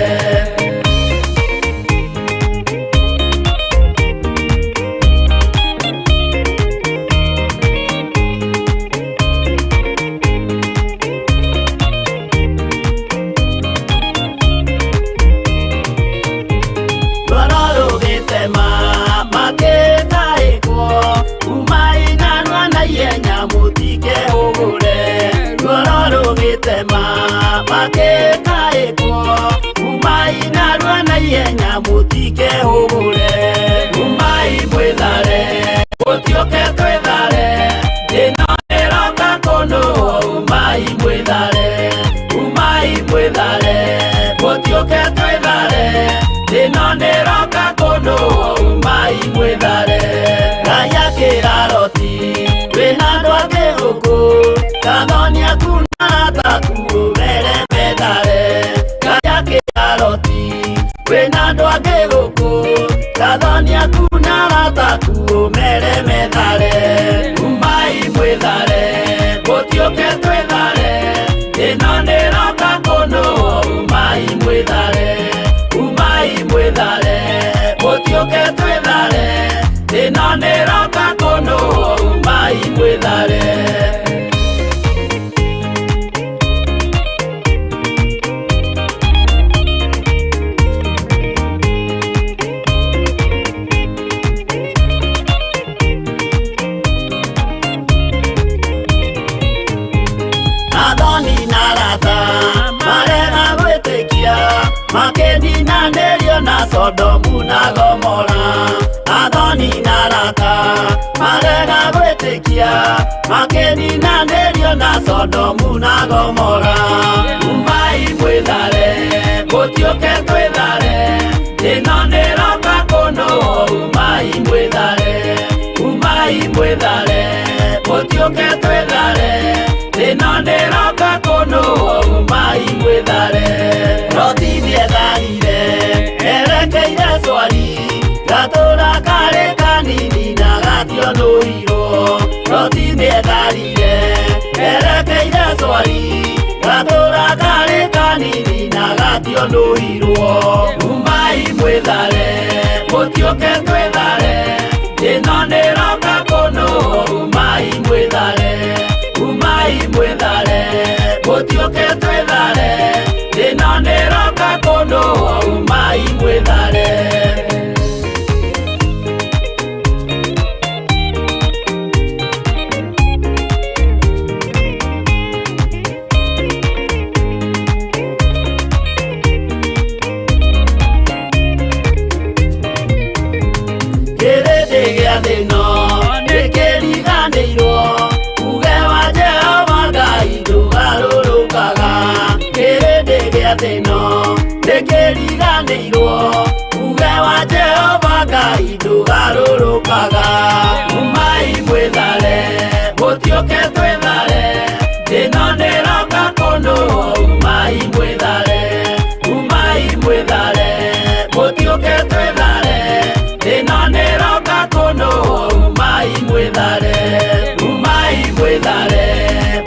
mutike hubure umai mwithare mutioke twithare inonera kakono umai mwithare mutioke twithare inonera kakono umai mwithare Ngai kiraroti wina ndwake guku kathonia kuna taku mere medare Ngai kiraroti wena ndwake guku kathonia kuna rataku mere methare umai mwithare mutioke twithare inonera kakono umai mwithare mutioke twithare inonera kakono umai mwithare Sodomu na Gomora athoni na rata marega gwitikia makeni na nerio na Sodomu na Gomora umai mwithare mutioke twithare inonera kakono umai mwithare mutioke twithare inonera kakono umai mwithare roti thietharire erekeire swari gatura kare kanini na gationuirwo roti thietharire erekeire swari gatura kare kanini na gationuirwo umai mwithare mutioke twithare inonera kakono umai mwithare mutioke twithare inonera kakono umai mwithare kirindi gia thino nikiriganirwo uge wa Jehova Ngai ndugarũrũkaga ndikiriganirwo uge wa Jehova Ngai ndugarũrũkaga umai mwithare gũtioke twithare ĩno nĩroka kũndũ umai mwithare gũtioke twithare ĩno nĩroka kũndũ umai mwithare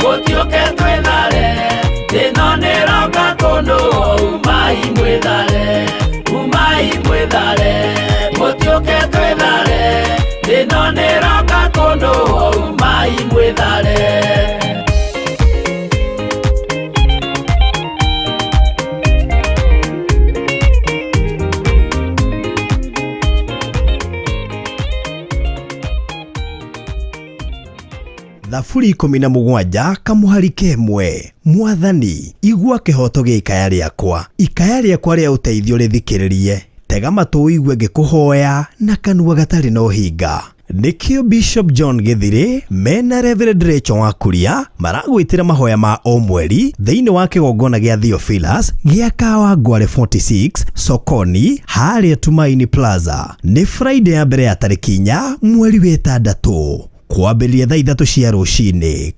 gũtioke twithare ĩno nĩroka kũndũ umai mwithare gũtioke twithare ĩno nĩroka kũndũ umai mwithare. Thaburi 17 kamuhari kemwe. Mwathani igua kihoto gĩa ikaya rĩakwa rĩa ũteithio rĩthikĩrĩrie. Tega matũ ũigue ngĩkũhoya na kanua gatarĩ na ũhinga. Nikio Bishop John Githiri mena Reverend Rachel Wakuria maragwĩtĩra mahoya ma o mweri thĩinĩ wa kĩgongona gĩa Theophilus gĩa Kawangware 46 Sokoni harĩa Tumaini Plaza. Nĩ Friday ya mbere ya tarĩki 4 mweri wa 6 kwambĩrĩria thaa 3 cia rũcinĩ.